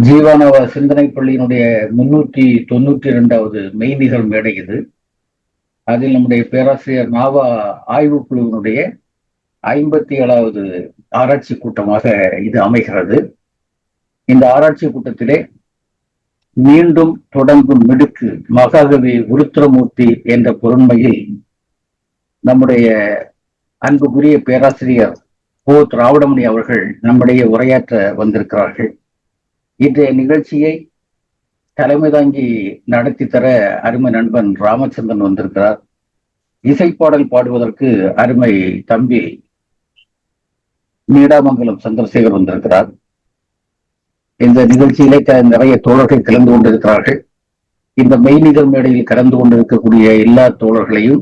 ஜீவானவ சிந்தனை பள்ளியினுடைய 392வது மெய்நிகர் மேடை இது. அதில் நம்முடைய பேராசிரியர் நாவா ஆய்வுக்குழுவினுடைய 57வது ஆராய்ச்சி கூட்டமாக இது அமைகிறது. இந்த ஆராய்ச்சி கூட்டத்திலே மீண்டும் தொடங்கும் மிடுக்கு மகாகவி உருத்திரமூர்த்தி என்ற பொருண்மையில் நம்முடைய அன்புக்குரிய பேராசிரியர் ஓ திராவிடமணி அவர்கள் நம்முடைய உரையாற்ற வந்திருக்கிறார்கள். இன்றைய நிகழ்ச்சியை தலைமை தாங்கி நடத்தி தர அருமை நண்பன் ராமச்சந்திரன் வந்திருக்கிறார். இசைப்பாடல் பாடுவதற்கு அருமை தம்பி நீடாமங்கலம் சந்திரசேகர் வந்திருக்கிறார். இந்த நிகழ்ச்சியிலே நிறைய தோழர்கள் கலந்து கொண்டிருக்கிறார்கள். இந்த மெய்நிகர் மேடையில் கலந்து கொண்டிருக்கக்கூடிய எல்லா தோழர்களையும்,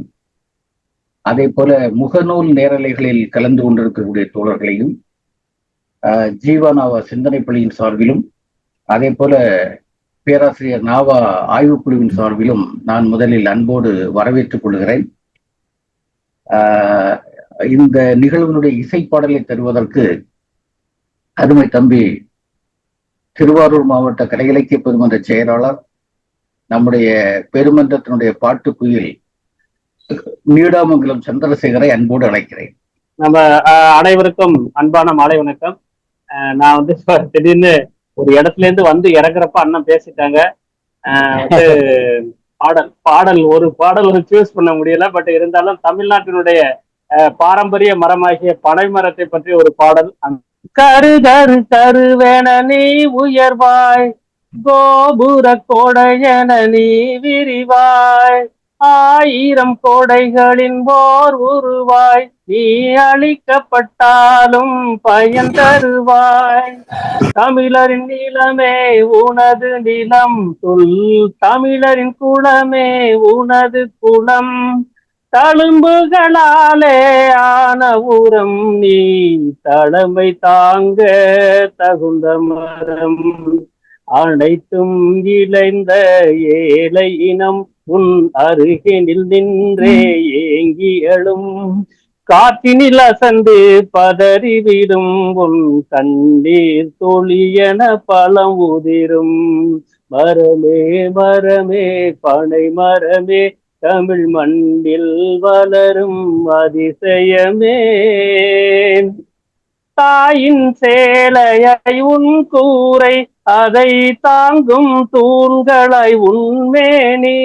அதே போல முகநூல் நேரலைகளில் கலந்து கொண்டிருக்கக்கூடிய தோழர்களையும் ஜீவானாவா சிந்தனை பள்ளியின் சார்பிலும், அதே போல பேராசிரியர் நாவா ஆய்வுக்குழுவின் சார்பிலும் நான் முதலில் அன்போடு வரவேற்றுக் கொள்கிறேன். இந்த நிகழ்வினுடைய இசைப்பாடலை தருவதற்கு அருமை தம்பி திருவாரூர் மாவட்ட கலை இலக்கிய பெருமன்ற செயலாளர், நம்முடைய பெருமன்றத்தினுடைய பாட்டுக்குயில் நீடாமங்கலம் சந்திரசேகரை அன்போடு அழைக்கிறேன். நம்ம அனைவருக்கும் அன்பான மாலை வணக்கம். நான் திடீர்னு ஒரு இடத்துல இருந்து வந்து இறங்குறப்ப அண்ணன் பேசிட்டாங்க. பாடல் ஒரு சூஸ் பண்ண முடியல. பட் இருந்தாலும் தமிழ்நாட்டினுடைய பாரம்பரிய மரமாகிய பனை மரத்தை பற்றி ஒரு பாடல். கருவேன நீ உயர்வாய், கோபுர கோடையென நீ விரிவாய், 1000 கோடைகளின் போர் உருவாய், நீ அழிக்கப்பட்டாலும் பயன் தருவாய். தமிழரின் நிலமே உனது நிலம், தமிழரின் குளமே உனது குளம், தழும்புகளாலே ஆன உரம், நீ தலைமை தாங்க தகுந்த மரம், அனைத்தும் இளைந்த ஏழை இனம் உன் அருகினில் நின்றே ஏங்கி எழும், காற்றினில் அசந்து பதறிவிடும் உன் கண்ணீர் தொழியென பழம் உதிரும். மரமே மரமே பனை மரமே, தமிழ் மண்ணில் வளரும் அதிசயமே, தாயின் சேலையை உன் கூரை, அதை தாங்கும் தூண்களை உன்மேனி,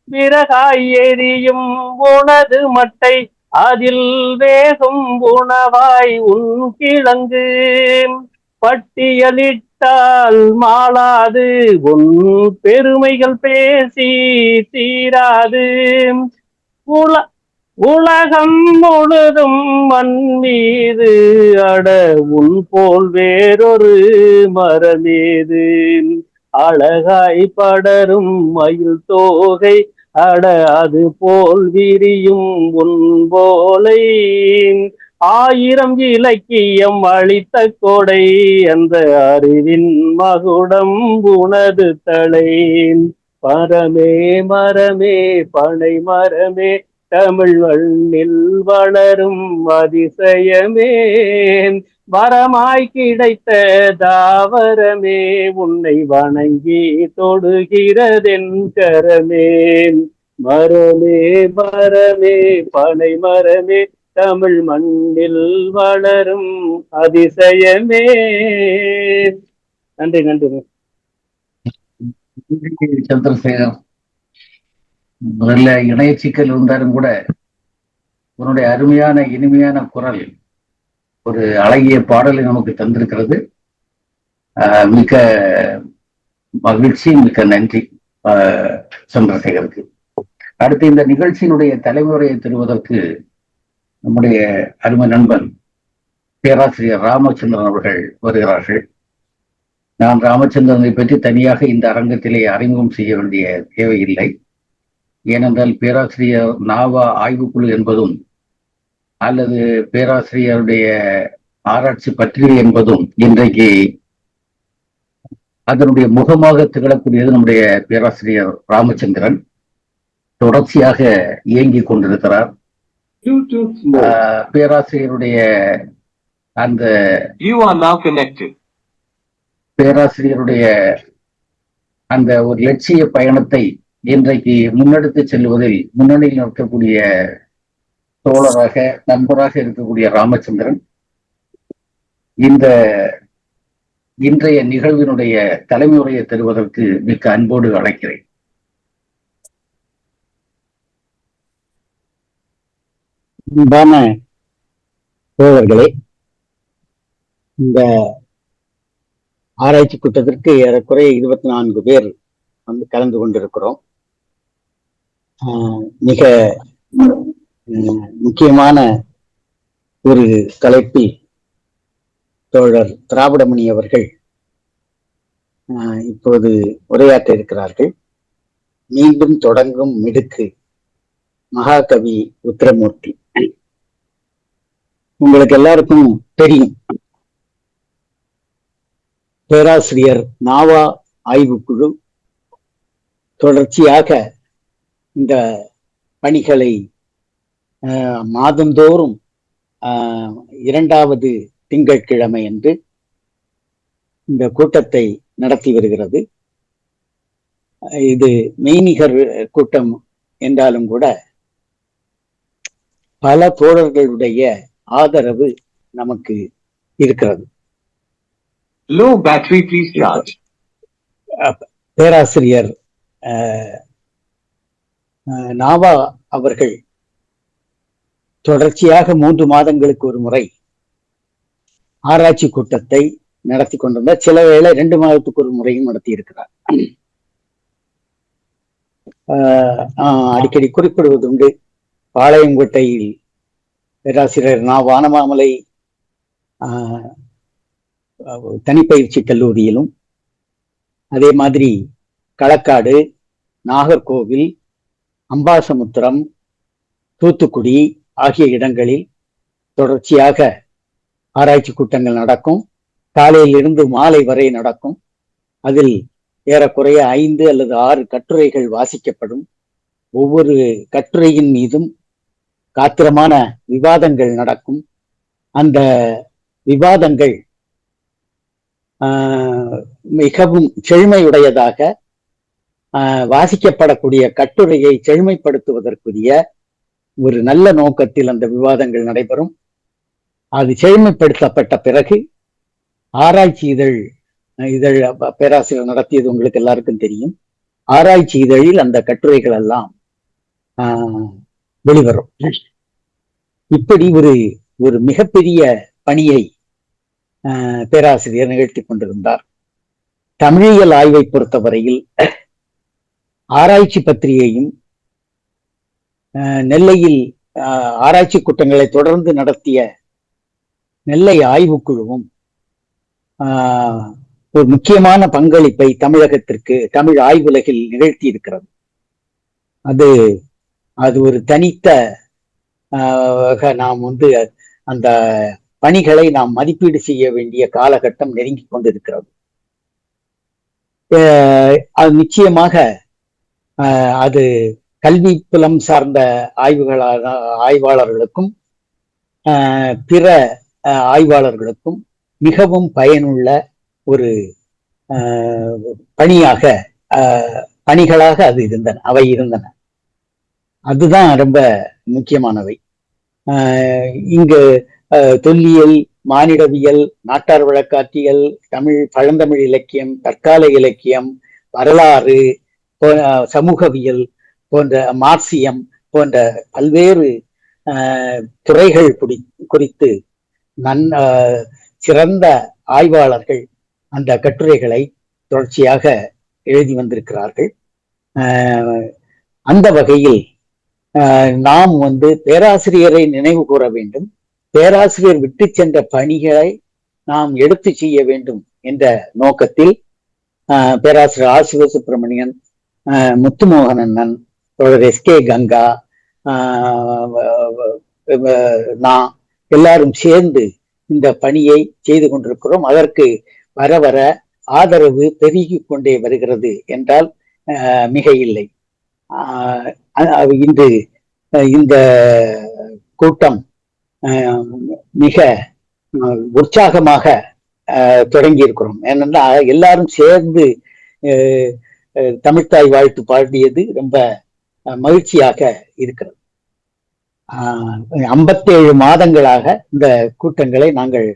விறகாய் எரியும் உனது மட்டை, அதில் வேகும் உணவாய் உன் கிழங்கு, பட்டியலிட்டால் மாளாது உன் பெருமைகள் பேசி தீராது, உலகம் முழுதும் மண் மீது அட உன் போல் வேறொரு மரமேது, அழகாய் படரும் மயில் தோகை அட அது போல் விரியும் உன் போலை, 1000 இலக்கியம் அளித்த கொடை, அந்த அறிவின் மகுடம் உனது தலை. மரமே மரமே பனை மரமே, தமிழ் மண்ணில் வளரும் அதிசயமே, வரமாய் கிடைத்த தாவரமே, உன்னை வணங்கி தொடுகிறதென் கரமே. மரமே மரமே பனை மரமே, தமிழ் மண்ணில் வளரும் அதிசயமே. நன்றி நன்றி சந்திரசேகர். முதல்ல இணைய சிக்கல் இருந்தாலும் கூட உன்னுடைய அருமையான இனிமையான குரல் ஒரு அழகிய பாடலை நமக்கு தந்திருக்கிறது. மிக்க மகிழ்ச்சி, மிக்க நன்றி சந்திரசேகருக்கு. அடுத்து இந்த நிகழ்ச்சியினுடைய தலைமுறையை தருவதற்கு நம்முடைய அருமை நண்பன் பேராசிரியர் ராமச்சந்திரன் அவர்கள் வருகிறார்கள். நான் ராமச்சந்திரனை பற்றி தனியாக இந்த அரங்கத்திலே அறிமுகம் செய்ய வேண்டிய தேவையில்லை. ஏனென்றால் பேராசிரியர் நாவா ஆய்வுக்குழு என்பதும் அல்லது பேராசிரியருடைய ஆராய்ச்சி பற்றிகை என்பதும் இன்றைக்கு அதனுடைய முகமாக திகழக்கூடியது நம்முடைய பேராசிரியர் ராமச்சந்திரன். தொடர்ச்சியாக இயங்கிக் கொண்டிருக்கிறார். பேராசிரியருடைய அந்த பேராசிரியருடைய அந்த ஒரு லட்சிய பயணத்தை இன்றைக்கு முன்னெடுத்து செல்வதில் முன்னணியில் நிற்கக்கூடிய தோழராக, நண்பராக இருக்கக்கூடிய ராமச்சந்திரன் இந்த இன்றைய நிகழ்வினுடைய தலைமுறையை தருவதற்கு மிக்க அன்போடு அழைக்கிறேன். அன்பான தோழர்களே, இந்த ஆராய்ச்சி கூட்டத்திற்கு ஏறக்குறைய 24 பேர் வந்து கலந்து கொண்டிருக்கிறோம். மிக முக்கியமான ஒரு தலைப்பில் தோழர் திராவிடமணி அவர்கள் இப்போது உரையாற்ற இருக்கிறார்கள். மீண்டும் தொடங்கும் மிடுக்கு, மகாகவி உத்திரமூர்த்தி. உங்களுக்கு எல்லாருக்கும் தெரியும், பேராசிரியர் நாவா ஆய்வுக்குழு தொடர்ச்சியாக இந்த பணிகளை மாதந்தோறும் 2வது திங்கட்கிழமை என்று இந்த கூட்டத்தை நடத்தி வருகிறது. இது மெய்நிகர் கூட்டம் என்றாலும் கூட பல தோழர்களுடைய ஆதரவு நமக்கு இருக்கிறது. Low battery, please charge. பேராசிரியர் நாவா அவர்கள் தொடர்ச்சியாக 3 மாதங்களுக்கு ஒரு முறை ஆராய்ச்சி கூட்டத்தை நடத்தி கொண்டிருந்தார். சில வேளை 2 மாதத்துக்கு ஒரு முறையும் நடத்தி இருக்கிறார். அடிக்கடி குறிப்பிடுவதுண்டு, பாளையங்கோட்டையில் பேராசிரியர் வானமாமலை தனிப்பயிற்சி கல்லூரியிலும், அதே மாதிரி களக்காடு, நாகர்கோவில், அம்பாசமுத்திரம், தூத்துக்குடி ஆகிய இடங்களில் தொடர்ச்சியாக ஆராய்ச்சி கூட்டங்கள் நடக்கும். காலையில் இருந்து மாலை வரை நடக்கும். அதில் ஏறக்குறைய 5 அல்லது 6 கட்டுரைகள் வாசிக்கப்படும். ஒவ்வொரு கட்டுரையின் மீதும் காத்திரமான விவாதங்கள் நடக்கும். அந்த விவாதங்கள் மிகவும் செழுமையுடையதாக, வாசிக்கப்படக்கூடிய கட்டுரையை செழுமைப்படுத்துவதற்குரிய ஒரு நல்ல நோக்கத்தில் அந்த விவாதங்கள் நடைபெறும். அது செழுமைப்படுத்தப்பட்ட பிறகு ஆராய்ச்சி இதழ் பேராசிரியர் நடத்தியது உங்களுக்கு எல்லாருக்கும் தெரியும். ஆராய்ச்சி இதழில் அந்த கட்டுரைகள் எல்லாம் வெளிவரும். இப்படி ஒரு மிகப்பெரிய பணியை பேராசிரியர் நிகழ்த்தி கொண்டிருந்தார். தமிழியல் ஆய்வை பொறுத்தவரையில் ஆராய்ச்சி பத்திரிகையும் நெல்லையில் ஆராய்ச்சி கூட்டங்களை தொடர்ந்து நடத்திய நெல்லை ஆய்வுக்குழுவும் ஒரு முக்கியமான பங்களிப்பை தமிழகத்திற்கு, தமிழ் ஆய்வுலகில் நிகழ்த்தி இருக்கிறது. அது ஒரு தனித்த நாம் அந்த பணிகளை நாம் மதிப்பீடு செய்ய வேண்டிய காலகட்டம் நெருங்கி கொண்டிருக்கிறது. அது நிச்சயமாக அது கல்வி புலம் சார்ந்த ஆய்வாளர்களுக்கும் பிற ஆய்வாளர்களுக்கும் மிகவும் பயனுள்ள ஒரு பணிகளாக அவை இருந்தன. அதுதான் ரொம்ப முக்கியமானவை. இங்கு தொல்லியல், மானிடவியல், நாட்டார் வழக்காற்றியல், பழந்தமிழ் இலக்கியம், தற்கால இலக்கியம், வரலாறு, சமூகவியல் போன்ற, மார்க்சியம் போன்ற பல்வேறு துறைகள் குறித்து சிறந்த ஆய்வாளர்கள் அந்த கட்டுரைகளை தொடர்ச்சியாக எழுதி வந்திருக்கிறார்கள். அந்த வகையில் நாம் பேராசிரியரை நினைவு கூற வேண்டும். பேராசிரியர் விட்டு சென்ற பணிகளை நாம் எடுத்து செய்ய வேண்டும் என்ற நோக்கத்தில் பேராசிரியர் ஆர். சிவசுப்பிரமணியன், முத்துமோகன் அண்ணன், எஸ்.கே. கங்கா, நான் எல்லாரும் சேர்ந்து இந்த பணியை செய்து கொண்டிருக்கிறோம். அதற்கு வர வர ஆதரவு பெருகி கொண்டே வருகிறது என்றால் மிக இல்லை. இன்று இந்த கூட்டம் மிக உற்சாகமாக தொடங்கி இருக்கிறோம். ஏனென்றா எல்லாரும் சேர்ந்து தமிழ்த்தாய் வாழ்த்து பாடியது ரொம்ப மகிழ்ச்சியாக இருக்கிறது. 57 மாதங்களாக இந்த கூட்டங்களை நாங்கள்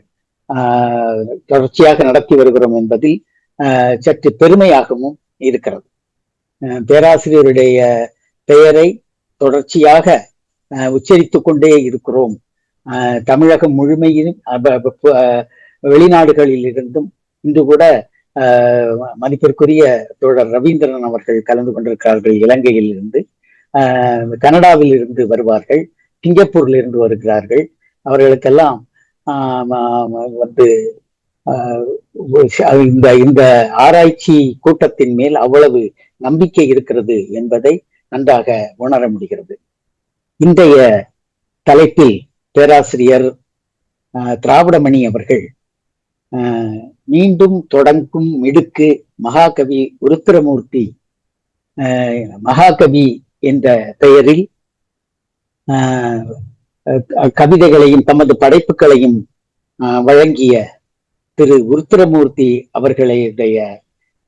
தொடர்ச்சியாக நடத்தி வருகிறோம் என்பதில் சற்று பெருமையாகவும் இருக்கிறது. பேராசிரியருடைய பெயரை தொடர்ச்சியாக உச்சரித்துக் கொண்டே இருக்கிறோம். தமிழகம் முழுமையிலும் வெளிநாடுகளில் இருந்தும் இன்று கூட மதிப்பிற்குரிய தோழர் ரவீந்திரன் அவர்கள் கலந்து கொண்டிருக்கிறார்கள். இலங்கையில் இருந்து, கனடாவில் இருந்து வருவார்கள், சிங்கப்பூர்ல இருந்து வருகிறார்கள். அவர்களுக்கெல்லாம் வந்து இந்த ஆராய்ச்சி கூட்டத்தின் மேல் அவ்வளவு நம்பிக்கை இருக்கிறது என்பதை நன்றாக உணர முடிகிறது. இன்றைய தலைப்பில் பேராசிரியர் திராவிடமணி அவர்கள் மீண்டும் தொடங்கும் மிடுக்கு மகாகவி உருத்திரமூர்த்தி மகாகவி என்ற பெயரில் கவிதைகளையும் தமது படைப்புகளையும் வழங்கிய திரு உருத்திரமூர்த்தி அவர்களுடைய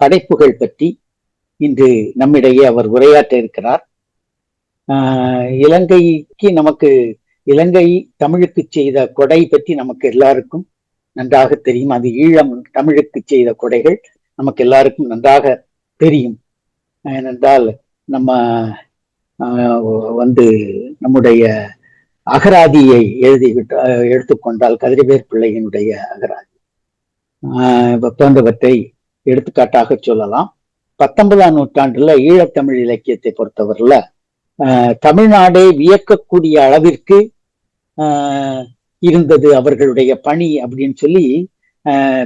படைப்புகள் பற்றி இன்று நம்மிடையே அவர் உரையாற்ற இருக்கிறார். இலங்கை தமிழுக்கு செய்த கொடை பற்றி நமக்கு எல்லாருக்கும் நன்றாக தெரியும். அது ஈழம் தமிழுக்கு செய்த கொடைகள் நமக்கு எல்லாருக்கும் நன்றாக தெரியும். ஏனென்றால் நம்ம நம்முடைய அகராதியை எடுத்துக்கொண்டால் கதிரவேர் பிள்ளையினுடைய அகராதி போன்றவற்றை எடுத்துக்காட்டாக சொல்லலாம். 19ஆம் நூற்றாண்டுல ஈழத்தமிழ் இலக்கியத்தை பொறுத்தவரையில தமிழ்நாடே வியக்கக்கூடிய அளவிற்கு இருந்தது அவர்களுடைய பணி அப்படின்னு சொல்லி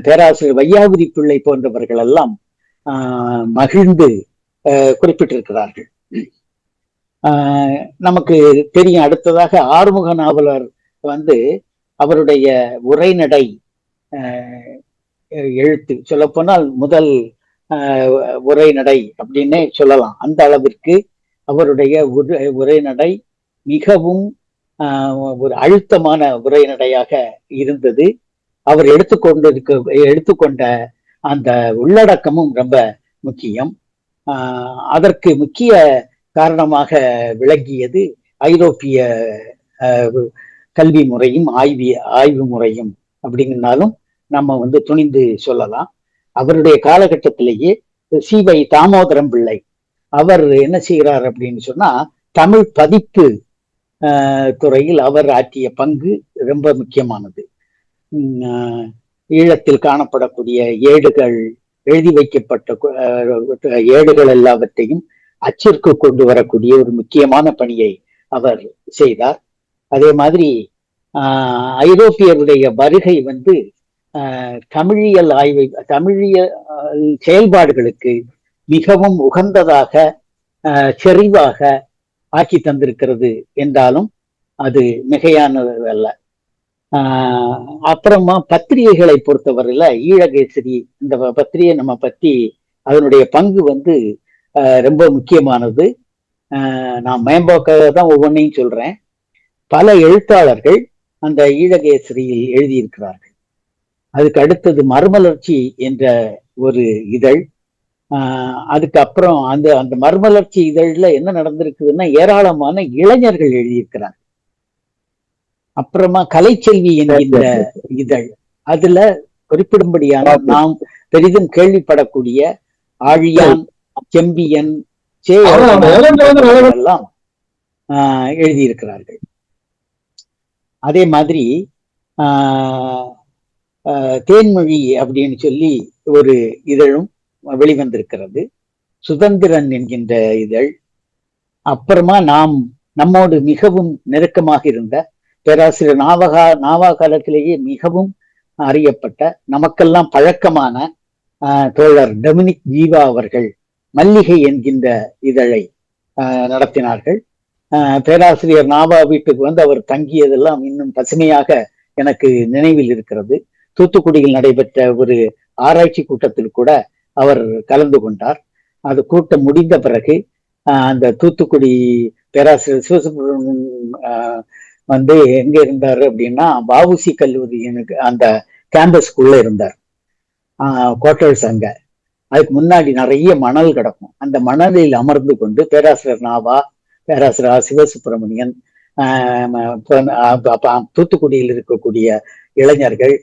பேராசிரியர் வையாபுரி பிள்ளை போன்றவர்கள் எல்லாம் மகிழ்ந்து குறிப்பிட்டிருக்கிறார்கள். நமக்கு தெரியும். அடுத்ததாக ஆறுமுக நாவலர் அவருடைய உரைநடை எழுத்து சொல்லப்போனால் முதல் உரைநடை அப்படின்னே சொல்லலாம். அந்த அளவிற்கு அவருடைய உரைநடை மிகவும் ஒரு அழுத்தமான உரைநடையாக இருந்தது. அவர் எடுத்துக்கொண்ட அந்த உள்ளடக்கமும் ரொம்ப முக்கியம். அதற்கு முக்கிய காரணமாக விளங்கியது ஐரோப்பிய கல்வி முறையும் ஆய்வு முறையும் அப்படிங்கனாலும் நம்ம துணிந்து சொல்லலாம். அவருடைய காலகட்டத்திலேயே சி.வை. தாமோதரம் பிள்ளை அவர் என்ன செய்கிறார் அப்படின்னு சொன்னா, தமிழ் பதிப்பு துறையில் அவர் ஆற்றிய பங்கு ரொம்ப முக்கியமானது. ஈழத்தில் காணப்படக்கூடிய ஏடுகள், எழுதி வைக்கப்பட்ட ஏடுகள் எல்லாவற்றையும் அச்சிற்கு கொண்டு வரக்கூடிய ஒரு முக்கியமான பணியை அவர் செய்தார். அதே மாதிரி ஐரோப்பியருடைய வருகை தமிழியல் செயல்பாடுகளுக்கு மிகவும் உகந்ததாக செறிவாக ஆக்கி தந்திருக்கிறது என்றாலும் அது மிகையானது அல்ல. அப்புறமா பத்திரிகைகளை பொறுத்தவரையில ஈழகேசரி இந்த பத்திரிகை நம்ம பற்றி அதனுடைய பங்கு ரொம்ப முக்கியமானது. நான் மேம்போக்காக தான் ஒவ்வொன்றையும் சொல்றேன். பல எழுத்தாளர்கள் அந்த ஈழகேசரியில் எழுதியிருக்கிறார்கள். அதுக்கு அடுத்தது மறுமலர்ச்சி என்ற ஒரு இதழ். அதுக்கப்புறம் அந்த மறுமலர்ச்சி இதழ்ல என்ன நடந்திருக்குதுன்னா, ஏராளமான இளைஞர்கள் எழுதியிருக்கிறார். அப்புறமா கலைச்செல்வி என்கின்ற இதழ், அதுல குறிப்பிடும்படியான நாம் பெரிதும் கேள்விப்படக்கூடிய ஆழியான், செம்பியன், எல்லாம் எழுதியிருக்கிறார்கள். அதே மாதிரி தேன்மொழி அப்படின்னு சொல்லி ஒரு இதழும் வெளிவந்திருக்கிறது, சுதந்திரன் என்கின்ற இதழ். அப்புறமா நம்மோடு மிகவும் நெருக்கமாக இருந்த பேராசிரியர் நாவா காலத்திலேயே மிகவும் அறியப்பட்ட, நமக்கெல்லாம் பழக்கமான தோழர் டொமினிக் ஜீவா அவர்கள் மல்லிகை என்கின்ற இதழை நடத்தினார்கள். பேராசிரியர் நாவா வீட்டுக்கு அவர் தங்கியதெல்லாம் இன்னும் பசுமையாக எனக்கு நினைவில் இருக்கிறது. தூத்துக்குடியில் நடைபெற்ற ஒரு ஆராய்ச்சி கூட்டத்தில் கூட அவர் கலந்து கொண்டார். அது கூட்டம் முடிந்த பிறகு அந்த தூத்துக்குடி பேராசிரியர் சிவசுப்ரமணியன் எங்க இருந்தாரு அப்படின்னா, வஉசி கல்லூரி அந்த கேம்பஸ்குள்ள இருந்தார். குவார்டர்ஸ் அங்க. அதுக்கு முன்னாடி நிறைய மணல் கிடக்கும். அந்த மணலில் அமர்ந்து கொண்டு பேராசிரியர் நாவா, பேராசிரியர் சிவசுப்பிரமணியன், தூத்துக்குடியில் இருக்கக்கூடிய இளைஞர்கள்,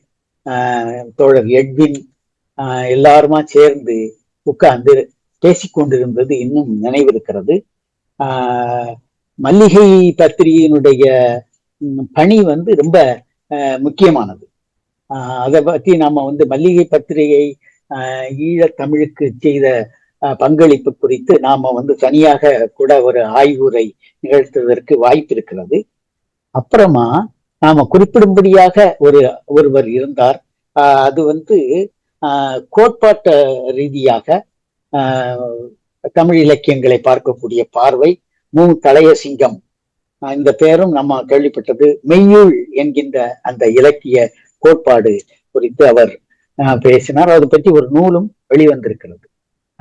தோழர் எட்வின், எல்லாருமா சேர்ந்து உட்கார்ந்து பேசிக்கொண்டிருந்தது இன்னும் நினைவிருக்கிறது. மல்லிகை பத்திரிகையினுடைய பணி வந்து ரொம்ப முக்கியமானது. அதை பத்தி நாம வந்து மல்லிகை பத்திரிகை ஈழத் தமிழுக்கு செய்த பங்களிப்பு குறித்து நாம வந்து தனியாக கூட ஒரு ஆய்வுரை நிகழ்த்துவதற்கு வாய்ப்பு இருக்கிறது. அப்புறமா நாம குறிப்பிடும்படியாக ஒருவர் இருந்தார். அது வந்து கோட்பாட்டு ரீதியாக தமிழ் இலக்கியங்களை பார்க்கக்கூடிய பார்வை மு. தளையசிங்கம். இந்த பேரும் நம்ம கேள்விப்பட்டது. மெய்யுள் என்கின்ற அந்த இலக்கிய கோட்பாடு குறித்து அவர் பேசினார். அதை பற்றி ஒரு நூலும் வெளிவந்திருக்கிறது.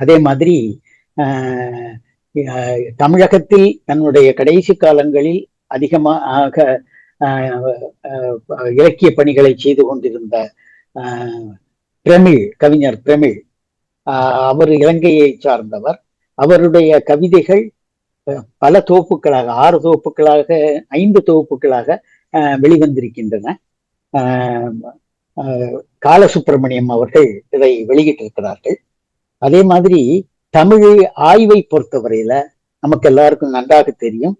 அதே மாதிரி தமிழகத்தில் தன்னுடைய கடைசி காலங்களில் அதிகமாக இலக்கிய பணிகளை செய்து கொண்டிருந்த பிரமிழ், கவிஞர் பிரமிழ், அவர் இலங்கையை சார்ந்தவர். அவருடைய கவிதைகள் பல தொகுப்புகளாக, 6 தொகுப்புகளாக, 5 தொகுப்புகளாக வெளிவந்திருக்கின்றன. காலசுப்பிரமணியம் அவர்கள் இதை வெளியிட்டிருக்கிறார்கள். அதே மாதிரி தமிழ் ஆய்வை பொறுத்தவரையில நமக்கு எல்லாருக்கும் நன்றாக தெரியும்.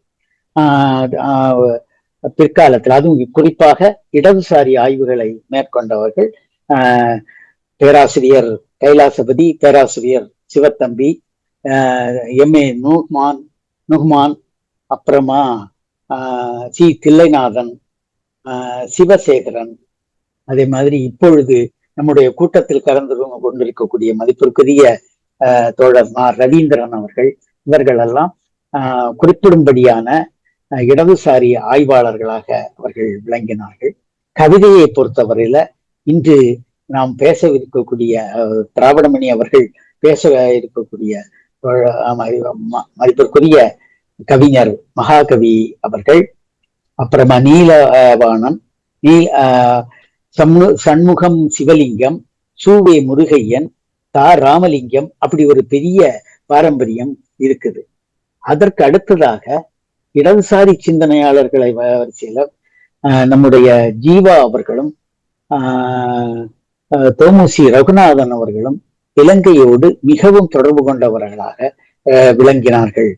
பிற்காலத்தில் அதுவும் குறிப்பாக இடதுசாரி ஆய்வுகளை மேற்கொண்டவர்கள் பேராசிரியர் கைலாசபதி, பேராசிரியர் சிவத்தம்பி, எம்.ஏ. நுஹ்மான், அப்புறமா சி. தில்லைநாதன், சிவசேகரன், அதே மாதிரி இப்பொழுது நம்முடைய கூட்டத்தில் கலந்து கொண்டிருக்கக்கூடிய மதிப்பிற்குரிய தோழர் ரவீந்திரன் அவர்கள், இவர்கள் எல்லாம் குறிப்பிடும்படியான இடதுசாரி ஆய்வாளர்களாக அவர்கள் விளங்கினார்கள். கவிதையை பொறுத்தவரையில இன்று நாம் பேசவிருக்கக்கூடிய திராவிடமணி அவர்கள் பேச இருக்கக்கூடிய மதிப்பிற்குரிய கவிஞர் மகாகவி அவர்கள், அப்புறமா நீலவாணன், சண்முகம் சிவலிங்கம், சூவே முருகையன், தா. ராமலிங்கம், அப்படி ஒரு பெரிய பாரம்பரியம் இருக்குது. அதற்கு அடுத்ததாக இடதுசாரி சிந்தனையாளர்களை வரிசையில நம்முடைய ஜீவா அவர்களும் தோமுசி ரகுநாதன் அவர்களும் இலங்கையோடு மிகவும் தொடர்பு கொண்டவர்களாக விளங்கினார்கள்.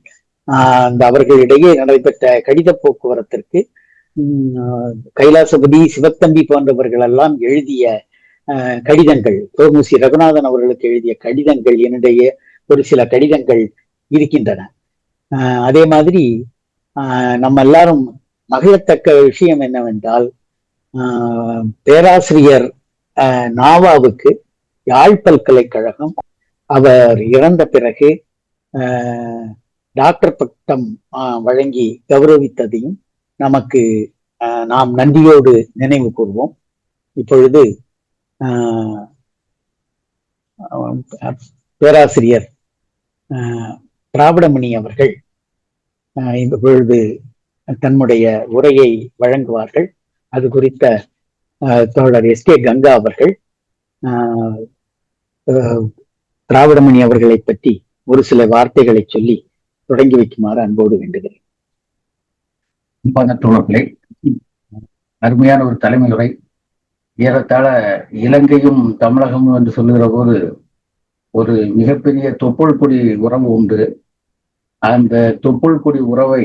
அந்த அவர்களிடையே நடைபெற்ற கடித போக்குவரத்திற்கு கைலாசபதி, சிவத்தம்பி போன்றவர்கள் எல்லாம் எழுதிய கடிதங்கள், தோமுசி ரகுநாதன் அவர்களுக்கு எழுதிய கடிதங்கள், என்னுடைய ஒரு சில கடிதங்கள் இருக்கின்றன. அதே மாதிரி நம்ம எல்லாரும் மகிழத்தக்க விஷயம் என்னவென்றால், பேராசிரியர் நாவாவுக்கு யாழ் பல்கலைக்கழகம் அவர் இறந்த பிறகு டாக்டர் பட்டம் வழங்கி கௌரவித்ததையும் நமக்கு நாம் நன்றியோடு நினைவு கூர்வோம். இப்பொழுது பேராசிரியர் திராவிடமணி அவர்கள் இப்பொழுது தன்னுடைய உரையை வழங்குவார்கள். அது குறித்த தோழர் எஸ்.கே. கங்கா அவர்கள் திராவிடமணி அவர்களை பற்றி ஒரு சில வார்த்தைகளை சொல்லி தொடங்கி வைக்குமாறு அன்போடு வேண்டுகிறேன். தோழர்களே, அருமையான ஒரு தலைமையுரை. ஏறத்தாழ இலங்கையும் தமிழகமும் என்று சொல்லுகிற போது ஒரு மிகப்பெரிய தொப்புள் கொடி உறவு உண்டு. அந்த தொப்புள் கொடி உறவை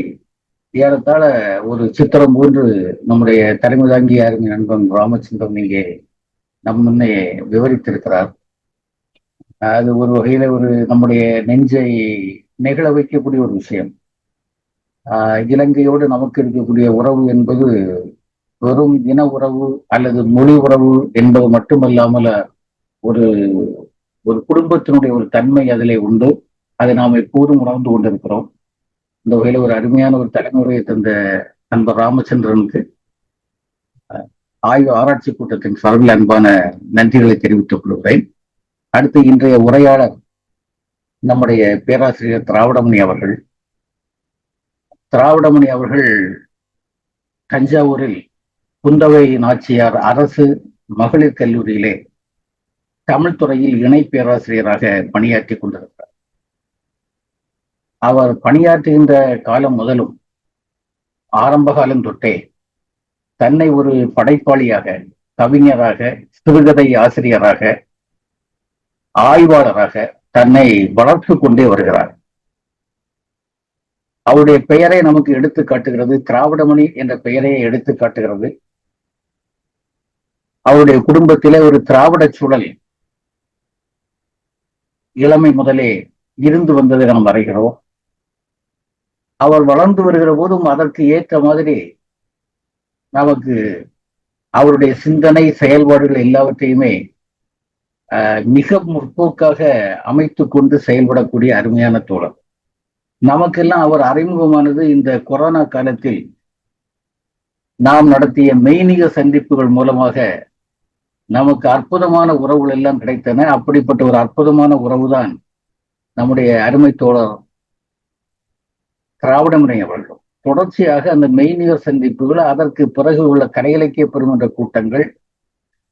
ஏறத்தாழ ஒரு சித்திரம் போன்று நம்முடைய தலைமை தாங்கிய அருமை நண்பன் ராமச்சந்திரன் இங்கே நம் முன்னே விவரித்திருக்கிறார். அது ஒரு வகையில ஒரு நம்முடைய நெஞ்சை நெகிழ வைக்கக்கூடிய ஒரு விஷயம். இலங்கையோடு நமக்கு இருக்கக்கூடிய உறவு என்பது வெறும் இன உறவு அல்லது மொழி உறவு என்பது மட்டுமல்லாமல் ஒரு ஒரு குடும்பத்தினுடைய ஒரு தன்மை அதிலே உண்டு. அதை நாம் எப்போதும் உணர்ந்து கொண்டிருக்கிறோம். இந்த வகையில ஒரு அருமையான ஒரு தலைமுறையை தந்த நண்பர் ராமச்சந்திரனுக்கு ஆய்வு ஆராய்ச்சி கூட்டத்தின் சார்பில் அன்பான நன்றிகளை தெரிவித்துக் கொள்கிறேன். அடுத்து இன்றைய உரையாளர் நம்முடைய பேராசிரியர் திராவிடமணி அவர்கள். திராவிடமணி அவர்கள் தஞ்சாவூரில் குந்தவை நாச்சியார் அரசு மகளிர் கல்லூரியிலே தமிழ் துறையில் இணை பேராசிரியராக பணியாற்றி கொண்டிருக்கிறார். அவர் பணியாற்றுகின்ற காலம் முதலும் ஆரம்ப காலம் தொட்டே தன்னை ஒரு படைப்பாளியாக, கவிஞராக, சிறுகதை ஆசிரியராக, ஆய்வாளராக தன்னை வளர்த்து கொண்டே வருகிறார். அவருடைய பெயரை நமக்கு எடுத்து காட்டுகிறது, திராவிடமணி என்ற பெயரை எடுத்து காட்டுகிறது. அவருடைய குடும்பத்திலே ஒரு திராவிட சூழல் இளமை முதலே இருந்து வந்ததை நாம் அறிகிறோம். அவர் வளர்ந்து வருகிற போதும் அதற்கு ஏற்ற மாதிரி நமக்கு அவருடைய சிந்தனை, செயல்பாடுகள் எல்லாவற்றையுமே மிக முற்போக்காக அமைத்து கொண்டு செயல்படக்கூடிய அருமையான தோழர். நமக்கெல்லாம் அவர் அறிமுகமானது இந்த கொரோனா காலத்தில் நாம் நடத்திய மெய்நிக சந்திப்புகள் மூலமாக நமக்கு அற்புதமான உறவுகள் எல்லாம் கிடைத்தன. அப்படிப்பட்ட ஒரு அற்புதமான உறவுதான் நம்முடைய அருமை தோழர் திராவிடமணி அவர்கள். தொடர்ச்சியாக அந்த மெய்நிகர் சந்திப்புகள், அதற்கு பிறகு உள்ள கலை இலக்கிய பெருமன்ற கூட்டங்கள்,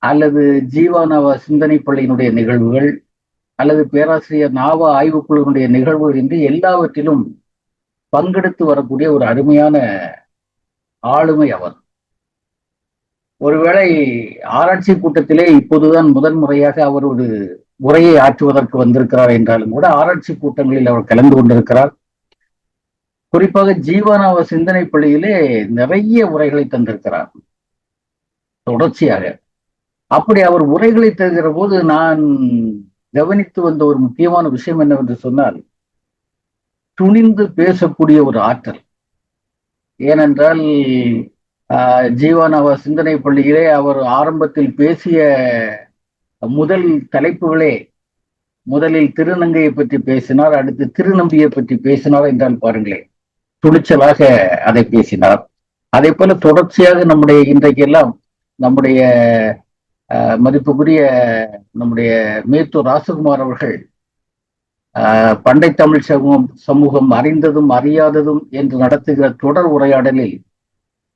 அல்லது ஜீவானவ சிந்தனை பள்ளியினுடைய நிகழ்வுகள், அல்லது பேராசிரியர் நாவா ஆய்வுக்குழுவினுடைய நிகழ்வுகள் என்று எல்லாவற்றிலும் பங்கெடுத்து வரக்கூடிய ஒரு அருமையான ஆளுமை அவர். ஒருவேளை ஆராய்ச்சி கூட்டத்திலே இப்போதுதான் முதன்முறையாக அவர் ஒரு உரையை ஆற்றுவதற்கு வந்திருக்கிறார் என்றாலும் கூட ஆராய்ச்சி கூட்டங்களில் அவர் கலந்து கொண்டிருக்கிறார். குறிப்பாக ஜீவானவ சிந்தனை பள்ளியிலே நிறைய உரைகளை தந்திருக்கிறார் தொடர்ச்சியாக. அப்படி அவர் உரைகளை தருகிற போது நான் கவனித்து வந்த ஒரு முக்கியமான விஷயம் என்னவென்று சொன்னால், துணிந்து பேசக்கூடிய ஒரு ஆற்றல். ஏனென்றால் ஜீவானவ சிந்தனை பள்ளியிலே அவர் ஆரம்பத்தில் பேசிய முதல் தலைப்புகளே, முதலில் திருநங்கையை பற்றி பேசினார், அடுத்து திருநம்பியை பற்றி பேசினார் என்றால் பாருங்களேன், துணிச்சலாக அதை பேசினார். அதே போல தொடர்ச்சியாக நம்முடைய இன்றைக்கெல்லாம் நம்முடைய மதிப்புக்குரிய நம்முடைய மேத்தூர் ராசகுமார் அவர்கள் பண்டை தமிழ் சமூகம் அறிந்ததும் அறியாததும் என்று நடத்துகிற தொடர் உரையாடலில்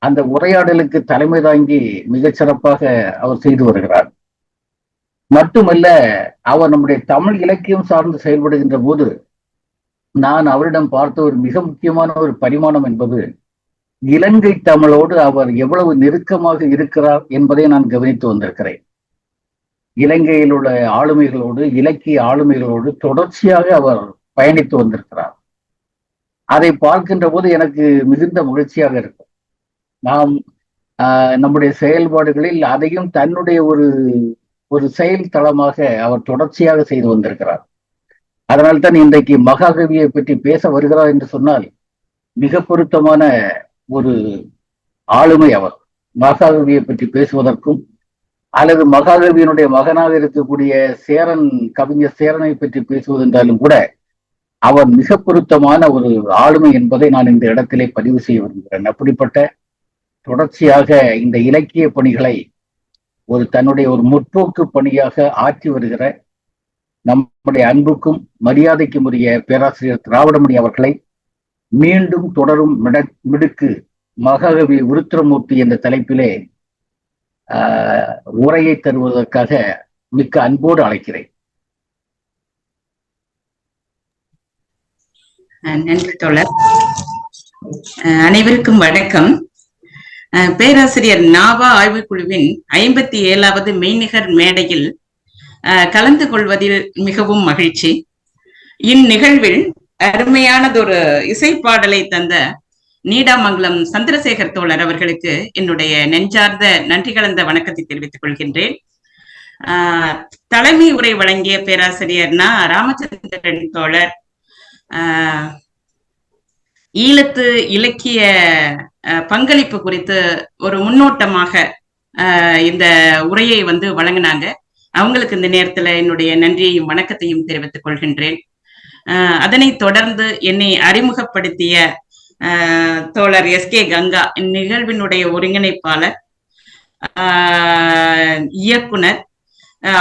அந்த உரையாடலுக்கு தலைமை தாங்கி மிகச்சிறப்பாக அவர் செய்து வருகிறார். மட்டுமல்ல, அவர் நம்முடைய தமிழ் இலக்கியம் சார்ந்து செயல்படுகின்ற போது நான் அவரிடம் பார்த்த ஒரு மிக முக்கியமான ஒரு பரிமாணம் என்பது, இலங்கை தமிழோடு அவர் எவ்வளவு நெருக்கமாக இருக்கிறார் என்பதை நான் கவனித்து வந்திருக்கிறேன். இலங்கையில் உள்ள ஆளுமைகளோடு, இலக்கிய ஆளுமைகளோடு தொடர்ச்சியாக அவர் பயணித்து வந்திருக்கிறார். அதை பார்க்கின்ற போது எனக்கு மிகுந்த மகிழ்ச்சியாக இருக்கும். நாம் நம்முடைய செயல்பாடுகளில் அதையும் தன்னுடைய ஒரு செயல் தளமாக அவர் தொடர்ச்சியாக செய்து வந்திருக்கிறார். அதனால்தான் இன்றைக்கு மகாகவியை பற்றி பேச வருகிறார் என்று சொன்னால் மிக பொருத்தமான ஒரு ஆளுமை அவர். மகாகவியை பற்றி பேசுவதற்கும், அல்லது மகாகவியினுடைய மகனாக இருக்கக்கூடிய சேரன், கவிஞர் சேரனை பற்றி பேசுவதென்றாலும் கூட அவர் மிக பொருத்தமான ஒரு ஆளுமை என்பதை நான் இந்த இடத்திலே பதிவு செய்ய விரும்புகிறேன். அப்படிப்பட்ட தொடர்ச்சியாக இந்த இலக்கிய பணிகளை தன்னுடைய ஒரு முற்போக்கு பணியாக ஆற்றி வருகிற நம்முடைய அன்புக்கும் மரியாதைக்கும் உரிய பேராசிரியர் திராவிடமணி அவர்களை மீண்டும் தொடரும் மிடுக்கு மகாகவி உருத்திரமூர்த்தி என்ற தலைப்பிலே உரையை தருவதற்காக மிக்க அன்போடு அழைக்கிறேன். நன்றி தோழர். அனைவருக்கும் வணக்கம். பேராசிரியர் நாவா ஆய்வுக்குழுவின் 57வது மெய்நிகர் மேடையில் கலந்து கொள்வதில் மிகவும் மகிழ்ச்சி. இந்நிகழ்வில் அருமையானதொரு இசைப்பாடலை தந்த நீடாமங்கலம் சந்திரசேகர் தோழர் அவர்களுக்கு என்னுடைய நெஞ்சார்ந்த நன்றி கலந்த வணக்கத்தை தெரிவித்துக் கொள்கின்றேன். தலைமை உரை வழங்கிய பேராசிரியர் ராமச்சந்திரன் தோழர் ஈழத்து இலக்கிய பங்களிப்பு குறித்து ஒரு முன்னோட்டமாக இந்த உரையை வழங்கினாங்க. அவங்களுக்கு இந்த நேரத்துல என்னுடைய நன்றியையும் வணக்கத்தையும் தெரிவித்துக் கொள்கின்றேன். அதனை தொடர்ந்து என்னை அறிமுகப்படுத்திய தோழர் எஸ்.கே. கங்கா, இந்நிகழ்வினுடைய ஒருங்கிணைப்பாளர், இயக்குனர்,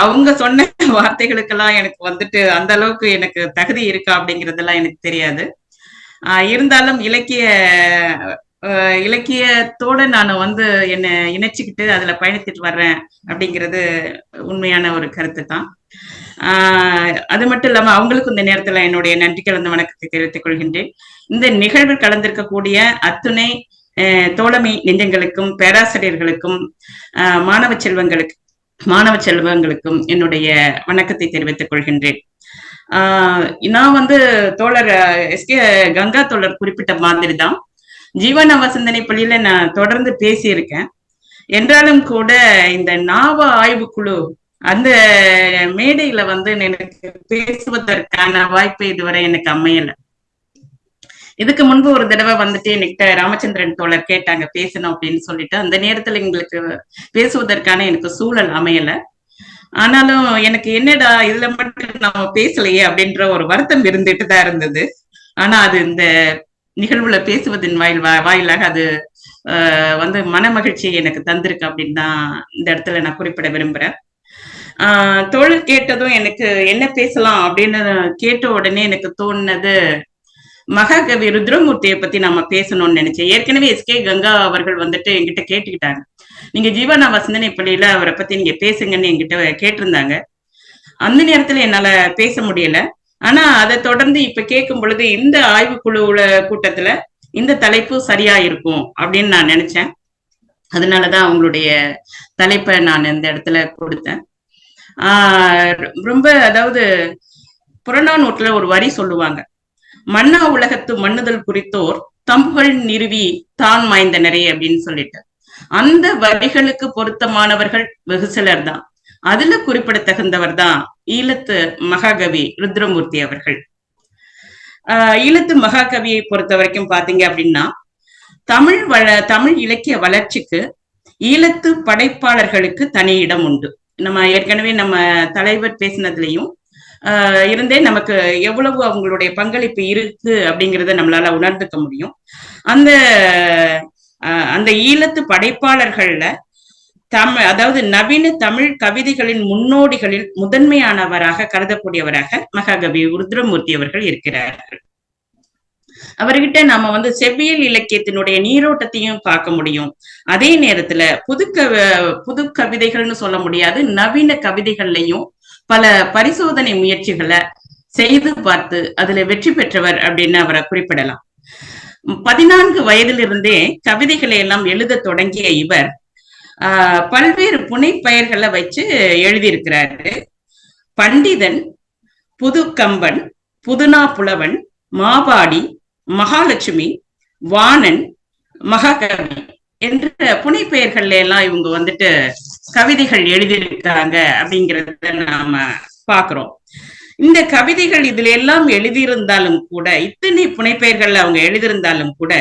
அவங்க சொன்ன வார்த்தைகளுக்கெல்லாம் எனக்கு அந்த அளவுக்கு எனக்கு தகுதி இருக்கா அப்படிங்கிறதெல்லாம் எனக்கு தெரியாது. இருந்தாலும் இலக்கியத்தோட நான் என்னை இணைச்சுக்கிட்டு அதுல பயணித்துட்டு வர்றேன் அப்படிங்கிறது உண்மையான ஒரு கருத்து தான். அது மட்டும் இல்லாம அவங்களுக்கும் இந்த நேரத்துல என்னுடைய நன்றி கலந்த வணக்கத்தை தெரிவித்துக் கொள்கின்றேன். இந்த நிகழ்வில் கலந்திருக்கக்கூடிய அத்துணை தோழமை நெஞ்சங்களுக்கும் பேராசிரியர்களுக்கும் மாணவ செல்வங்களுக்கும் என்னுடைய வணக்கத்தை தெரிவித்துக் கொள்கின்றேன். நான் வந்து தோழர் எஸ்கே கங்கா தோழர் குறிப்பிட்ட மாதிரி தான் ஜீவநவ சிந்தனை பள்ளியில நான் தொடர்ந்து பேசியிருக்கேன். என்றாலும் கூட இந்த நாவ ஆய்வுக்குழு அந்த மேடையில வந்து எனக்கு பேசுவதற்கான வாய்ப்பு இதுவரை எனக்கு அமையல. இதுக்கு முன்பு ஒரு தடவை வந்துட்டு என்கிட்ட ராமச்சந்திரன் தோழர் கேட்டாங்க பேசணும் அப்படின்னு சொல்லிட்டு, அந்த நேரத்துல எங்களுக்கு பேசுவதற்கான எனக்கு சூழல் அமையல. ஆனாலும் எனக்கு என்னடா இதுல மட்டும் நம்ம பேசலையே அப்படின்ற ஒரு வருத்தம் இருந்துட்டு தான் இருந்தது. ஆனா அது இந்த நிகழ்வுல பேசுவதன் வாயிலாக அது வந்து மன மகிழ்ச்சியை எனக்கு தந்திருக்கு அப்படின்னு தான் இந்த இடத்துல நான் குறிப்பிட விரும்புறேன். தோழர் கேட்டதும் எனக்கு என்ன பேசலாம் அப்படின்னு கேட்ட உடனே எனக்கு தோணுனது மகாகவி ருத்ரமூர்த்தியை பத்தி நாம பேசணும்னு நினைச்சேன். ஏற்கனவே எஸ்கே கங்கா அவர்கள் வந்துட்டு என்கிட்ட கேட்டுக்கிட்டாங்க, நீங்க ஜீவநவ சிந்தனை பள்ளியில அவரை பத்தி நீங்க பேசுங்கன்னு என்கிட்ட கேட்டிருந்தாங்க. அந்த நேரத்துல என்னால பேச முடியல. ஆனா அதை தொடர்ந்து இப்ப கேட்கும் பொழுது இந்த ஆய்வுக்குழுவுல கூட்டத்துல இந்த தலைப்பு சரியா இருக்கும் அப்படின்னு நான் நினைச்சேன். அதனாலதான் அவங்களுடைய தலைப்பை நான் இந்த இடத்துல கொடுத்தேன். ரொம்ப அதாவது புறநானூற்றுல ஒரு வரி சொல்லுவாங்க, மன்னா உலகத்து மண்ணுதல் குறித்தோர் தம்புகள் நிறுவி தான் மாய்ந்தனரே அப்படின்னு சொல்லிட்டு. அந்த வரிகளுக்கு பொருத்தமானவர்கள் வெகு சிலர் தான். அதுல குறிப்பிடத்தகுந்தவர் தான் ஈழத்து மகாகவி ருத்ரமூர்த்தி அவர்கள். ஈழத்து மகாகவியை பொறுத்த வரைக்கும் பாத்தீங்க அப்படின்னா, தமிழ் இலக்கிய வளர்ச்சிக்கு ஈழத்து படைப்பாளர்களுக்கு தனி இடம் உண்டு. நம்ம ஏற்கனவே நம்ம தலைவர் பேசினதுலயும் இருந்தே நமக்கு எவ்வளவு அவங்களுடைய பங்களிப்பு இருக்கு அப்படிங்கிறத நம்மளால உணர்ந்துக்க முடியும். அந்த ஈழத்து படைப்பாளர்கள்ல அதாவது நவீன தமிழ் கவிதைகளின் முன்னோடிகளில் முதன்மையானவராக கருதக்கூடியவராக மகாகவி ருத்ரமூர்த்தி அவர்கள் இருக்கிறார்கள். அவர்கிட்ட நாம வந்து செவ்வியல் இலக்கியத்தினுடைய நீரோட்டத்தையும் பார்க்க முடியும். அதே நேரத்துல புது கவிதைகள்னு சொல்ல முடியாது, நவீன கவிதைகள்லையும் பல பரிசோதனை முயற்சிகளை செய்து பார்த்து அதுல வெற்றி பெற்றவர் அப்படின்னு அவரை குறிப்பிடலாம். 14 வயதிலிருந்தே கவிதைகளை எல்லாம் எழுத தொடங்கிய இவர் பல்வேறு புனைப்பெயர்களை வச்சு எழுதியிருக்கிறாரு. பண்டிதன், புதுக்கம்பன், புதுனா புலவன், மாபாடி, மகாலட்சுமி, வாணன், மகாகவி என்ற புனைப்பெயர்கள்ல எல்லாம் இவங்க வந்துட்டு கவிதைகள் எழுதியிருக்காங்க அப்படிங்கிறத நாம பாக்குறோம். இந்த கவிதைகள் இதுல எல்லாம் எழுதியிருந்தாலும் கூட, இத்தனை புனைப்பெயர்கள் அவங்க எழுதியிருந்தாலும் கூட,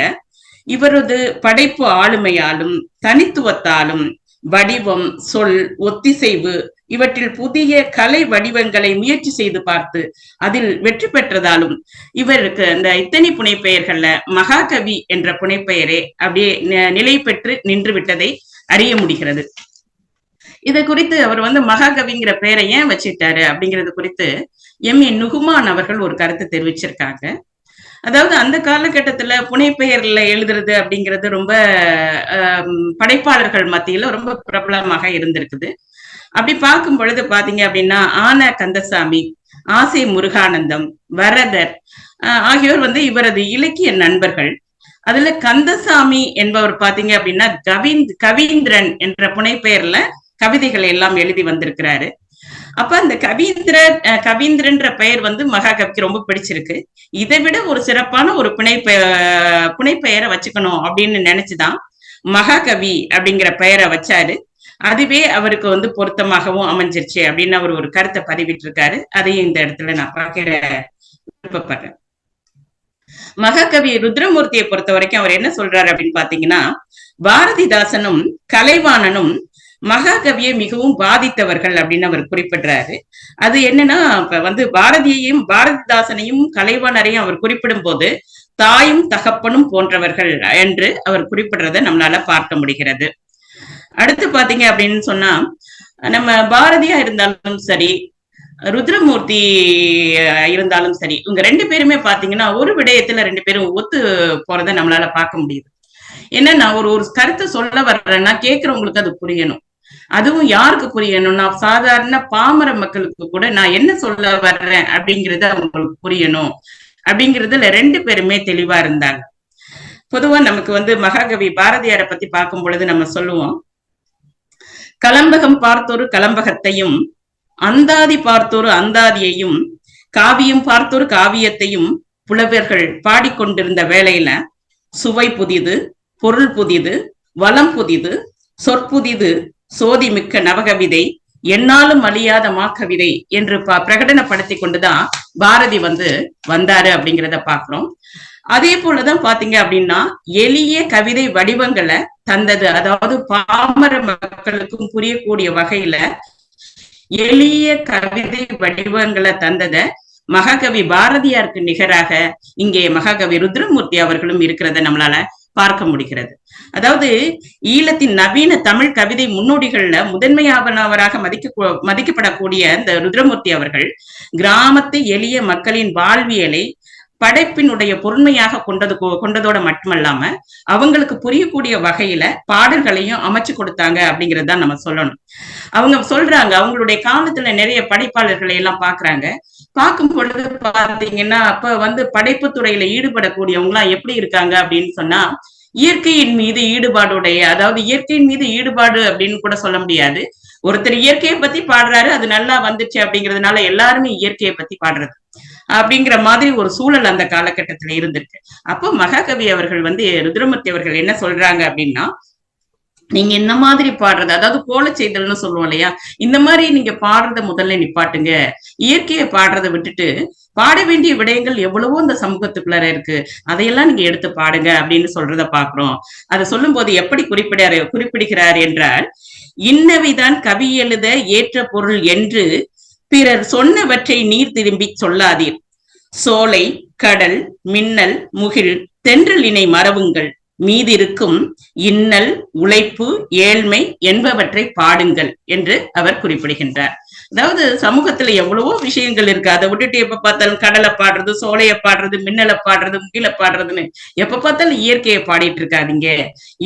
இவரது படைப்பு ஆளுமையாலும் தனித்துவத்தாலும் வடிவம், சொல், ஒத்திசைவு இவற்றில் புதிய கலை வடிவங்களை முயற்சி செய்து பார்த்து அதில் வெற்றி பெற்றதாலும் இவருக்கு இந்த இத்தனை புனைப்பெயர்கள்ல மகாகவி என்ற புனைப்பெயரே அப்படியே நிலை பெற்று நின்று விட்டதை அறிய முடிகிறது. இதை குறித்து அவர் வந்து மகாகவிங்கிற பெயரை ஏன் வச்சிட்டாரு அப்படிங்கிறது குறித்து எம்.ஏ. நுகுமான் அவர்கள் ஒரு கருத்து தெரிவிச்சிருக்காங்க. அதாவது அந்த காலகட்டத்துல புனைப்பெயர்ல எழுதுறது அப்படிங்கிறது ரொம்ப படைப்பாளர்கள் மத்தியில ரொம்ப பிரபலமாக இருந்திருக்குது. அப்படி பார்க்கும் பொழுது பாத்தீங்க அப்படின்னா ஆன கந்தசாமி, ஆசை முருகானந்தம், வரதர் ஆகியோர் வந்து இவரது இலக்கிய நண்பர்கள். அதுல கந்தசாமி என்பவர் பாத்தீங்க அப்படின்னா கவீந்திரன் என்ற புனைப்பெயர்ல கவிதைகளை எல்லாம் எழுதி வந்திருக்கிறாரு. அப்ப அந்த கவீந்திரன்ற பெயர் வந்து மகாகவிக்கு ரொம்ப பிடிச்சிருக்கு. இதை விட ஒரு சிறப்பான ஒரு புனைப்பெயரை வச்சுக்கணும் அப்படின்னு நினைச்சுதான் மகாகவி அப்படிங்கிற பெயரை வச்சாரு. அதுவே அவருக்கு வந்து பொருத்தமாகவும் அமைஞ்சிருச்சு அப்படின்னு அவர் ஒரு கருத்தை பதிவிட்டு இருக்காரு. அதையும் இந்த இடத்துல நான் பார்க்க விருப்பப்படுறேன். மகாகவி ருத்ரமூர்த்தியை பொறுத்த வரைக்கும் அவர் என்ன சொல்றாரு அப்படின்னு பாத்தீங்கன்னா, பாரதிதாசனும் கலைவாணனும் மகாகவியை மிகவும் பாதித்தவர்கள் அப்படின்னு அவர் குறிப்பிடுறாரு. அது என்னன்னா, இப்ப வந்து பாரதிதாசனையும் கலைவாணரையும் அவர் குறிப்பிடும் போது தாயும் தகப்பனும் போன்றவர்கள் என்று அவர் குறிப்பிடுறத நம்மளால பார்க்க முடிகிறது. அடுத்து பாத்தீங்க அப்படின்னு சொன்னா, நம்ம பாரதியா இருந்தாலும் சரி, ருத்ரமூர்த்தி இருந்தாலும் சரி, இவங்க 2 பேருமே பாத்தீங்கன்னா ஒரு விடயத்துல 2 பேரும் ஒத்து போறதை நம்மளால பார்க்க முடியுது. என்னன்னா, ஒரு கருத்தை சொல்ல வர்றேன்னா கேட்கிறவங்களுக்கு அது புரியணும். அதுவும் யாருக்கு புரியணும்னா சாதாரண பாமர மக்களுக்கு கூட நான் என்ன சொல்ல வர்றேன் அப்படிங்கறது அவங்களுக்கு புரியணும் அப்படிங்கறதுல ரெண்டு பேருமே தெளிவா இருந்தாங்க. பொதுவா நமக்கு வந்து மகாகவி பாரதியாரை பத்தி பார்க்கும் பொழுது நம்ம சொல்லுவோம், கலம்பகம் பார்த்தொரு கலம்பகத்தையும், அந்தாதி பார்த்தொரு அந்தாதியையும், காவியம் பார்த்தொரு காவியத்தையும் புலவர்கள் பாடிக்கொண்டிருந்த வேளையில சுவை புதிது, பொருள் புதிது, வளம் புதிது, சொற்புதிது, சோதி மிக்க நவகவிதை, என்னாலும் அழியாத மாக்கவிதை என்று பிரகடனப்படுத்தி கொண்டுதான் பாரதி வந்தாரு அப்படிங்கிறத பாக்குறோம். அதே போலதான் பாத்தீங்க அப்படின்னா எளிய கவிதை வடிவங்களை தந்தது, அதாவது பாமர மக்களுக்கும் புரியக்கூடிய வகையில எளிய கவிதை வடிவங்களை தந்தத மகாகவி பாரதியாருக்கு நிகராக இங்கே மகாகவி ருத்ரமூர்த்தி அவர்களும் இருக்கிறத நம்மளால பார்க்க முடிகிறது. அதாவது ஈழத்தின் நவீன தமிழ் கவிதை முன்னோடிகள்ல முதன்மையானவராக மதிக்கப்படக்கூடிய இந்த ருத்ரமூர்த்தி அவர்கள் கிராமத்து எளிய மக்களின் வாழ்வியலை படைப்பினுடைய பொருண்மையாக கொண்டதோட மட்டுமல்லாம அவங்களுக்கு புரியக்கூடிய வகையில பாடல்களையும் அமைச்சு கொடுத்தாங்க அப்படிங்கிறது தான் நம்ம சொல்லணும். அவங்க சொல்றாங்க, அவங்களுடைய காலத்துல நிறைய படைப்பாளர்களை எல்லாம் பாக்குறாங்க. பார்க்கும் பொழுது பாத்தீங்கன்னா அப்ப படைப்பு துறையில ஈடுபடக்கூடியவங்க எல்லாம் எப்படி இருக்காங்க அப்படின்னு சொன்னா, இயற்கையின் மீது ஈடுபாடுடைய, அதாவது இயற்கையின் மீது ஈடுபாடு அப்படின்னு கூட சொல்ல முடியாது. ஒருத்தர் இயற்கையை பத்தி பாடுறாரு, அது நல்லா வந்துச்சு அப்படிங்கிறதுனால எல்லாருமே இயற்கையை பத்தி பாடுறது அப்படிங்கிற மாதிரி ஒரு சூழல் அந்த காலகட்டத்துல இருந்திருக்கு. அப்போ மகாகவி அவர்கள் ருத்ரமூர்த்தி அவர்கள் என்ன சொல்றாங்க அப்படின்னா, நீங்க இந்த மாதிரி பாடுறது, அதாவது கோல செய்தல்னு சொல்லுவோம் இல்லையா, இந்த மாதிரி நீங்க பாடுறத முதல்ல நிப்பாட்டுங்க, இயற்கையை பாடுறதை விட்டுட்டு பாட வேண்டிய விடயங்கள் எவ்வளவோ இந்த சமூகத்துக்குள்ளார இருக்கு, அதையெல்லாம் நீங்க எடுத்து பாடுங்க அப்படின்னு சொல்றத பாக்குறோம். அதை சொல்லும் போது எப்படி குறிப்பிடுகிறார் என்றால், இன்னவிதான் கவி எழுத ஏற்ற பொருள் என்று பிறர் சொன்னவற்றை நீர் திரும்பி சொல்லாதீர். சோலை, கடல், மின்னல், முகில், தென்றல் இணை மறவுங்கள். மீதிருக்கும் இன்னல், உழைப்பு, ஏழ்மை என்பவற்றை பாடுங்கள் என்று அவர் குறிப்பிடுகின்றார். அதாவது சமூகத்துல எவ்வளவோ விஷயங்கள் இருக்கு, அதை விட்டுட்டு எப்ப பார்த்தாலும் கடலை பாடுறது, சோலையை பாடுறது, மின்னலை பாடுறது, முகிலை பாடுறதுன்னு எப்ப பார்த்தாலும் இயற்கையை பாடிட்டு இருக்காதீங்க.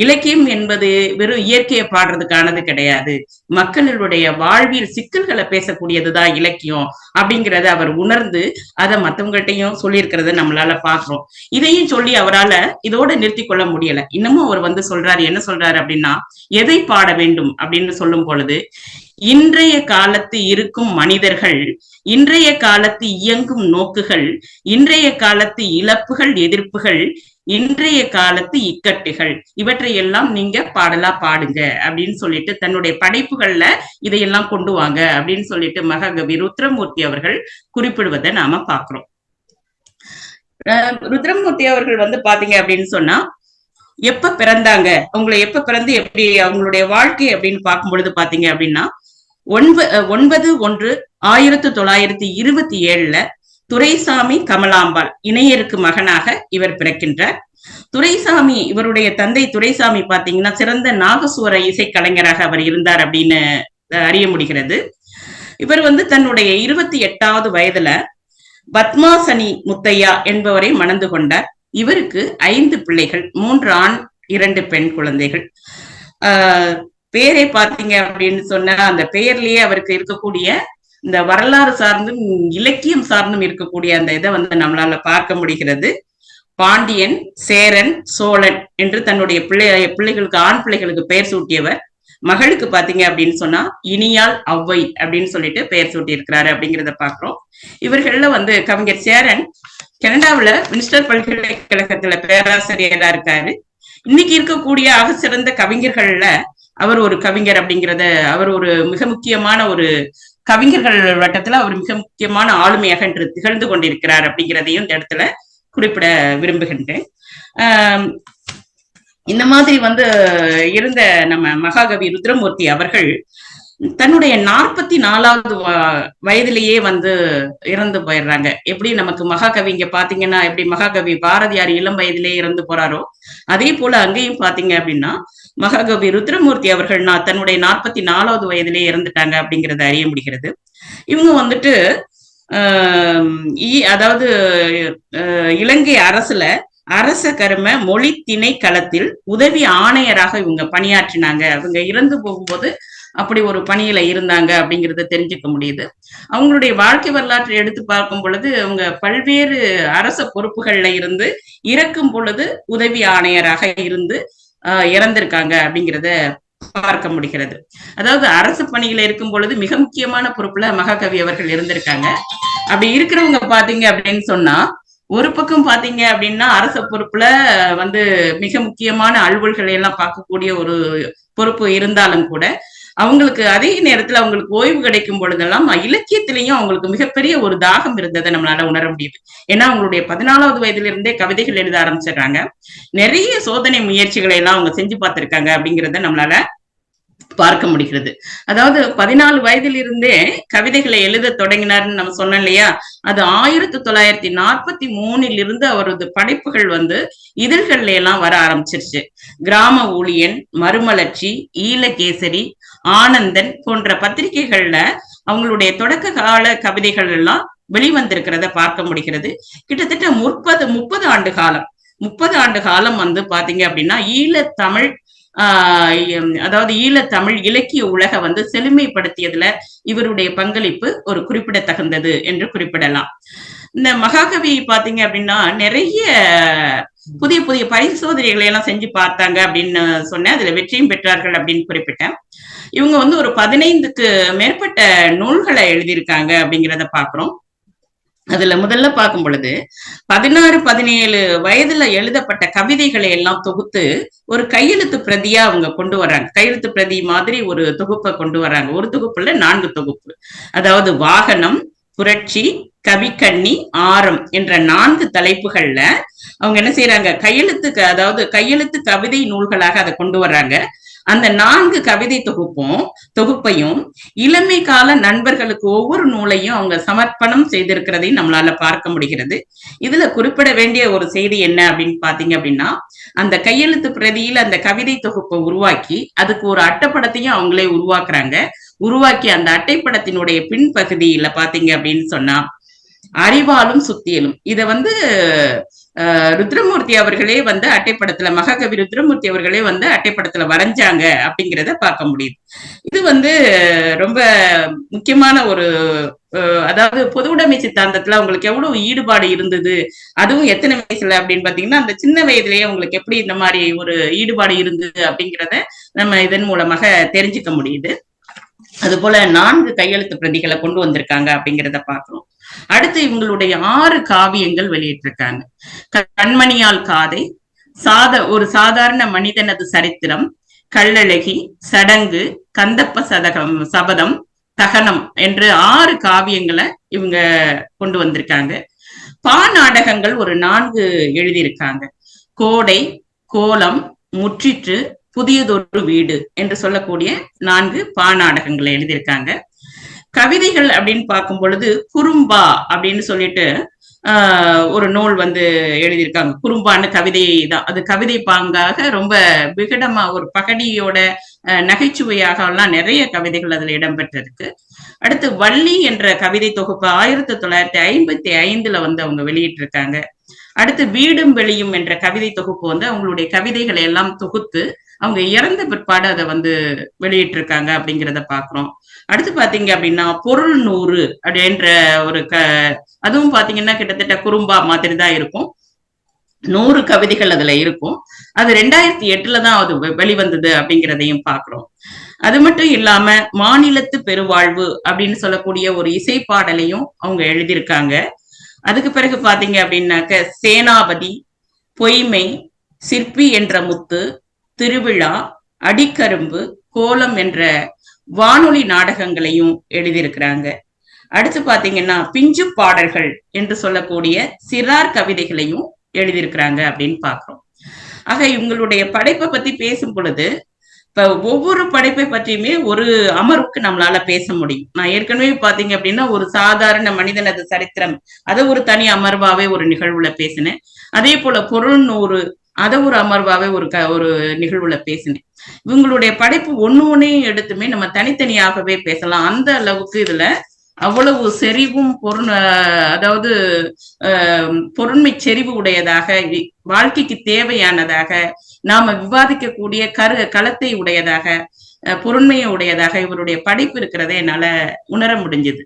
இலக்கியம் என்பது வெறும் இயற்கையை பாடுறதுக்கானது கிடையாது, மக்களுடைய வாழ்வியல் சிக்கல்களை பேசக்கூடியதுதான் இலக்கியம் அப்படிங்கிறத அவர் உணர்ந்து அதை மற்றவங்கள்ட்டையும் சொல்லியிருக்கிறத நம்மளால பாக்குறோம். இதையும் சொல்லி அவரால் இதோட நிறுத்தி கொள்ள முடியல. இன்னமும் அவர் சொல்றாரு, என்ன சொல்றாரு அப்படின்னா, எதை பாட வேண்டும் அப்படின்னு சொல்லும் பொழுது, இன்றைய காலத்து இருக்கும் மனிதர்கள், இன்றைய காலத்து இயங்கும் நோக்குகள், இன்றைய காலத்து இழப்புகள், எதிர்ப்புகள், இன்றைய காலத்து இக்கட்டுகள், இவற்றை எல்லாம் நீங்க பாடலா பாடுங்க அப்படின்னு சொல்லிட்டு தன்னுடைய படைப்புகள்ல இதையெல்லாம் கொண்டு வாங்க அப்படின்னு சொல்லிட்டு மகாகவி ருத்ரமூர்த்தி அவர்கள் குறிப்பிடுவதை நாம பாக்குறோம். ருத்ரமூர்த்தி அவர்கள் பாத்தீங்க அப்படின்னு சொன்னா, எப்ப பிறந்தாங்க, அவங்களை எப்ப பிறந்து எப்படி அவங்களுடைய வாழ்க்கை அப்படின்னு பார்க்கும் பொழுது பாத்தீங்க அப்படின்னா, 9/1/1927 துரைசாமி கமலாம்பாள் இணையருக்கு மகனாக இவர் பிறக்கின்றார். துரைசாமி, இவருடைய தந்தை துரைசாமி பாத்தீங்கன்னா சிறந்த நாகசுவர இசைக்கலைஞராக அவர் இருந்தார் அப்படின்னு அறிய முடிகிறது. இவர் தன்னுடைய 28வது வயதுல பத்மாசனி முத்தையா என்பவரை மணந்து கொண்டார். இவருக்கு 5 பிள்ளைகள், 3 ஆண் 2 பெண் குழந்தைகள். பேரை பார்த்தீங்க அப்படின்னு சொன்னா அந்த பெயர்லயே அவருக்கு இருக்கக்கூடிய இந்த வரலாறு சார்ந்தும் இலக்கியம் சார்ந்தும் இருக்கக்கூடிய அந்த இதை நம்மளால பார்க்க முடிகிறது. பாண்டியன், சேரன், சோழன் என்று தன்னுடைய பிள்ளைகளுக்கு, ஆண் பிள்ளைகளுக்கு பெயர் சூட்டியவர். மகளுக்கு பாத்தீங்க அப்படின்னு சொன்னா இனியால் ஔவை அப்படின்னு சொல்லிட்டு பெயர் சூட்டி இருக்கிறாரு அப்படிங்கிறத பாக்குறோம். இவர்கள்ல கவிஞர் சேரன் கனடாவுல மினிஸ்டர் பல்கலைக்கழகத்துல பேராசிரியரா இருக்காரு. இன்னைக்கு இருக்கக்கூடிய ஆக சிறந்த கவிஞர்கள்ல அவர் ஒரு கவிஞர் அப்படிங்கிறத, அவர் ஒரு மிக முக்கியமான ஒரு கவிஞர்கள் வட்டத்துல அவர் மிக முக்கியமான ஆளுமையாக திகழ்ந்து கொண்டிருக்கிறார் அப்படிங்கிறதையும் இந்த இடத்துல குறிப்பிட விரும்புகின்றேன். இந்த மாதிரி இருந்த நம்ம மகாகவி ருத்ரமூர்த்தி அவர்கள் தன்னுடைய 44வது வயதிலேயே இறந்து போயிடுறாங்க. எப்படி நமக்கு மகாகவி இங்க பாத்தீங்கன்னா எப்படி மகாகவி பாரதியார் இளம் வயதிலேயே இறந்து போறாரோ, அதே போல அங்கேயும் பாத்தீங்க அப்படின்னா மகாகவி ருத்ரமூர்த்தி அவர்கள் தன்னுடைய 44வது வயதிலேயே இறந்துட்டாங்க அப்படிங்கறத அறிய முடிகிறது. இவங்க அதாவது இலங்கை அரசுல அரச கர்ம மொழி திணைக்களத்தில் உதவி ஆணையராக இவங்க பணியாற்றினாங்க. அவங்க இறந்து போகும்போது அப்படி ஒரு பணியில இருந்தாங்க அப்படிங்கிறத தெரிஞ்சுக்க முடியுது. அவங்களுடைய வாழ்க்கை வரலாற்றை எடுத்து பார்க்கும் பொழுது அவங்க பல்வேறு அரச பொறுப்புகள்ல இருந்து இறக்கும் பொழுது உதவி ஆணையராக இருந்து இறந்திருக்காங்க அப்படிங்கிறத பார்க்க முடிகிறது. அதாவது அரசு பணியில இருக்கும் பொழுது மிக முக்கியமான பொறுப்புல மகாகவி அவர்கள் இருந்திருக்காங்க. அப்படி இருக்கிறவங்க பாத்தீங்க அப்படின்னு சொன்னா, ஒரு பக்கம் பாத்தீங்க அப்படின்னா அரச பொறுப்புல மிக முக்கியமான அலுவல்களை எல்லாம் பார்க்கக்கூடிய ஒரு பொறுப்பு இருந்தாலும் கூட அவங்களுக்கு அதே நேரத்துல அவங்களுக்கு ஓய்வு கிடைக்கும் பொழுதெல்லாம் இலக்கியத்திலையும் அவங்களுக்கு மிகப்பெரிய ஒரு தாகம் இருந்ததை நம்மளால உணர முடியுது. ஏன்னா அவங்களுடைய 14வது வயதுல இருந்தே கவிதைகள் எழுத ஆரம்பிச்சிடுறாங்க. நிறைய சோதனை முயற்சிகளை எல்லாம் அவங்க செஞ்சு பார்த்திருக்காங்க அப்படிங்கிறத நம்மளால பார்க்க முடிகிறது. அதாவது 14 வயதில் இருந்தே கவிதைகளை எழுத தொடங்கினார்னு நம்ம சொன்னோம் இல்லையா, அது 1943 இருந்து அவரது படைப்புகள் இதழ்கள்ல எல்லாம் வர ஆரம்பிச்சிருச்சு. கிராம ஊழியன், மறுமலர்ச்சி, ஈழகேசரி, ஆனந்தன் போன்ற பத்திரிகைகள்ல அவங்களுடைய தொடக்க கால கவிதைகள் எல்லாம் வெளிவந்திருக்கிறத பார்க்க முடிகிறது. கிட்டத்தட்ட 30 ஆண்டு காலம் பாத்தீங்க அப்படின்னா ஈழத்தமிழ் அதாவது ஈழத்தமிழ் இலக்கிய உலக செழுமைப்படுத்தியதுல இவருடைய பங்களிப்பு ஒரு குறிப்பிடத்தகுந்தது என்று குறிப்பிடலாம். இந்த மகாகவி பாத்தீங்க அப்படின்னா நிறைய புதிய புதிய பரிசோதனைகளை எல்லாம் செஞ்சு பார்த்தாங்க அப்படின்னு சொன்னேன். அதுல வெற்றியும் பெற்றார்கள் அப்படின்னு குறிப்பிட்டேன். இவங்க ஒரு 15க்கு மேற்பட்ட நூல்களை எழுதியிருக்காங்க அப்படிங்கிறத பாக்குறோம். அதுல முதல்ல பார்க்கும் பொழுது 16-17 வயதுல எழுதப்பட்ட கவிதைகளை எல்லாம் தொகுத்து ஒரு கையெழுத்து பிரதியா அவங்க கொண்டு வர்றாங்க. கையெழுத்து பிரதி மாதிரி ஒரு தொகுப்பை கொண்டு வர்றாங்க. ஒரு தொகுப்புல 4 தொகுப்பு. அதாவது வாகனம், புரட்சி, கவிக்கண்ணி, ஆரம் என்ற 4 தலைப்புகள்ல அவங்க என்ன செய்யறாங்க, கையெழுத்து கவிதை நூல்களாக அதை கொண்டு வர்றாங்க. அந்த 4 கவிதை தொகுப்பையும் இளமை கால நண்பர்களுக்கு ஒவ்வொரு நூலையும் அவங்க சமர்ப்பணம் செய்திருக்கிறதையும் நம்மளால பார்க்க முடிகிறது. இதுல குறிப்பிட வேண்டிய ஒரு செய்தி என்ன அப்படின்னு பாத்தீங்க அப்படின்னா, அந்த கையெழுத்து பிரதியில அந்த கவிதை தொகுப்பை உருவாக்கி அதுக்கு ஒரு அட்டைப்படத்தையும் அவங்களே உருவாக்கி அந்த அட்டைப்படத்தினுடைய பின்பகுதியில பாத்தீங்க அப்படின்னு சொன்னா அறிவாலும் சுத்தியலும் இத ருத்ரமூர்த்தி அவர்களே அட்டைப்படத்துல மகாகவி ருத்ரமூர்த்தி அவர்களே அட்டைப்படத்துல வரைஞ்சாங்க அப்படிங்கிறத பார்க்க முடியுது. இது ரொம்ப முக்கியமான ஒரு அதாவது பொது உடைமை சித்தாந்தத்துல அவங்களுக்கு எவ்வளவு ஈடுபாடு இருந்தது, அதுவும் எத்தனை வயசுல அப்படின்னு பாத்தீங்கன்னா அந்த சின்ன வயதிலேயே அவங்களுக்கு எப்படி இந்த மாதிரி ஒரு ஈடுபாடு இருந்தது அப்படிங்கிறத நம்ம இதன் மூலமாக தெரிஞ்சுக்க முடியுது. அது போல 4 கையெழுத்து பிரதிகளை கொண்டு வந்திருக்காங்க அப்படிங்கிறத பாக்குறோம். அடுத்து இவங்களுடைய 6 காவியங்கள் வெளியிட்டிருக்காங்க. கண்மணியால் காதை, ஒரு சாதாரண மனிதனது சரித்திரம், கள்ளழகி, சடங்கு, கந்தப்ப சபதம், தகனம் என்று 6 காவியங்களை இவங்க கொண்டு வந்திருக்காங்க. நாடகங்கள் ஒரு 4 எழுதியிருக்காங்க. கோடை, கோலம், முற்றிற்று, புதியதொரு வீடு என்று சொல்லக்கூடிய 4 நாடகங்களை எழுதியிருக்காங்க. கவிதைகள் அப்படின்னு பார்க்கும் பொழுது குறும்பா அப்படின்னு சொல்லிட்டு ஒரு நூல் எழுதியிருக்காங்க. குறும்பான்னு கவிதை தான். அது கவிதை பாங்காக ரொம்ப விகடமா ஒரு பகடியோட நகைச்சுவையாக எல்லாம் நிறைய கவிதைகள் அதுல இடம்பெற்றிருக்கு. அடுத்து வள்ளி என்ற கவிதை தொகுப்பு 1955 அவங்க வெளியிட்டிருக்காங்க. அடுத்து வீடும் வெளியும் என்ற கவிதை தொகுப்பு அவங்களுடைய கவிதைகளை எல்லாம் தொகுத்து அவங்க இறந்த பிற்பாடு அதை வெளியிட்டிருக்காங்க அப்படிங்கிறத பாக்குறோம். அடுத்து பாத்தீங்க அப்படின்னா பொருள் 100 அப்படின்ற ஒரு அதுவும் பாத்தீங்கன்னா கிட்டத்தட்ட குறும்பா மாதிரி தான் இருக்கும். 100 கவிதைகள் அதுல இருக்கும். அது 2008 தான் அது வெளிவந்தது அப்படிங்கிறதையும் பாக்குறோம். அது மட்டும் இல்லாம மாநிலத்து பெருவாழ்வு அப்படின்னு சொல்லக்கூடிய ஒரு இசை பாடலையும் அவங்க எழுதியிருக்காங்க. அதுக்கு பிறகு பாத்தீங்க அப்படின்னாக்க சேனாபதி, பொய்மை, சிற்பி என்ற முத்து, திருவிழா, அடிக்கரும்பு, கோலம் என்ற வானொலி நாடகங்களையும் எழுதியிருக்கிறாங்க. அடுத்து பாத்தீங்கன்னா பிஞ்சு பாடல்கள் என்று சொல்லக்கூடிய சிறார் கவிதைகளையும் எழுதியிருக்கிறாங்க அப்படின்னு பாக்குறோம். ஆக இவங்களுடைய படைப்பை பத்தி பேசும் பொழுது இப்ப ஒவ்வொரு படைப்பை பற்றியுமே ஒரு அமர்வுக்கு நம்மளால பேச முடியும். நான் ஏற்கனவே பாத்தீங்க அப்படின்னா ஒரு சாதாரண மனிதனது சரித்திரம் அதை ஒரு தனி அமர்வாவே ஒரு நிகழ்வுல பேசினேன். அதே போல பொருள் 100 அதை ஒரு அமர்வாவே ஒரு நிகழ்வுல பேசினேன். இவங்களுடைய படைப்பு ஒண்ணையும் எடுத்துமே நம்ம தனித்தனியாகவே பேசலாம். அந்த அளவுக்கு இதுல அவ்வளவு செறிவும் அதாவது பொருண்மை செறிவு உடையதாக, வாழ்க்கைக்கு தேவையானதாக, நாம விவாதிக்கக்கூடிய களத்தை உடையதாக, பொருண்மையை உடையதாக இவருடைய படைப்பு இருக்கிறத என்னால உணர முடிஞ்சது.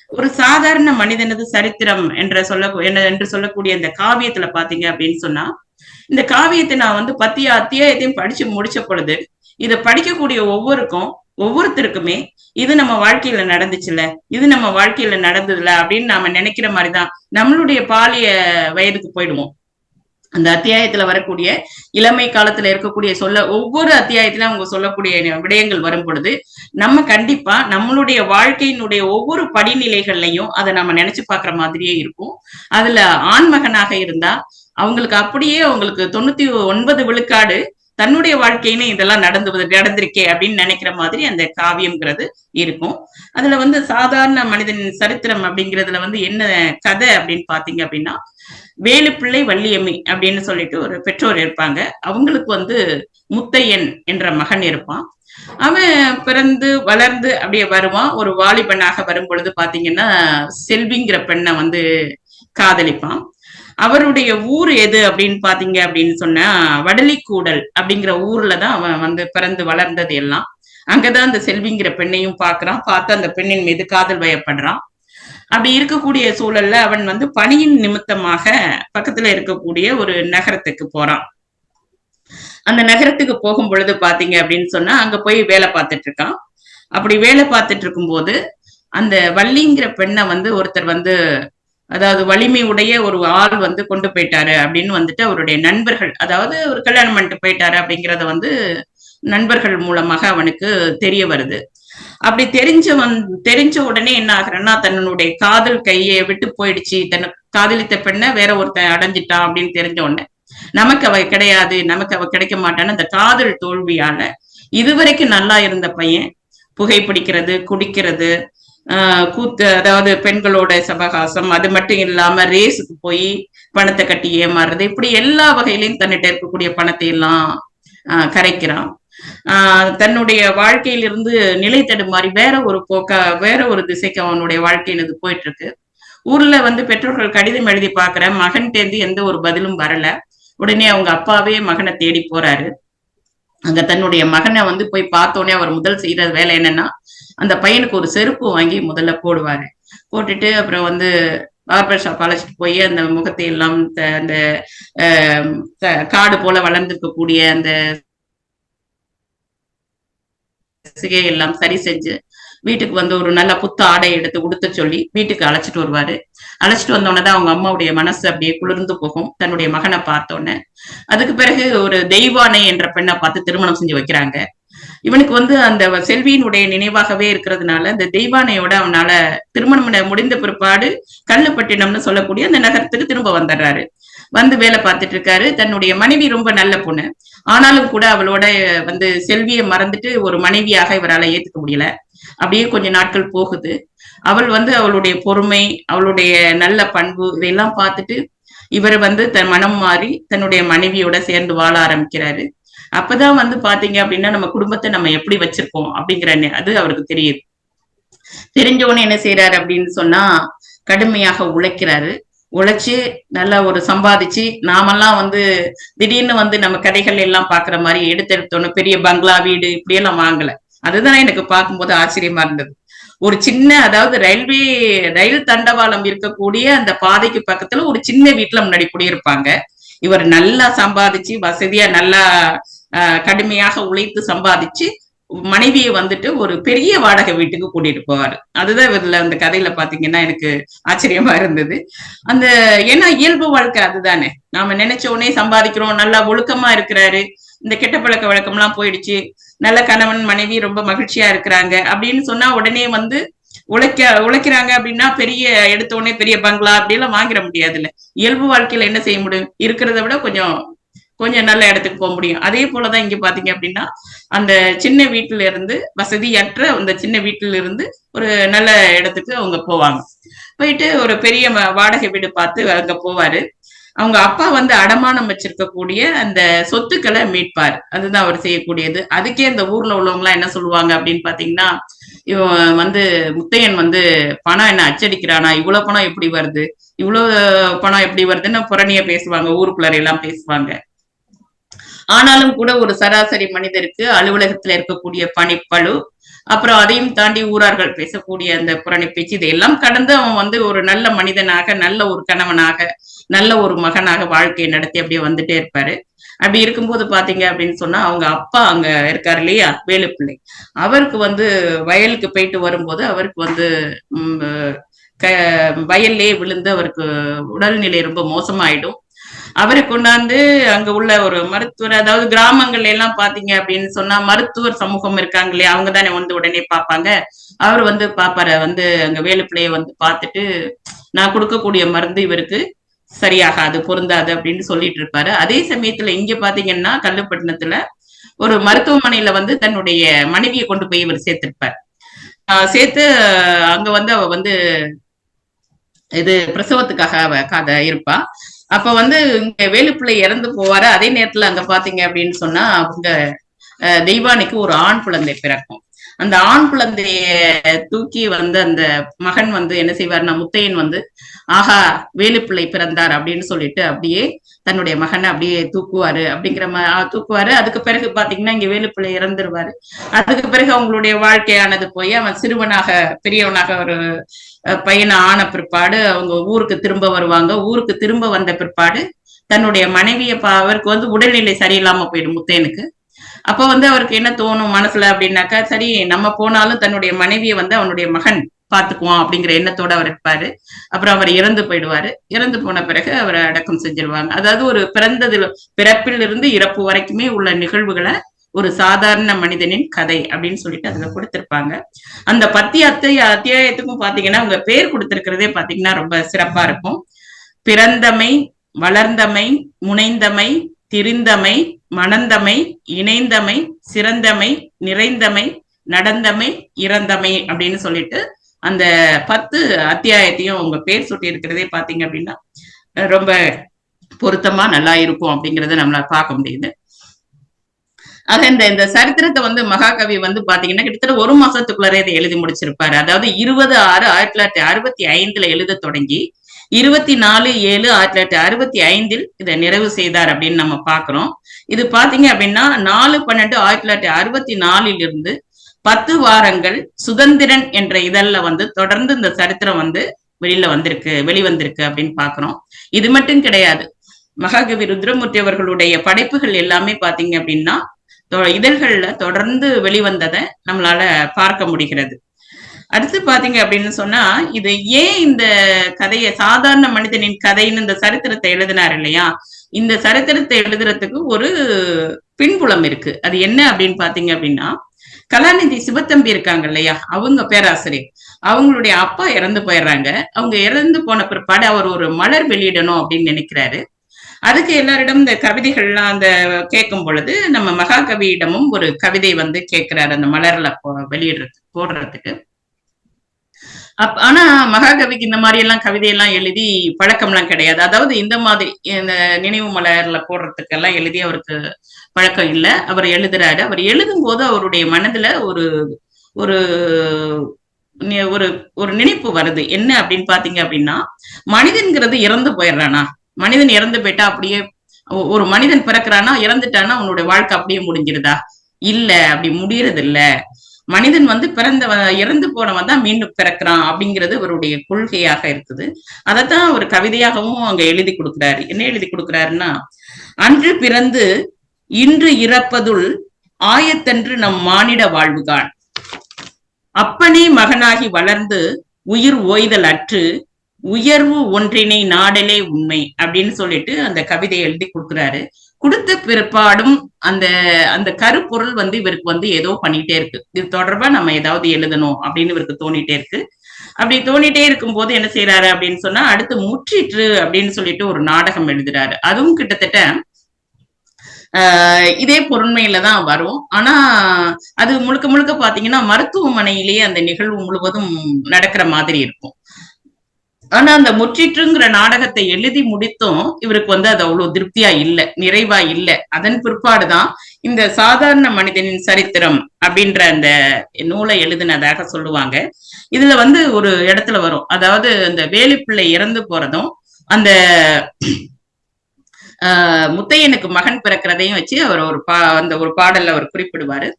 ஒரு சாதாரண மனிதனது சரித்திரம் என்று சொல்லக்கூடிய இந்த காவியத்துல பாத்தீங்க அப்படின்னு சொன்னா, இந்த காவியத்தை நான் 10 அத்தியாயத்தையும் படிச்சு முடிச்ச பொழுது இதை படிக்கக்கூடிய ஒவ்வொருத்தருக்குமே இது நம்ம வாழ்க்கையில நடந்துச்சுல, இது நம்ம வாழ்க்கையில நடந்ததுல அப்படின்னு நாம நினைக்கிற மாதிரிதான் நம்மளுடைய பாலிய வயதுக்கு போயிடுவோம். அந்த அத்தியாயத்துல வரக்கூடிய இளமை காலத்துல இருக்கக்கூடிய ஒவ்வொரு அத்தியாயத்திலும் அவங்க சொல்லக்கூடிய விடயங்கள் வரும் பொழுது நம்ம கண்டிப்பா நம்மளுடைய வாழ்க்கையினுடைய ஒவ்வொரு படிநிலைகள்லையும் அதை நம்ம நினைச்சு பாக்குற மாதிரியே இருக்கும். அதுல ஆண்மகனாக இருந்தா அவங்களுக்கு அப்படியே அவங்களுக்கு 99 விழுக்காடு தன்னுடைய வாழ்க்கையினே இதெல்லாம் நடந்திருக்கே அப்படின்னு நினைக்கிற மாதிரி அந்த காவியம்ங்கிறது இருக்கும். அதுல சாதாரண மனிதனின் சரித்திரம் அப்படிங்கிறதுல என்ன கதை அப்படின்னு பாத்தீங்க அப்படின்னா, வேலுப்பிள்ளை வள்ளியம்மி அப்படின்னு சொல்லிட்டு ஒரு பெற்றோர் இருப்பாங்க. அவங்களுக்கு முத்தையன் என்ற மகன் இருப்பான். அவன் பிறந்து வளர்ந்து அப்படியே வருவான். ஒரு வாலிபனாக வரும் பொழுது பாத்தீங்கன்னா செல்விங்கிற பெண்ணை காதலிப்பான். அவருடைய ஊர் எது அப்படின்னு பாத்தீங்க அப்படின்னு சொன்னா வடலிக்கூடல் அப்படிங்கிற ஊர்லதான் அவன் பிறந்து வளர்ந்தது எல்லாம். அங்கதான் அந்த செல்விங்கிற பெண்ணையும் பாக்குறான். பார்த்து அந்த பெண்ணின் மீது காதல் வயப்படுறான். அப்படி இருக்கக்கூடிய சூழல்ல அவன் பணியின் நிமித்தமாக பக்கத்துல இருக்கக்கூடிய ஒரு நகரத்துக்கு போறான். அந்த நகரத்துக்கு போகும் பொழுது பாத்தீங்க அப்படின்னு சொன்னா அங்க போய் வேலை பார்த்துட்டு இருக்கான். அப்படி வேலை பார்த்துட்டு இருக்கும் போது அந்த வள்ளிங்கிற பெண்ணை ஒருத்தர் அதாவது வலிமை உடைய ஒரு ஆள் கொண்டு போயிட்டாரு அப்படின்னு அவருடைய நண்பர்கள், அதாவது ஒரு கல்யாணம் பண்ணிட்டு போயிட்டாரு அப்படிங்கறத நண்பர்கள் மூலமாக அவனுக்கு தெரிய வருது. அப்படி தெரிஞ்ச உடனே என்ன ஆகுறன்னா, தன்னுடைய காதல் கையை விட்டு போயிடுச்சு, தன்னை காதலித்த பெண்ணை வேற ஒருத்தன் அடைஞ்சிட்டான் அப்படின்னு தெரிஞ்ச உடனே நமக்கு அவ கிடையாது, நமக்கு அவ கிடைக்க மாட்டான்னு அந்த காதல் தோல்வியால இதுவரைக்கும் நல்லா இருந்த பையன் புகைப்பிடிக்கிறது, குடிக்கிறது, அதாவது பெண்களோட சபகாசம், அது மட்டும் இல்லாம ரேஸுக்கு போய் பணத்தை கட்டி ஏமாறுறது, இப்படி எல்லா வகையிலையும் தன்னிட்ட இருக்கக்கூடிய பணத்தை எல்லாம் கரைக்கிறான். தன்னுடைய வாழ்க்கையிலிருந்து நிலை தடுமாறி வேற ஒரு திசைக்கு அவனுடைய வாழ்க்கையினது போயிட்டு இருக்கு. ஊர்ல பெற்றோர்கள் கடிதம் எழுதி பாக்குற மகன் தேர்ந்து எந்த ஒரு பதிலும் வரல. உடனே அவங்க அப்பாவே மகனை தேடி போறாரு. அங்க தன்னுடைய மகனை போய் பார்த்தோன்னே அவர் முதல் செய்யற வேலை என்னன்னா, அந்த பையனுக்கு ஒரு செருப்பு வாங்கி முதல்ல போடுவாரு. போட்டுட்டு அப்புறம் பார்பர் ஷாப் அழைச்சிட்டு போய் அந்த முகத்தை எல்லாம் அந்த காடு போல வளர்ந்துருக்கக்கூடிய அந்த சிகையெல்லாம் சரி செஞ்சு வீட்டுக்கு ஒரு நல்ல புத்த ஆடை எடுத்து உடுத்த சொல்லி வீட்டுக்கு அழைச்சிட்டு வருவாரு. அழைச்சிட்டு வந்தோடனேதான் அவங்க அம்மாவுடைய மனசு அப்படியே குளிர்ந்து போகும் தன்னுடைய மகனை பார்த்தோன்னே. அதுக்கு பிறகு ஒரு தெய்வானை என்ற பெண்ணை பார்த்து திருமணம் செஞ்சு வைக்கிறாங்க. இவனுக்கு அந்த செல்வியினுடைய நினைவாகவே இருக்கிறதுனால அந்த தெய்வானையோட அவனால திருமணம் முடிந்த பிற்பாடு கல்லுப்பட்டினம்னு சொல்லக்கூடிய அந்த நகரத்துக்கு திரும்ப வந்துடுறாரு. வேலை பார்த்துட்டு இருக்காரு. தன்னுடைய மனைவி ரொம்ப நல்ல பொண்ணு. ஆனாலும் கூட அவளோட செல்வியை மறந்துட்டு ஒரு மனைவியாக இவரால ஏத்துக்க முடியல. அப்படியே கொஞ்ச நாட்கள் போகுது. அவள் அவளுடைய பொறுமை, அவளுடைய நல்ல பண்பு இதையெல்லாம் பார்த்துட்டு இவர் தன் மனம் மாறி தன்னுடைய மனைவியோட சேர்ந்து வாழ ஆரம்பிக்கிறாரு. அப்பதான் பாத்தீங்க அப்படின்னா நம்ம குடும்பத்தை நம்ம எப்படி வச்சிருக்கோம் அப்படிங்கிற அது அவருக்கு தெரியுது. தெரிஞ்சவொன்னு என்ன செய்யறாரு அப்படின்னு சொன்னா, கடுமையாக உழைக்கிறாரு. உழைச்சு நல்லா ஒரு சம்பாதிச்சு, நாமெல்லாம் திடீர்னு நம்ம கதைகள் எல்லாம் பாக்குற மாதிரி எடுத்தோன்னு பெரிய பங்களா வீடு இப்படி எல்லாம் வாங்கல. அதுதான் எனக்கு பார்க்கும்போது ஆச்சரியமா இருந்தது. ஒரு சின்ன, அதாவது ரயில் தண்டவாளம் இருக்கக்கூடிய அந்த பாதைக்கு பக்கத்துல ஒரு சின்ன வீட்டுல முன்னாடி குடியிருப்பாங்க. இவர் நல்லா சம்பாதிச்சு வசதியா நல்லா கடுமையாக உழைத்து சம்பாதிச்சு மனைவியை ஒரு பெரிய வாடகை வீட்டுக்கு கூட்டிட்டு போவாரு. அதுதான் இதுல அந்த கதையில பாத்தீங்கன்னா எனக்கு ஆச்சரியமா இருந்தது. ஏன்னா இயல்பு வாழ்க்கை அதுதானே. நாம நினைச்ச உடனே சம்பாதிக்கிறோம், நல்லா ஒழுக்கமா இருக்கிறாரு, இந்த கெட்ட பழக்க வழக்கம் எல்லாம் போயிடுச்சு, நல்ல கணவன் மனைவி ரொம்ப மகிழ்ச்சியா இருக்கிறாங்க அப்படின்னு சொன்னா உடனே உழைக்கிறாங்க அப்படின்னா பெரிய எடுத்த உடனே பெரிய பங்களா அப்படி எல்லாம் வாங்கிட முடியாதுல்ல. இயல்பு வாழ்க்கையில என்ன செய்ய முடியும், இருக்கிறத விட கொஞ்சம் நல்ல இடத்துக்கு போக முடியும். அதே போலதான் இங்க பாத்தீங்க அப்படின்னா அந்த சின்ன வீட்டுல இருந்து, வசதியற்ற அந்த சின்ன வீட்டுல இருந்து ஒரு நல்ல இடத்துக்கு அவங்க போவாங்க. போயிட்டு ஒரு பெரிய வாடகை வீடு பார்த்து அங்க போவாரு. அவங்க அப்பா அடமானம் வச்சிருக்கக்கூடிய அந்த சொத்துக்களை மீட்பாரு. அதுதான் அவர் செய்யக்கூடியது. அதுக்கே அந்த ஊர்ல உள்ளவங்க எல்லாம் என்ன சொல்லுவாங்க அப்படின்னு பாத்தீங்கன்னா, இவன் முத்தையன் பணம் என்ன அச்சடிக்கிறானா, இவ்வளவு பணம் எப்படி வருது, இவ்வளவு பணம் எப்படி வருதுன்னு புறணிய பேசுவாங்க, ஊருக்குள்ளார எல்லாம் பேசுவாங்க. ஆனாலும் கூட ஒரு சராசரி மனிதருக்கு அலுவலகத்துல இருக்கக்கூடிய பணிப்பளு, அப்புறம் அதையும் தாண்டி ஊரார்கள் பேசக்கூடிய அந்த புரணி பேச்சு, இதையெல்லாம் கடந்து அவன் வந்து ஒரு நல்ல மனிதனாக, நல்ல ஒரு கணவனாக, நல்ல ஒரு மகனாக வாழ்க்கையை நடத்தி அப்படியே வந்துட்டே இருப்பாரு. அப்படி இருக்கும்போது பாத்தீங்க அப்படின்னு சொன்னா, அவங்க அப்பா அங்க இருக்காரு இல்லையா, வேலுப்பிள்ளை, அவருக்கு வந்து வயலுக்கு போயிட்டு வரும்போது அவருக்கு வந்து வயல்லே விழுந்து அவருக்கு உடல்நிலை ரொம்ப மோசமாயிடும். அவரை கொண்டாந்து அங்க உள்ள ஒரு மருத்துவர், அதாவது கிராமங்கள்ல எல்லாம் பாத்தீங்க அப்படின்னு சொன்னா மருத்துவர் சமூகம் இருக்காங்க இல்லையா, அவங்க தானே வந்து உடனே பார்ப்பாங்க. அவர் வந்து பாப்பார வந்து அங்க வேலுப்பிள்ளைய வந்து பார்த்துட்டு, நான் கொடுக்கக்கூடிய மருந்து இவருக்கு சரியாகாது, பொருந்தாது அப்படின்னு சொல்லிட்டு இருப்பாரு. அதே சமயத்துல இங்க பாத்தீங்கன்னா கல்லுப்பட்டினத்துல ஒரு மருத்துவமனையில வந்து தன்னுடைய மனைவியை கொண்டு போய் இவர் சேர்த்திருப்பார். சேர்த்து அங்க வந்து அவ வந்து இது பிரசவத்துக்காக அவ இருப்பா. அப்ப வந்து இங்க வேலுப்பிள்ளை இறந்து போவாரு. அதே நேரத்துல அங்க பாத்தீங்க அப்படின்னு சொன்னா அவங்க தெய்வானைக்கு ஒரு ஆண் குழந்தை பிறக்கும். அந்த ஆண் குழந்தைய தூக்கி வந்து அந்த மகன் வந்து என்ன செய்வாருன்னா, முத்தையன் வந்து ஆஹா வேலுப்பிள்ளை பிறந்தார் அப்படின்னு சொல்லிட்டு அப்படியே தன்னுடைய மகனை அப்படியே தூக்குவாரு. தூக்குவாரு. அதுக்கு பிறகு பாத்தீங்கன்னா இங்க வேலுப்பிள்ளை இறந்துருவாரு. அதுக்கு பிறகு அவங்களுடைய வாழ்க்கையானது போய் அவன் சிறுவனாக பெரியவனாக ஒரு பையனை ஆன பிற்பாடு அவங்க ஊருக்கு திரும்ப வருவாங்க. ஊருக்கு திரும்ப வந்த பிற்பாடு தன்னுடைய மனைவியை அவருக்கு வந்து உடல்நிலை சரியில்லாம போயிடும் முத்தையனுக்கு. அப்ப வந்து அவருக்கு என்ன தோணும் மனசுல அப்படின்னாக்கா, சரி நம்ம போனாலும் தன்னுடைய மனைவியை வந்து அவனுடைய மகன் பாத்துக்குவான் அப்படிங்கிற எண்ணத்தோட அவர் இருப்பாரு. அப்புறம் அவர் இறந்து போயிடுவாரு. இறந்து போன பிறகு அவரை அடக்கம் செஞ்சிருவாங்க. அதாவது ஒரு பிறப்பில் இருந்து இறப்பு வரைக்குமே உள்ள நிகழ்வுகளை ஒரு சாதாரண மனிதனின் கதை அப்படின்னு சொல்லிட்டு அதுல கொடுத்திருப்பாங்க. அந்த 10 அத்தியாயத்துக்கும் பாத்தீங்கன்னா அவங்க பேர் கொடுத்திருக்கிறதே பாத்தீங்கன்னா ரொம்ப சிறப்பா இருக்கும். பிறந்தமை, வளர்ந்தமை, முனைந்தமை, திரிந்தமை, மணந்தமை, இணைந்தமை, சிறந்தமை, நிறைந்தமை, நடந்தமை, இறந்தமை அப்படின்னு சொல்லிட்டு அந்த 10 அத்தியாயத்தையும் உங்க பேர் சுட்டி இருக்கிறதே பாத்தீங்க அப்படின்னா ரொம்ப பொருத்தமா நல்லா இருக்கும் அப்படிங்கறத நம்மளால பார்க்க முடியுது. ஆக இந்த சரித்திரத்தை வந்து மகாகவி வந்து பாத்தீங்கன்னா கிட்டத்தட்ட 1 மாசத்துக்குள்ளரே இதை எழுதி முடிச்சிருப்பாரு. அதாவது 20/6/1965 எழுத தொடங்கி 24/7/1965 இதை நிறைவு செய்தார் அப்படின்னு நம்ம பாக்குறோம். இது பாத்தீங்க அப்படின்னா 4/12/1964 இருந்து 10 வாரங்கள் சுதந்திரன் என்ற இதழ்ல வந்து தொடர்ந்து இந்த சரித்திரம் வந்து வெளிவந்திருக்கு அப்படின்னு பாக்குறோம். இது மட்டும் கிடையாது, மகாகவி ருத்ரமூர்த்தி அவர்களுடைய படைப்புகள் எல்லாமே பாத்தீங்க அப்படின்னா இதழ்கள்ல தொடர்ந்து வெளிவந்ததை நம்மளால பார்க்க முடிகிறது. அடுத்து பாத்தீங்க அப்படின்னு சொன்னா, இது ஏன் இந்த கதையை சாதாரண மனிதனின் கதைன்னு இந்த சரித்திரத்தை எழுதினார் இல்லையா, இந்த சரித்திரத்தை எழுதுறதுக்கு ஒரு பின்புலம் இருக்கு. அது என்ன அப்படின்னு பாத்தீங்க அப்படின்னா, கலாநிதி சிவத்தம்பி இருக்காங்க இல்லையா, அவங்க பேராசிரியர், அவங்களுடைய அப்பா இறந்து போயிடுறாங்க. அவங்க இறந்து போன பிற்பாடு அவர் ஒரு மலர் வெளியிடணும் அப்படின்னு நினைக்கிறாரு. அதுக்கு எல்லாரிடம் இந்த கவிதைகள்லாம் அந்த கேட்கும் பொழுது நம்ம மகாகவியிடமும் ஒரு கவிதை வந்து கேட்கிறாரு அந்த மலர்ல போடுறதுக்கு. ஆனா மகாகவிக்கு இந்த மாதிரி எல்லாம் கவிதையெல்லாம் எழுதி பழக்கம்லாம் கிடையாது. அதாவது இந்த மாதிரி இந்த நினைவு மலர்ல போடுறதுக்கு எல்லாம் எழுதி அவருக்கு பழக்கம் இல்லை. அவர் எழுதுறாரு. அவர் எழுதும் போது அவருடைய மனதுல ஒரு ஒரு ஒரு நினைப்பு வருது. என்ன அப்படின்னு பாத்தீங்க அப்படின்னா, மனிதன்கிறது இறந்து போயிடுறானா, மனிதன் இறந்து போயிட்டா அப்படியே ஒரு மனிதன் பிறக்கிறானா இறந்துட்டானா அவனுடைய வாழ்க்கை அப்படியே முடிஞ்சிருதா? இல்ல, அப்படி முடியறது இல்ல. மனிதன் வந்து இறந்து போனவன் தான் மீண்டும் பிறக்கிறான் அப்படிங்கிறது அவருடைய கொள்கையாக இருக்குது. அதைத்தான் ஒரு கவிதையாகவும் அங்க எழுதி கொடுக்கிறாரு. என்ன எழுதி கொடுக்கிறாருன்னா, அன்று பிறந்து இன்று இறப்பதுள் ஆயத்தன்று நம் மானிட வாழ்வுகான், அப்பனே மகனாகி வளர்ந்து உயிர் ஓய்தல் அற்று உயர்வு ஒன்றினை நாடலே உண்மை அப்படின்னு சொல்லிட்டு அந்த கவிதையை எழுதி கொடுக்கிறாரு. கொடுத்த பிற்பாடும் அந்த அந்த கருப்பொருள் வந்து இவருக்கு வந்து ஏதோ பண்ணிட்டே இருக்கு. இது தொடர்பா நம்ம ஏதாவது எழுதணும் அப்படின்னு இவருக்கு தோணிட்டே இருக்கு. அப்படி தோணிட்டே இருக்கும் போது என்ன செய்யறாரு அப்படின்னு சொன்னா, அடுத்து முற்றிற்று அப்படின்னு சொல்லிட்டு ஒரு நாடகம் எழுதுறாரு. அதுவும் கிட்டத்தட்ட இதே பொருண்மையில தான் வரும். ஆனா அது முழுக்க முழுக்க பாத்தீங்கன்னா மருத்துவமனையிலேயே அந்த நிகழ்வு முழுவதும் நடக்கிற மாதிரி இருக்கும். ஆனா அந்த முற்றிற்றுங்கிற நாடகத்தை எழுதி முடித்தும் இவருக்கு வந்து அது அவ்வளவு திருப்தியா இல்லை, நிறைவா இல்லை. அதன் பிற்பாடுதான் இந்த சாதாரண மனிதனின் சரித்திரம் அப்படின்ற அந்த நூலை எழுதினதாக சொல்லுவாங்க. இதுல வந்து ஒரு இடத்துல வரும், அதாவது அந்த வேலுப்பிள்ளை இறந்து போறதும் அந்த முத்தையனுக்கு மகன் பிறக்கிறதையும் வச்சு அவர் அந்த ஒரு பாடல்ல அவர் குறிப்பிடுவாரு.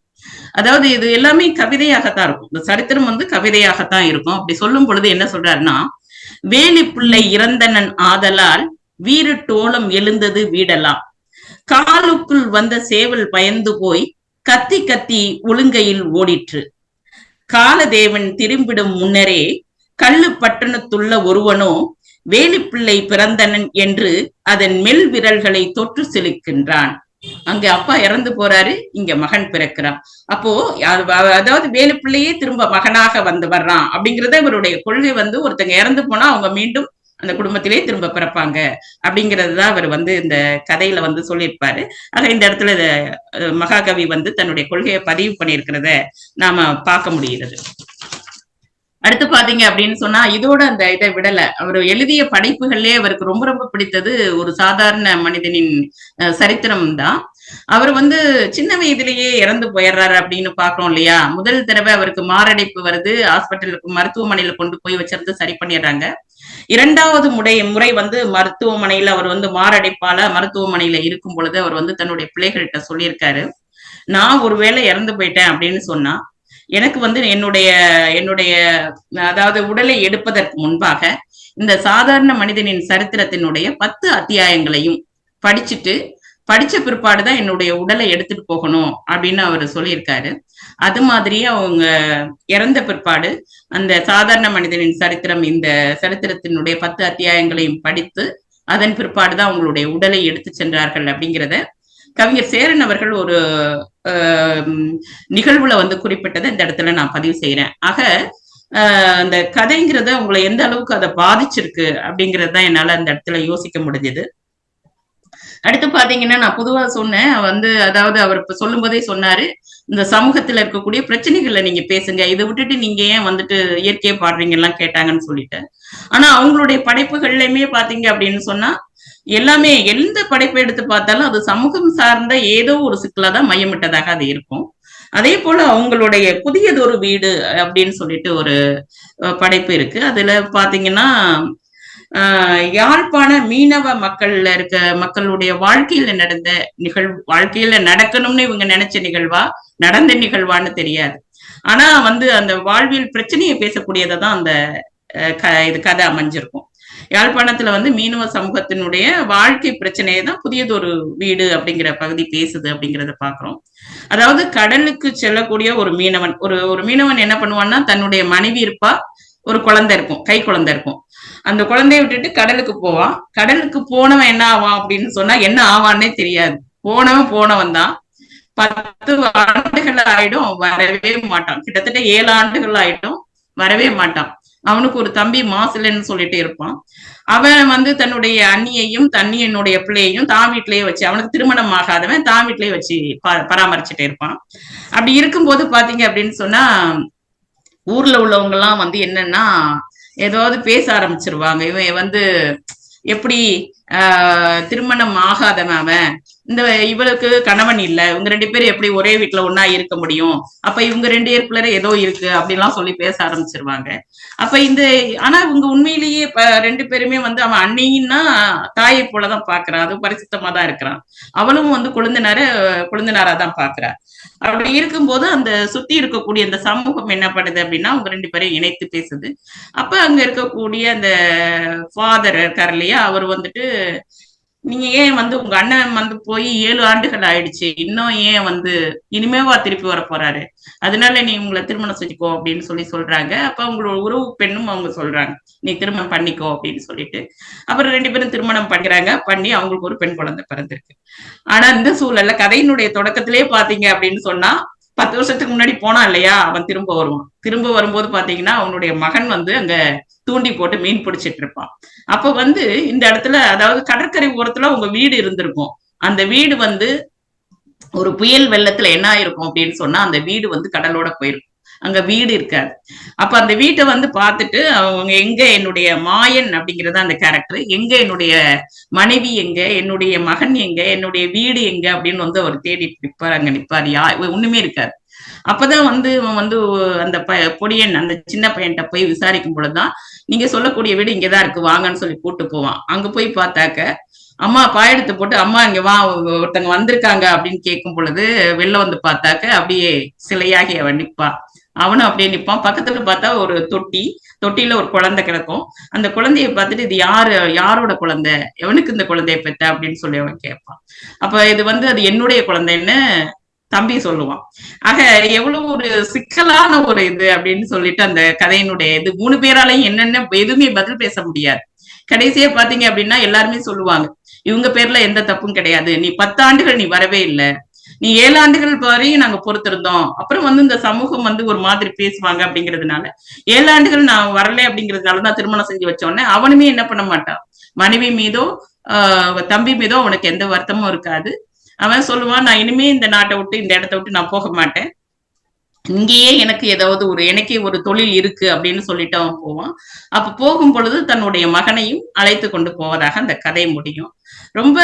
அதாவது இது எல்லாமே கவிதையாகத்தான் இருக்கும். இந்த சரித்திரம் வந்து கவிதையாகத்தான் இருக்கும். அப்படி சொல்லும் பொழுது என்ன சொல்றாருன்னா, வேலி பிள்ளை இறந்தனன் ஆதலால் வீறு டோளம் எழுந்தது வீடலாம், காலுக்குள் வந்த சேவல் பயந்து போய் கத்தி கத்தி ஒழுங்கையில் ஓடிற்று, காலதேவன் திரும்பிடும் முன்னரே கள்ளு பட்டணத்துள்ள ஒருவனோ வேலிப்பிள்ளை பிறந்தனன் என்று அதன் மெல் விரல்களை தொற்று செலுக்கின்றான். அங்க அப்பா இறந்து போறாரு, இங்க மகன் பிறக்கிறான். அப்போ அதாவது வேலுப்பிள்ளையே திரும்ப மகனாக வர்றான் அப்படிங்கறத இவருடைய கொள்கை வந்து ஒருத்தங்க இறந்து போனா அவங்க மீண்டும் அந்த குடும்பத்திலே திரும்ப பிறப்பாங்க அப்படிங்கறதுதான் அவர் வந்து இந்த கதையில வந்து சொல்லியிருப்பாரு. ஆக இந்த இடத்துல மகாகவி வந்து தன்னுடைய கொள்கையை பதிவு பண்ணியிருக்கிறத நாம பார்க்க முடிகிறது. அடுத்து பாத்தீங்க அப்படின்னு சொன்னா, இதோட அந்த இதை விடல, அவர் எழுதிய படைப்புகள்லயே அவருக்கு ரொம்ப ரொம்ப பிடித்தது ஒரு சாதாரண மனிதனின் சரித்திரம் தான். அவர் வந்து சின்ன வயதிலேயே இறந்து போயிடுறாரு அப்படின்னு பாக்குறோம் இல்லையா. முதல் தடவை அவருக்கு மாரடைப்பு வருது, ஹாஸ்பிட்டலுக்கு மருத்துவமனையில கொண்டு போய் வச்சிருந்து சரி பண்ணிடுறாங்க. இரண்டாவது முறை வந்து மருத்துவமனையில அவர் வந்து மாரடைப்பால மருத்துவமனையில இருக்கும் பொழுது அவர் வந்து தன்னுடைய பிள்ளைகள்கிட்ட சொல்லியிருக்காரு, நான் ஒருவேளை இறந்து போயிட்டேன் அப்படின்னு சொன்னா எனக்கு வந்து என்னுடைய அதாவது உடலை எடுப்பதற்கு முன்பாக இந்த சாதாரண மனிதனின் சரித்திரத்தினுடைய 10 அத்தியாயங்களையும் படிச்ச பிற்பாடுதான் என்னுடைய உடலை எடுத்துட்டு போகணும் அப்படின்னு அவர் சொல்லியிருக்காரு. அது மாதிரியே அவங்க இறந்த பிற்பாடு அந்த சாதாரண மனிதனின் சரித்திரம், இந்த சரித்திரத்தினுடைய 10 அத்தியாயங்களையும் படித்து அதன் பிற்பாடுதான் அவங்களுடைய உடலை எடுத்து சென்றார்கள் அப்படிங்கிறத கவிஞர் சேரன் அவர்கள் ஒரு நிகழ்வுல வந்து குறிப்பிட்டதை இந்த இடத்துல நான் பதிவு செய்யறேன். ஆக அந்த கதைங்கிறத உங்களை எந்த அளவுக்கு அதை பாதிச்சிருக்கு அப்படிங்கறதுதான் என்னால அந்த இடத்துல யோசிக்க முடிஞ்சது. அடுத்து பாத்தீங்கன்னா, நான் பொதுவா சொன்னேன் வந்து, அதாவது அவர் இப்ப சொல்லும் போதே சொன்னாரு, இந்த சமூகத்துல இருக்கக்கூடிய பிரச்சனைகள்ல நீங்க பேசுங்க, இதை விட்டுட்டு நீங்க ஏன் வந்துட்டு இயற்கையை பாடுறீங்க எல்லாம் கேட்டாங்கன்னு சொல்லிட்டு. ஆனா அவங்களுடைய படைப்புகள்லயுமே பாத்தீங்க அப்படின்னு சொன்னா எல்லாமே எந்த படைப்பை எடுத்து பார்த்தாலும் அது சமூகம் சார்ந்த ஏதோ ஒரு சிக்கலாதான் மையமிட்டதாக அது இருக்கும். அதே போல அவங்களுடைய புதியதொரு வீடு அப்படின்னு சொல்லிட்டு ஒரு படைப்பு இருக்கு. அதுல பாத்தீங்கன்னா யாழ்ப்பாண மீனவ மக்களுடைய வாழ்க்கையில நடந்த வாழ்க்கையில நடக்கணும்னு இவங்க நினைச்ச நிகழ்வா நடந்த நிகழ்வான்னு தெரியாது. ஆனா வந்து அந்த வாழ்வியல் பிரச்சனையை பேசக்கூடியதான் அந்த இது கதை அமைஞ்சிருக்கும். யாழ்ப்பாணத்துல வந்து மீனவ சமூகத்தினுடைய வாழ்க்கை பிரச்சனையை தான் புதியதொரு வீடு அப்படிங்கிற பகுதி பேசுது அப்படிங்கிறத பாக்குறோம். அதாவது கடலுக்கு செல்லக்கூடிய ஒரு மீனவன் என்ன பண்ணுவான்னா, தன்னுடைய மனைவி இருப்பா, ஒரு குழந்தை இருக்கும், கை குழந்தை இருக்கும். அந்த குழந்தைய விட்டுட்டு கடலுக்கு போவான். கடலுக்கு போனவன் என்ன ஆவான் அப்படின்னு சொன்னா என்ன ஆவான்னே தெரியாது. போனவன் தான் 10 ஆண்டுகள் ஆயிடும், வரவே மாட்டான். கிட்டத்தட்ட 7 ஆண்டுகள் ஆயிடும், வரவே மாட்டான். அவனுக்கு ஒரு தம்பி மாசிலன்னு சொல்லிட்டு இருப்பான். அவன் வந்து தன்னுடைய அண்ணியையும் தண்ணியனுடைய பிள்ளையையும் தான் வீட்டிலேயே வச்சு, அவனுக்கு திருமணம் ஆகாதவன் தான் வீட்டிலேயே வச்சு பராமரிச்சுட்டு இருப்பான். அப்படி இருக்கும்போது பாத்தீங்க அப்படின்னு சொன்னா ஊர்ல உள்ளவங்க எல்லாம் வந்து என்னன்னா ஏதாவது பேச ஆரம்பிச்சிருவாங்க. இவன் வந்து எப்படி திருமணம் ஆகாதவன், அவன் இவளுக்கு கணவன் இல்ல, இவங்க 2 பேரும் எப்படி ஒரே வீட்டுல ஒன்னா இருக்க முடியும், அப்ப இவங்க 2 பேருக்குள்ள ஏதோ இருக்கு அப்படின்லாம் சொல்லி பேச ஆரம்பிச்சிருவாங்க. அப்ப ஆனா இவங்க உண்மையிலேயே 2 பேருமே வந்து அவன் அன்னைன்னா தாயை போலதான் பாக்குறான், அது பரிசுத்தமா தான் இருக்கிறான். அவளும் வந்து கொழுந்தனாரா தான் பாக்குறா. அப்படி இருக்கும்போது அந்த சுத்தி இருக்கக்கூடிய அந்த சமூகம் என்ன பண்ணுது அப்படின்னா அவங்க 2 பேரையும் இணைத்து பேசுது. அப்ப அங்க இருக்கக்கூடிய அந்த ஃபாதர் இருக்காரு இல்லையா, அவர் வந்துட்டு நீங்க ஏன் வந்து உங்க அண்ணன் வந்து போய் 7 ஆண்டுகள் ஆயிடுச்சு, இன்னும் ஏன் வந்து இனிமேவா திருப்பி வர போறாரு, அதனால நீ உங்களை திருமணம் செஞ்சுக்கோ அப்படின்னு சொல்றாங்க. அப்ப அவங்களோட உறவு பெண்ணும் அவங்க சொல்றாங்க, நீ திருமணம் பண்ணிக்கோ அப்படின்னு சொல்லிட்டு அப்புறம் 2 பேரும் திருமணம் பண்ணி அவங்களுக்கு ஒரு பெண் குழந்தை பிறந்திருக்கு. ஆனா இந்த சூழல்ல கதையினுடைய தொடக்கத்திலேயே பாத்தீங்க அப்படின்னு சொன்னா 10 வருஷத்துக்கு முன்னாடி போனான் இல்லையா, அவன் திரும்ப வருவான். திரும்ப வரும்போது பாத்தீங்கன்னா அவனுடைய மகன் வந்து அங்க தூண்டி போட்டு மீன் பிடிச்சிட்டு இருப்பான். அப்ப வந்து இந்த இடத்துல, அதாவது கடற்கரை ஓரத்துல உங்க வீடு இருந்திருக்கும். அந்த வீடு வந்து ஒரு புயல் வெள்ளத்துல என்ன ஆயிருக்கும் அப்படின்னு சொன்னா அந்த வீடு வந்து கடலோட போயிருக்கும், அங்க வீடு இருக்காது. அப்ப அந்த வீட்டை வந்து பார்த்துட்டு அவங்க எங்க என்னுடைய மாயன் அப்படிங்கறது அந்த கேரக்டர், எங்க என்னுடைய மனைவி எங்க, என்னுடைய மகன் எங்க, என்னுடைய வீடு எங்க அப்படின்னு வந்து அவர் தேடிட்டு நிற்பார். அங்க நிற்பாரு, ஒண்ணுமே இருக்காது. அப்பதான் வந்து இவன் வந்து அந்த பொடியன் அந்த சின்ன பையன்கிட்ட போய் விசாரிக்கும் பொழுதுதான் நீங்க சொல்லக்கூடிய வீடு இங்கதான் இருக்கு வாங்கன்னு சொல்லி கூட்டு போவான். அங்க போய் பார்த்தாக்க அம்மா பாயெடுத்து போட்டு, அம்மா இங்க வா, ஒருத்தங்க வந்திருக்காங்க அப்படின்னு கேட்கும் பொழுது வெளில வந்து பார்த்தாக்க அப்படியே சிலையாகி அவன் நிப்பான். அவனும் அப்படியே நிப்பான். பக்கத்துல பார்த்தா ஒரு தொட்டியில ஒரு குழந்தை கிடக்கும். அந்த குழந்தைய பார்த்துட்டு, இது யாரோட குழந்தை, எவனுக்கு இந்த குழந்தைய பெத்த அப்படின்னு சொல்லி அவன் கேட்பான். அப்ப இது வந்து அது என்னுடைய குழந்தைன்னு தம்பி சொல்லுவான். ஆக எவ்வளவு ஒரு சிக்கலான ஒரு இது அப்படின்னு சொல்லிட்டு அந்த கதையினுடைய இது 3 பேராலையும் என்னென்ன எதுவுமே பதில் பேச முடியாது. கடைசியா பாத்தீங்க அப்படின்னா எல்லாருமே சொல்லுவாங்க, இவங்க பேர்ல எந்த தப்பும் கிடையாது, நீ 10 ஆண்டுகள் நீ வரவே இல்லை, நீ 7 ஆண்டுகள் வரையும் நாங்க பொறுத்திருந்தோம், அப்புறம் வந்து இந்த சமூகம் வந்து ஒரு மாதிரி பேசுவாங்க அப்படிங்கிறதுனால 7 ஆண்டுகள் நான் வரல அப்படிங்கிறதுனாலதான் திருமணம் செஞ்சு வச்சோடனே அவனுமே என்ன பண்ண மாட்டான், மனைவி மீதோ தம்பி மீதோ அவனுக்கு எந்த வருத்தமும் இருக்காது. அவன் சொல்லுவான், நான் இனிமே இந்த நாட்டை விட்டு இந்த இடத்த விட்டு நான் போக மாட்டேன், இங்கேயே எனக்கு ஏதாவது எனக்கே ஒரு தொழில் இருக்கு அப்படின்னு சொல்லிட்டு அவன் போவான். அப்ப போகும் பொழுது தன்னுடைய மகனையும் அழைத்து கொண்டு போவதாக அந்த கதை முடியும். ரொம்ப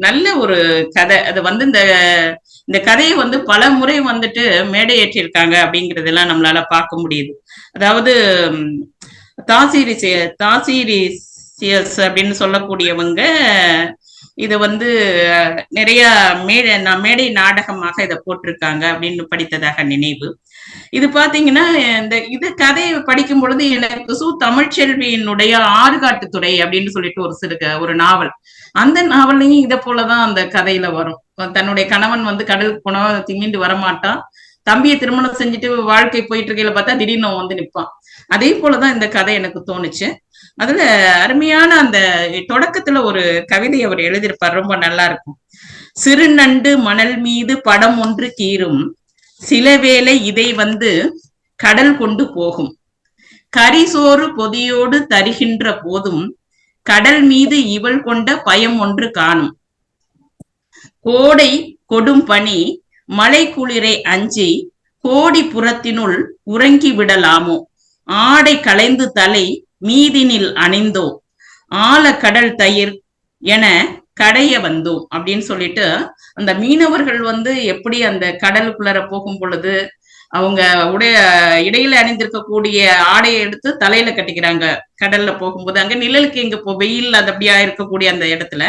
நல்ல ஒரு கதை. அது வந்து இந்த கதையை வந்து பல முறை வந்துட்டு மேடை ஏற்றிருக்காங்க அப்படிங்கறதெல்லாம் நம்மளால பார்க்க முடியுது. அதாவது தாசிரிசியஸ் அப்படின்னு சொல்லக்கூடியவங்க இத வந்து நிறைய மேடை நாடகமாக இதை போட்டிருக்காங்க அப்படின்னு படித்ததாக நினைவு. இது பாத்தீங்கன்னா இது கதையை படிக்கும் பொழுது எனக்கு தமிழ்ச்செல்வியினுடைய ஆறுகாட்டுத்துறை அப்படின்னு சொல்லிட்டு ஒரு நாவல், அந்த நாவல்லையும் இதை போலதான் அந்த கதையில வரும். தன்னுடைய கணவன் வந்து கடலுக்கு போனா திமிண்டு வரமாட்டான், தம்பியை திருமணம் செஞ்சுட்டு வாழ்க்கை போயிட்டு இருக்கையில பார்த்தா திடீர்னு வந்து நிற்பான். அதே போலதான் இந்த கதை எனக்கு தோணுச்சு. அதுல அருமையான அந்த தொடக்கத்துல ஒரு கவிதை அவர் எழுதியிருப்பார், ரொம்ப நல்லா இருக்கும். சிறு நண்டு மணல் மீது படம் ஒன்று கீறும், சில வேளை இதை வந்து கடல் கொண்டு போகும், கரிசோறு பொதியோடு தருகின்ற போதும் கடல் மீது இவள் கொண்ட பயம் ஒன்று காணும், கோடை கொடும் பனி மலை குளிரை அஞ்சி கோடி புறத்தினுள் உறங்கி விடலாமோ, ஆடை களைந்து தலை மீதினில் அணிந்தோ, ஆழ கடல் தயிர் என கடைய வந்தோம் அப்படின்னு சொல்லிட்டு அந்த மீனவர்கள் வந்து எப்படி அந்த கடலுக்குள்ளர போகும் பொழுது அவங்க இடையில அணிந்திருக்கக்கூடிய ஆடையை எடுத்து தலையில கட்டிக்கிறாங்க. கடல்ல போகும்போது அங்க நிழலுக்கு எங்க வெயில் அது அப்படியா இருக்கக்கூடிய அந்த இடத்துல,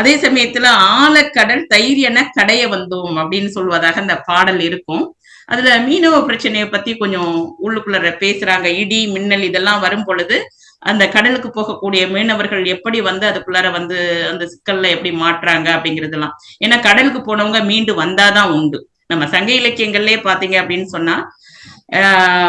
அதே சமயத்துல ஆழக்கடல் தயிர் என கடைய வந்தோம் அப்படின்னு சொல்வதாக அந்த பாடல் இருக்கும். அதுல மீனவ பிரச்சனையை பத்தி கொஞ்சம் உள்ளுக்குள்ள பேசுறாங்க. இடி மின்னல் இதெல்லாம் வரும் பொழுது அந்த கடலுக்கு போகக்கூடிய மீனவர்கள் எப்படி வந்து அதுக்குள்ளார வந்து அந்த சிக்கல்ல எப்படி மாற்றுறாங்க அப்படிங்கிறதுலாம். ஏன்னா கடலுக்கு போனவங்க மீண்டு வந்தாதான் உண்டு. நம்ம சங்க இலக்கியங்கள்லயே பாத்தீங்க அப்படின்னு சொன்னா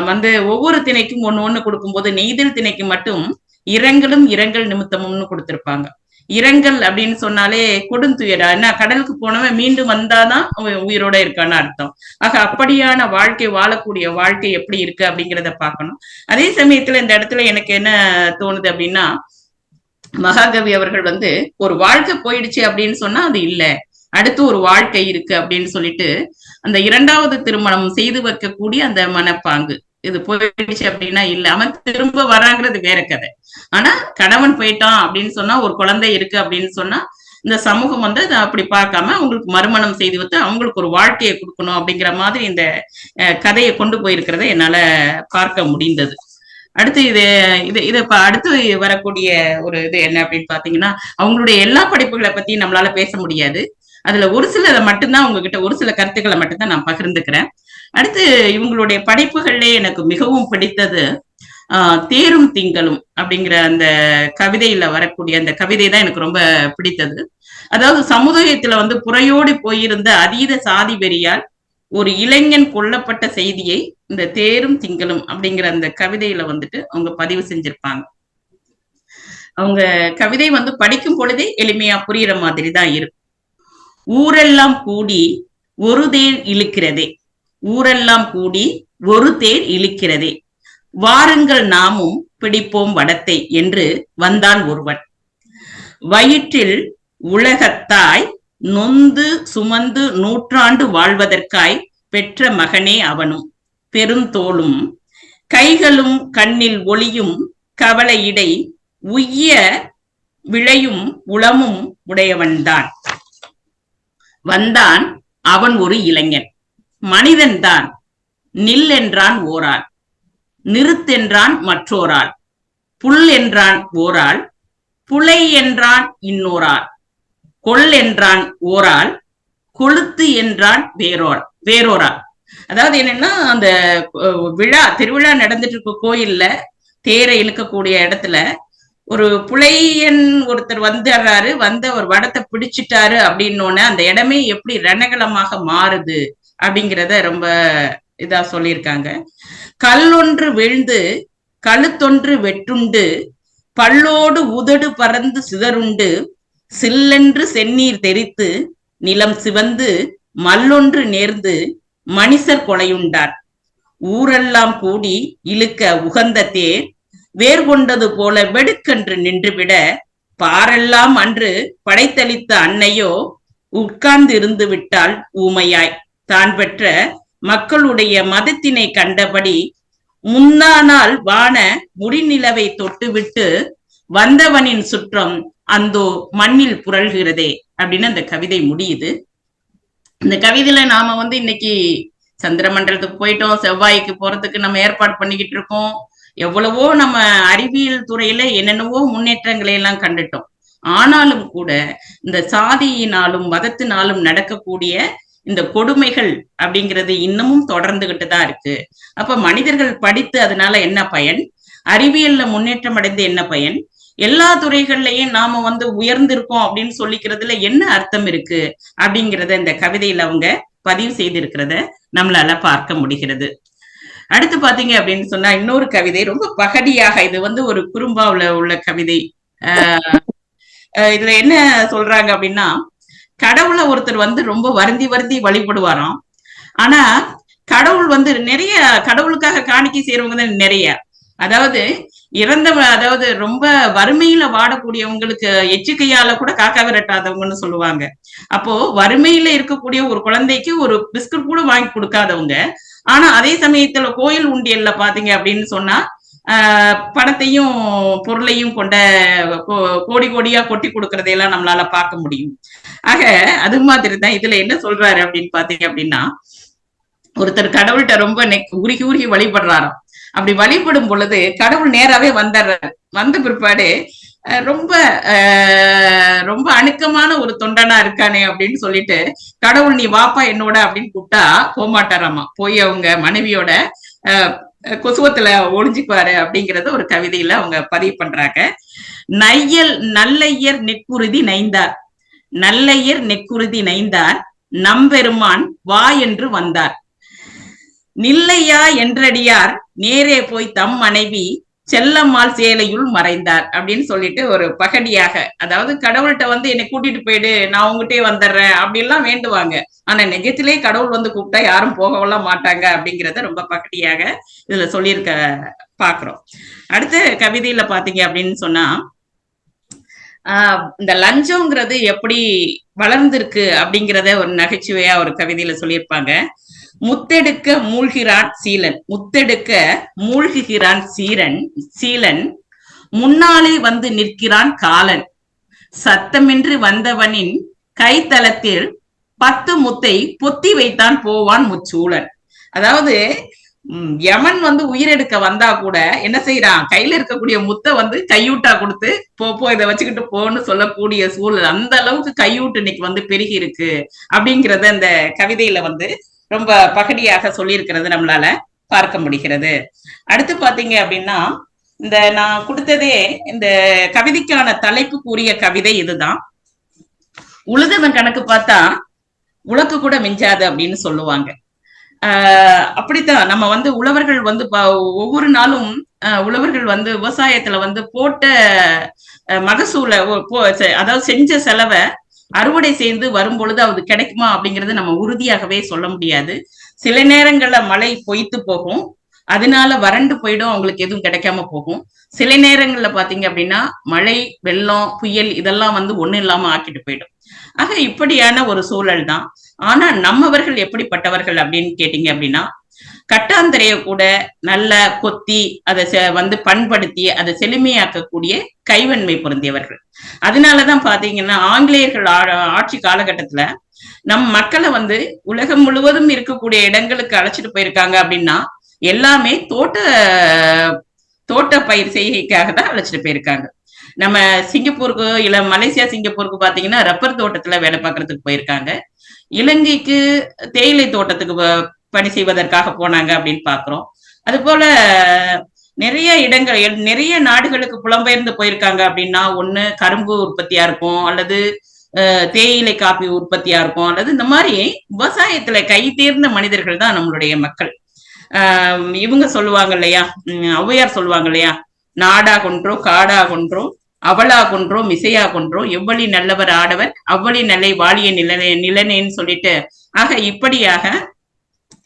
வந்து ஒவ்வொரு திணைக்கும் ஒண்ணு கொடுக்கும்போது நெய்தல் திணைக்கு மட்டும் இரங்கல் நிமித்தமும்னு கொடுத்திருப்பாங்க. இரங்கல் அப்படின்னு சொன்னாலே கொடுந்துயரா, என்ன கடலுக்கு போனவன் மீண்டும் வந்தாதான் உயிரோட இருக்கான்னு அர்த்தம். ஆக அப்படியான வாழ்க்கை, வாழக்கூடிய வாழ்க்கை எப்படி இருக்கு அப்படிங்கிறத பார்க்கணும். அதே சமயத்துல இந்த இடத்துல எனக்கு என்ன தோணுது அப்படின்னா, மகாகவி அவர்கள் வந்து ஒரு வாழ்க்கை போயிடுச்சு அப்படின்னு சொன்னா அது இல்ல, அடுத்து ஒரு வாழ்க்கை இருக்கு அப்படின்னு சொல்லிட்டு அந்த 2வது திருமணம் செய்து வைக்கக்கூடிய அந்த மனப்பாங்கு, இது போயிடுச்சு அப்படின்னா இல்ல, அவன் திரும்ப வராங்கிறது வேற கதை. ஆனா கணவன் போயிட்டான் அப்படின்னு சொன்னா, ஒரு குழந்தை இருக்கு அப்படின்னு சொன்னா இந்த சமூகம் வந்து அதை அப்படி பார்க்காம அவங்களுக்கு மறுமணம் செய்து வைத்து அவங்களுக்கு ஒரு வாழ்க்கையை கொடுக்கணும் அப்படிங்கிற மாதிரி இந்த கதையை கொண்டு போயிருக்கிறத என்னால பார்க்க முடிந்தது. அடுத்து இது அடுத்து வரக்கூடிய ஒரு இது என்ன அப்படின்னு பாத்தீங்கன்னா, அவங்களுடைய எல்லா படிப்புகளை பத்தி நம்மளால பேச முடியாது. அதுல ஒரு சிலதை மட்டும்தான் உங்ககிட்ட ஒரு சில கருத்துக்களை மட்டும்தான் நான் பகிர்ந்துக்கிறேன். அடுத்து இவங்களுடைய படைப்புகள்லே எனக்கு மிகவும் பிடித்தது தேரும் திங்களும் அப்படிங்கிற அந்த கவிதையில வரக்கூடிய அந்த கவிதை தான் எனக்கு ரொம்ப பிடித்தது. அதாவது சமுதாயத்துல வந்து புறையோடி போயிருந்த அதீத சாதி வெறியால் ஒரு இளைஞன் கொல்லப்பட்ட செய்தியை இந்த தேரும் திங்களும் அப்படிங்கிற அந்த கவிதையில வந்துட்டு அவங்க பதிவு செஞ்சிருப்பாங்க. அவங்க கவிதை வந்து படிக்கும் பொழுதே எளிமையா புரியுற மாதிரி தான் இருக்கும். ஊரெல்லாம் கூடி ஒரு தேர் இழுக்கிறதே, ஊரெல்லாம் கூடி ஒரு தேர் இழுக்கிறதே, வாருங்கள் நாமும் பிடிப்போம் வடத்தை என்று வந்தான் ஒருவன், வயிற்றில் உலகத்தாய் நொந்து சுமந்து 100 ஆண்டு வாழ்வதற்காய் பெற்ற மகனே அவனும், பெருந்தோளும் கைகளும் கண்ணில் ஒளியும் கவலையிடை உய்ய விளையும் உளமும் உடையவன்தான். வந்தான் அவன் ஒரு இளைஞன், மனிதன்தான். நில் என்றான் ஓராள், நிறுத்தென்றான் மற்றோராள், புல் என்றான் ஓராள், புலை என்றான் இன்னோரால், கொள் என்றான் ஓரால், கொளுத்து என்றான் வேறோரால். அதாவது என்னன்னா, அந்த திருவிழா நடந்துட்டு இருக்க கோயில்ல தேரை இழுக்கக்கூடிய இடத்துல ஒரு புலையன் ஒருத்தர் வந்துடுறாரு, ஒரு வடத்தை பிடிச்சிட்டாரு அப்படின்னோன்னு அந்த இடமே எப்படி ரணகலமாக மாறுது அப்படிங்கிறத ரொம்ப இதா சொல்லியிருக்காங்க. கல்லொன்று விழுந்து கழுத்தொன்று வெட்டுண்டு, பல்லோடு உதடு பறந்து சிதறுண்டு, சில்லென்று செந்நீர் தெரித்து, நிலம் சிவந்து மல்லொன்று நேர்ந்து, மனிதர் கொலையுண்டார். ஊரெல்லாம் கூடி இழுக்க உகந்த தேர், வேர்கொண்டது போல வெடுக்கென்று நின்றுவிட, பாரெல்லாம் அன்று படைத்தளித்த அன்னையோ உட்கார்ந்து இருந்து விட்டாள் ஊமையாய். தான் பெற்ற மக்களுடைய மதத்தினை கண்டபடி முன்னானால் வான முடிநிலவை தொட்டுவிட்டு வந்தவனின் சுற்றம் அந்தோ மண்ணில் புரள்கிறதே அப்படின்னு அந்த கவிதை முடியுது. இந்த கவிதையில நாம இன்னைக்கு சந்திரமண்டலத்துக்கு போயிட்டோம், செவ்வாய்க்கு போறதுக்கு நம்ம ஏற்பாடு பண்ணிக்கிட்டு இருக்கோம். எவ்வளவோ நம்ம அறிவியல் துறையில என்னென்னவோ முன்னேற்றங்களை எல்லாம் கண்டுட்டோம். ஆனாலும் கூட இந்த சாதியினாலும் மதத்தினாலும் நடக்கக்கூடிய இந்த கொடுமைகள் அப்படிங்கிறது இன்னமும் தொடர்ந்துகிட்டு தான் இருக்கு. அப்ப மனிதர்கள் படித்து அதனால என்ன பயன்? அறிவியல்ல முன்னேற்றம் அடைந்து என்ன பயன்? எல்லா துறைகள்லயும் நாம உயர்ந்திருக்கோம் அப்படின்னு சொல்லிக்கிறதுல என்ன அர்த்தம் இருக்கு அப்படிங்கிறத இந்த கவிதையில அவங்க பதிவு செய்திருக்கிறத நம்மளால பார்க்க முடிகிறது. அடுத்து பாத்தீங்க அப்படின்னு சொன்னா இன்னொரு கவிதை ரொம்ப பகடியாக, இது ஒரு குறும்பாவுல உள்ள கவிதை. இதுல என்ன சொல்றாங்க அப்படின்னா, கடவுளை ஒருத்தர் ரொம்ப வருந்தி வழிபடுவாராம். ஆனா கடவுள் நிறைய கடவுளுக்காக காணிக்கை செய்யறவங்க தான் நிறைய. அதாவது அதாவது ரொம்ப வறுமையில வாடக்கூடியவங்களுக்கு எச்சிக்கையால கூட காக்கா விரட்டாதவங்கன்னு சொல்லுவாங்க. அப்போ வறுமையில இருக்கக்கூடிய ஒரு குழந்தைக்கு ஒரு பிஸ்கட் கூட வாங்கி கொடுக்காதவங்க, ஆனா அதே சமயத்துல கோயில் உண்டியல்ல பாத்தீங்க அப்படின்னு சொன்னா பணத்தையும் பொருளையும் கொண்ட கோடி கோடியா கொட்டி கொடுக்கறதையெல்லாம் நம்மளால பார்க்க முடியும். ஆக அது மாதிரிதான் இதுல என்ன சொல்றாரு அப்படின்னு பாத்தீங்க அப்படின்னா, ஒருத்தர் கடவுள்கிட்ட ரொம்ப உருகி வழிபடுறாராம். அப்படி வழிபடும் பொழுது கடவுள் நேராவே வந்துடுறாரு. வந்த பிற்பாடு ரொம்ப ரொம்ப அணுக்கமான ஒரு தொண்டனா இருக்கானே அப்படின்னு சொல்லிட்டு, கடவுள் நீ வாப்பா என்னோட அப்படின்னு கூப்பிட்டா போமாட்டாராமா. போய் அவங்க மனைவியோட கொசுவத்துல ஒளிஞ்சுக்குவாரு அப்படிங்கறத ஒரு கவிதையில அவங்க பதிவு பண்றாங்க. நல்லையர் நெக்குருதி நைந்தார், நல்லையர் நெக்குருதி நைந்தார், நம்பெருமான் வா என்று வந்தார். நில்லையா என்றடியார் நேரே போய் தம் மனைவி செல்லம்மாள் சேலையுள் மறைந்தார் அப்படின்னு சொல்லிட்டு ஒரு பகடியாக, அதாவது கடவுள்கிட்ட என்னை கூட்டிட்டு போயிடு, நான் உங்ககிட்டே வந்துடுறேன் அப்படின்லாம் வேண்டுவாங்க. ஆனா நிஜத்திலே கடவுள் கூப்பிட்டா யாரும் போகவெல்லாம் மாட்டாங்க அப்படிங்கிறத ரொம்ப பகடியாக இதுல சொல்லியிருக்க பாக்குறோம். அடுத்த கவிதையில பாத்தீங்க அப்படின்னு சொன்னா, இந்த லஞ்சம்ங்கிறது எப்படி வளர்ந்திருக்கு அப்படிங்கிறத ஒரு நகைச்சுவையா ஒரு கவிதையில சொல்லியிருப்பாங்க. முத்தெடுக்க மூழ்கிறான் சீலன், முத்தெடுக்க மூழ்குகிறான் சீலன், முன்னாலே வந்து நிற்கிறான் காலன், சத்தமின்றி வந்தவனின் கைத்தளத்தில் 10 முத்தை பொத்தி வைத்தான் போவான் முச்சூழன். அதாவது யமன் உயிரெடுக்க வந்தா கூட என்ன செய்யறான், கையில இருக்கக்கூடிய முத்தை கையூட்டா கொடுத்து போ இதை வச்சுக்கிட்டு போன்னு சொல்லக்கூடிய சூழல். அந்த அளவுக்கு கையூட்டு இன்னைக்கு பெருகி இருக்கு அப்படிங்கிறத இந்த கவிதையில ரொம்ப பகடியாக சொல்லியிருக்கிறது நம்மளால பார்க்க முடிகிறது. அடுத்து பாத்தீங்க அப்படின்னா, இந்த நான் கொடுத்ததே இந்த கவிதைக்கான தலைப்பு கூறிய கவிதை இதுதான். உழுதவன் கணக்கு பார்த்தா உலக்கு கூட மிஞ்சாது அப்படின்னு சொல்லுவாங்க. அப்படித்தான் நம்ம உழவர்கள் ஒவ்வொரு நாளும் உழவர்கள் விவசாயத்துல போட்ட மகசூல அதாவது செஞ்ச செலவை அறுவடை செய்து வரும் பொழுது அது கிடைக்குமா அப்படிங்கறது நம்ம உறுதியாகவே சொல்ல முடியாது. சில நேரங்கள்ல மழை பொய்த்து போகும், அதனால வறண்டு போயிடும், அவங்களுக்கு எதுவும் கிடைக்காம போகும். சில நேரங்கள்ல பாத்தீங்க அப்படின்னா மழை, வெள்ளம், புயல் இதெல்லாம் ஒண்ணு இல்லாம ஆக்கிட்டு போயிடும். ஆக இப்படியான ஒரு சூழல் தான். ஆனா நம்மவர்கள் எப்படிப்பட்டவர்கள் அப்படின்னு கேட்டீங்க அப்படின்னா, கட்டாந்தரைய கூட நல்ல கொத்தி அதை பண்படுத்தி அதை செழுமையாக்கக்கூடிய கைவன்மை பொருந்தியவர்கள். அதனாலதான் பாத்தீங்கன்னா ஆங்கிலேயர்கள் ஆட்சி காலகட்டத்துல நம் மக்களை உலகம் முழுவதும் இருக்கக்கூடிய இடங்களுக்கு அழைச்சிட்டு போயிருக்காங்க அப்படின்னா எல்லாமே தோட்ட பயிர் செய்கைக்காக தான் அழைச்சிட்டு போயிருக்காங்க. நம்ம சிங்கப்பூருக்கு இல்ல மலேசியா சிங்கப்பூருக்கு பாத்தீங்கன்னா ரப்பர் தோட்டத்துல வேலை பார்க்கறதுக்கு போயிருக்காங்க. இலங்கைக்கு தேயிலை தோட்டத்துக்கு பணி செய்வதற்காக போனாங்க அப்படின்னு பாக்குறோம். அது போல நிறைய இடங்கள் நிறைய நாடுகளுக்கு புலம்பெயர்ந்து போயிருக்காங்க அப்படின்னா, ஒண்ணு கரும்பு உற்பத்தியா இருக்கும், அல்லது தேயிலை காப்பி உற்பத்தியா இருக்கும், அல்லது இந்த மாதிரி விவசாயத்துல கை தேர்ந்த மனிதர்கள் தான் நம்மளுடைய மக்கள். இவங்க சொல்லுவாங்க இல்லையா, ஔவையார் சொல்லுவாங்க இல்லையா, நாடா கொன்றோ காடா கொன்றோ அவளா கொன்றோ மிசையா கொன்றோ எவ்வளி நல்லவர் ஆடவர் அவ்வளி நல்லை வாழிய நிலனேன்னு சொல்லிட்டு, ஆக இப்படியாக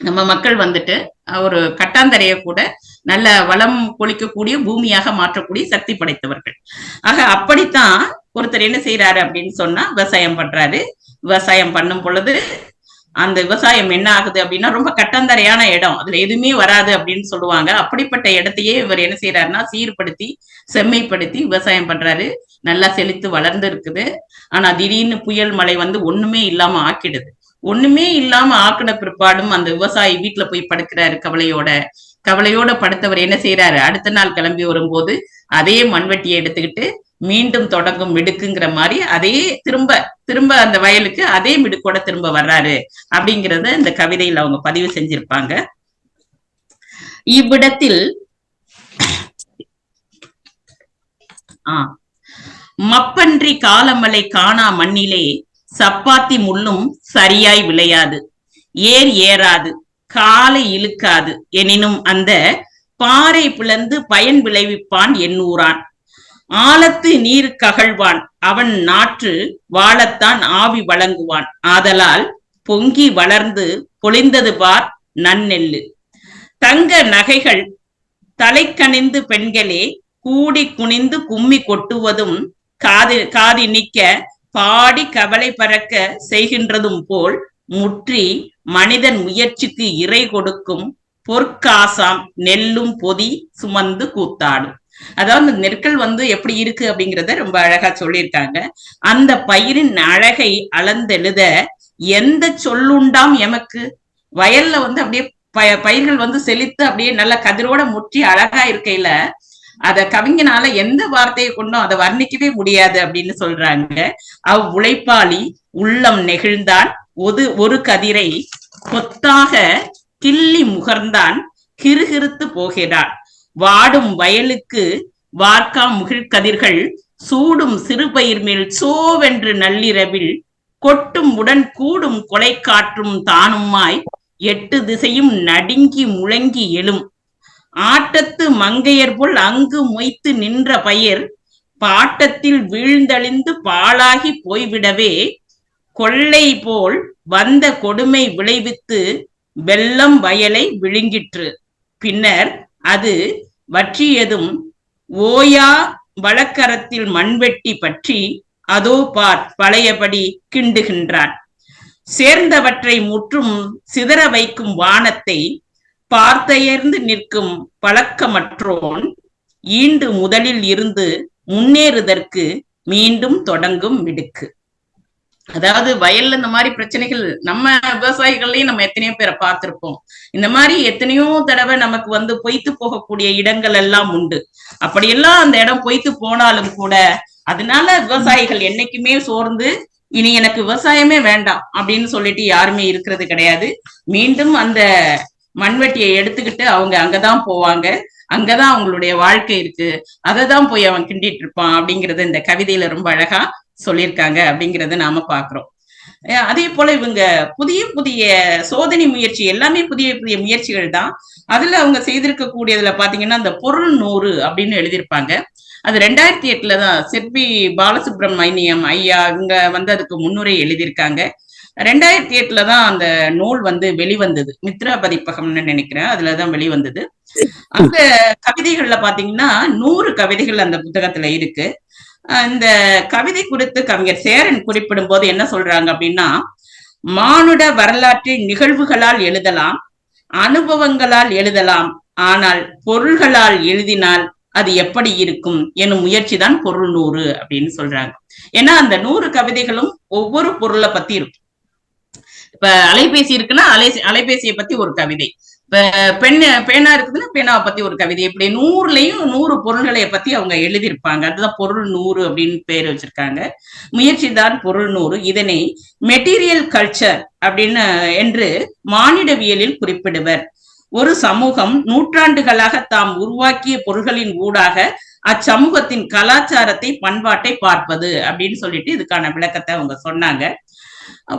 நம்ம மக்கள் வந்துட்டு ஒரு கட்டாந்தரைய கூட நல்ல வளம் கொளிக்கக்கூடிய பூமியாக மாற்றக்கூடிய சக்தி படைத்தவர்கள். ஆக அப்படித்தான் ஒருத்தர் என்ன செய்யறாரு அப்படின்னு சொன்னா விவசாயம் பண்றாரு. விவசாயம் பண்ணும் பொழுது அந்த விவசாயம் என்ன ஆகுது அப்படின்னா ரொம்ப கட்டாந்தரையான இடம், அதுல எதுவுமே வராது அப்படின்னு சொல்லுவாங்க. அப்படிப்பட்ட இடத்தையே இவர் என்ன செய்யறாருன்னா சீர்படுத்தி செம்மைப்படுத்தி விவசாயம் பண்றாரு. நல்லா செழித்து வளர்ந்து இருக்குது. ஆனா திடீர்னு புயல் மழை வந்து ஒண்ணுமே இல்லாம ஆக்கிடுது. ஒண்ணுமே இல்லாம ஆக்கின பிற்பாடும் அந்த விவசாயி வீட்டுல போய் படுக்கிறாரு கவலையோட படுத்தவர் என்ன செய்யறாரு, அடுத்த நாள் கிளம்பி வரும்போது அதே மண்வெட்டியை எடுத்துக்கிட்டு மீண்டும் தொடங்கும் மிடுக்குங்கிற மாதிரி அதே திரும்ப அந்த வயலுக்கு அதே மிடுக்கோட திரும்ப வர்றாரு அப்படிங்கறத இந்த கவிதையில அவங்க பதிவு செஞ்சிருப்பாங்க. இவ்விடத்தில் மப்பன்றி காலமலை காணா மண்ணிலே சப்பாத்தி முள்ளும் சரியாய் விளையாது, ஏறாது, காலை இழுக்காது எனினும் அந்த பாறை பிளந்து பயன் விளைவிப்பான் எண்ணூரான். ஆழத்து நீர் ககழ்வான் அவன் நாற்று வாழத்தான் ஆவி வழங்குவான். ஆதலால் பொங்கி வளர்ந்து பொழிந்தது பார் நன்னெல்லு. தங்க நகைகள் தலை கணிந்து பெண்களே கூடி குனிந்து கும்மி கொட்டுவதும் காதி நிக்க பாடி கவலை பறக்க செய்கின்றதும் போல் முற்றி மனிதன் முயற்சிக்கு இறை கொடுக்கும் பொற்காசாம் நெல்லும் பொதி சுமந்து கூத்தாடும். அதாவது நெற்கள் வந்து எப்படி இருக்கு அப்படிங்கிறத ரொம்ப அழகா சொல்லியிருக்காங்க. அந்த பயிரின் அழகை அளந்தெழுத எந்த சொல்லுண்டாம் எமக்கு. வயல்ல வந்து அப்படியே பயிர்கள் வந்து செழித்து அப்படியே நல்ல கதிரோட முற்றி அழகா இருக்கையில அத கவிஞனால எந்த வார்த்தையை கொண்டும் அதை வர்ணிக்கவே முடியாது அப்படின்னு சொல்றாங்க. உழைப்பாளி உள்ளம் நெகிழ்ந்தான் ஒரு கதிரை கொத்தாக கிள்ளி முகர்ந்தான் கிறுகிறுத்து போகிறான். வாடும் வயலுக்கு வார்க்கா முகிழ்கதிர்கள் சூடும் சிறுபயிர் மேல் சோவென்று நள்ளிரவில் கொட்டும் உடன் கூடும் கொலை காற்றும் தானுமாய் 8 திசையும் நடுங்கி முழங்கி எழும். ஆட்டத்து மங்கையர் போல் அங்கு மொய்த்து நின்ற பயிர் பாட்டத்தில் வீழ்ந்தழிந்து பாழாகி போய்விடவே கொள்ளை போல் வந்த கொடுமை விளைவித்து வெள்ளம் வயலை விழுங்கிற்று. பின்னர் அது வற்றியதும் ஓயா வழக்கரத்தில் மண்வெட்டி பற்றி அதோ பார் பழையபடி கிண்டுகின்றான். சேர்ந்தவற்றை முற்றும் சிதற வைக்கும் வானத்தை பார்த்தயர்ந்து நிற்கும் பழக்கமற்றோன் ஈண்டு முதலில் இருந்து முன்னேறுதற்கு மீண்டும் தொடங்கும் மிடுக்கு. அதாவது வயல்ல இந்த மாதிரி பிரச்சனைகள் நம்ம விவசாயிகள்லயும் நம்ம எத்தனையோ பேரை பார்த்திருப்போம். இந்த மாதிரி எத்தனையோ தடவை நமக்கு வந்து பொய்த்து போகக்கூடிய இடங்கள் எல்லாம் உண்டு. அப்படியெல்லாம் அந்த இடம் பொய்த்து போனாலும் கூட அதனால விவசாயிகள் என்னைக்குமே சோர்ந்து இனி எனக்கு விவசாயமே வேண்டாம் அப்படின்னு சொல்லிட்டு யாருமே இருக்கிறது கிடையாது. மீண்டும் அந்த மண்வெட்டியை எடுத்துக்கிட்டு அவங்க அங்கதான் போவாங்க. அங்கதான் அவங்களுடைய வாழ்க்கை இருக்கு. அததான் போய் அவன் கிண்டிட்டு இருப்பான் அப்படிங்கறத இந்த கவிதையில ரொம்ப அழகா சொல்லியிருக்காங்க அப்படிங்கறத நாம பாக்குறோம். அதே போல இவங்க புதிய புதிய சோதனை முயற்சி எல்லாமே புதிய புதிய முயற்சிகள் தான். அதுல அவங்க செய்திருக்க கூடியதுல பாத்தீங்கன்னா அந்த பொருள் 100 அப்படின்னு எழுதியிருப்பாங்க. அது 2008 தான் சிற்பி பாலசுப்ரமணியம் ஐயா இவங்க வந்து அதுக்கு முன்னுரை எழுதியிருக்காங்க. 2008 தான் அந்த நூல் வந்து வெளிவந்தது. மித்ரா பதிப்பகம்னு நினைக்கிறேன், அதுலதான் வெளிவந்தது. அந்த கவிதைகள்ல பாத்தீங்கன்னா 100 கவிதைகள் அந்த புத்தகத்துல இருக்கு. இந்த கவிதை குறித்து கவிஞர் சேரன் குறிப்பிடும் போது என்ன சொல்றாங்க அப்படின்னா, மானுட வரலாற்றை நிகழ்வுகளால் எழுதலாம், அனுபவங்களால் எழுதலாம், ஆனால் பொருள்களால் எழுதினால் அது எப்படி இருக்கும் எனும் முயற்சிதான் பொருள் 100 அப்படின்னு சொல்றாங்க. ஏன்னா அந்த 100 கவிதைகளும் ஒவ்வொரு பொருளை பத்தி இருக்கும். இப்ப அலைபேசி இருக்குன்னா அலைபேசியை பத்தி ஒரு கவிதை, பேனா இருக்குதுன்னா பேனாவை பத்தி ஒரு கவிதை, இப்படி 100லயும் 100 பொருள்களை பத்தி அவங்க எழுதியிருப்பாங்க. அதுதான் பொருள் 100 அப்படின்னு பேர் வச்சிருக்காங்க. முயற்சி தான் பொருள் 100. இதனை மெட்டீரியல் கல்ச்சர் அப்படின்னு என்று மானிடவியலில் குறிப்பிடுவர். ஒரு சமூகம் நூற்றாண்டுகளாக தாம் உருவாக்கிய பொருள்களின் ஊடாக அச்சமூகத்தின் கலாச்சாரத்தை பண்பாட்டை பார்ப்பது அப்படின்னு சொல்லிட்டு இதுக்கான விளக்கத்தை அவங்க சொன்னாங்க.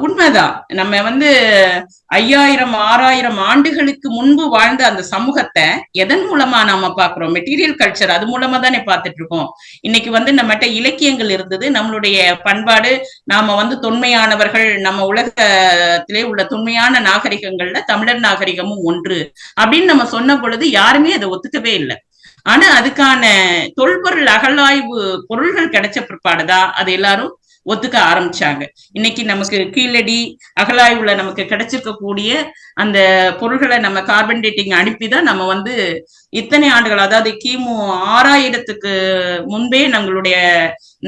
உண்மைதான். நம்ம 5000 6000 ஆண்டுகளுக்கு முன்பு வாழ்ந்த அந்த சமூகத்தை எதன் மூலமா நாம பாக்குறோம்? மெட்டீரியல் கல்ச்சர், அது மூலமா தானே பார்த்துட்டு இருக்கோம். இன்னைக்கு நம்மகிட்ட இலக்கியங்கள் இருந்தது, நம்மளுடைய பண்பாடு, நாம தொன்மையானவர்கள், நம்ம உலகத்திலே உள்ள தொன்மையான நாகரிகங்கள்ல தமிழர் நாகரிகமும் ஒன்று அப்படின்னு நம்ம சொன்ன பொழுது யாருமே அதை ஒத்துக்கவே இல்லை. ஆனா அதுக்கான தொல்பொருள் அகழாய்வு பொருள்கள் கிடைச்ச பிற்பாடுதான் அது எல்லாரும் ஒத்துக்க ஆரம்பிச்சாங்க. இன்னைக்கு நமக்கு கீழடி அகழாய்வுல நமக்கு கிடைச்சிருக்கக்கூடிய அந்த பொருள்களை நம்ம கார்பன் டேட்டிங் அனுப்பிதான் நம்ம இத்தனை ஆண்டுகள், அதாவது கிமு 6000க்கு முன்பே நம்மளுடைய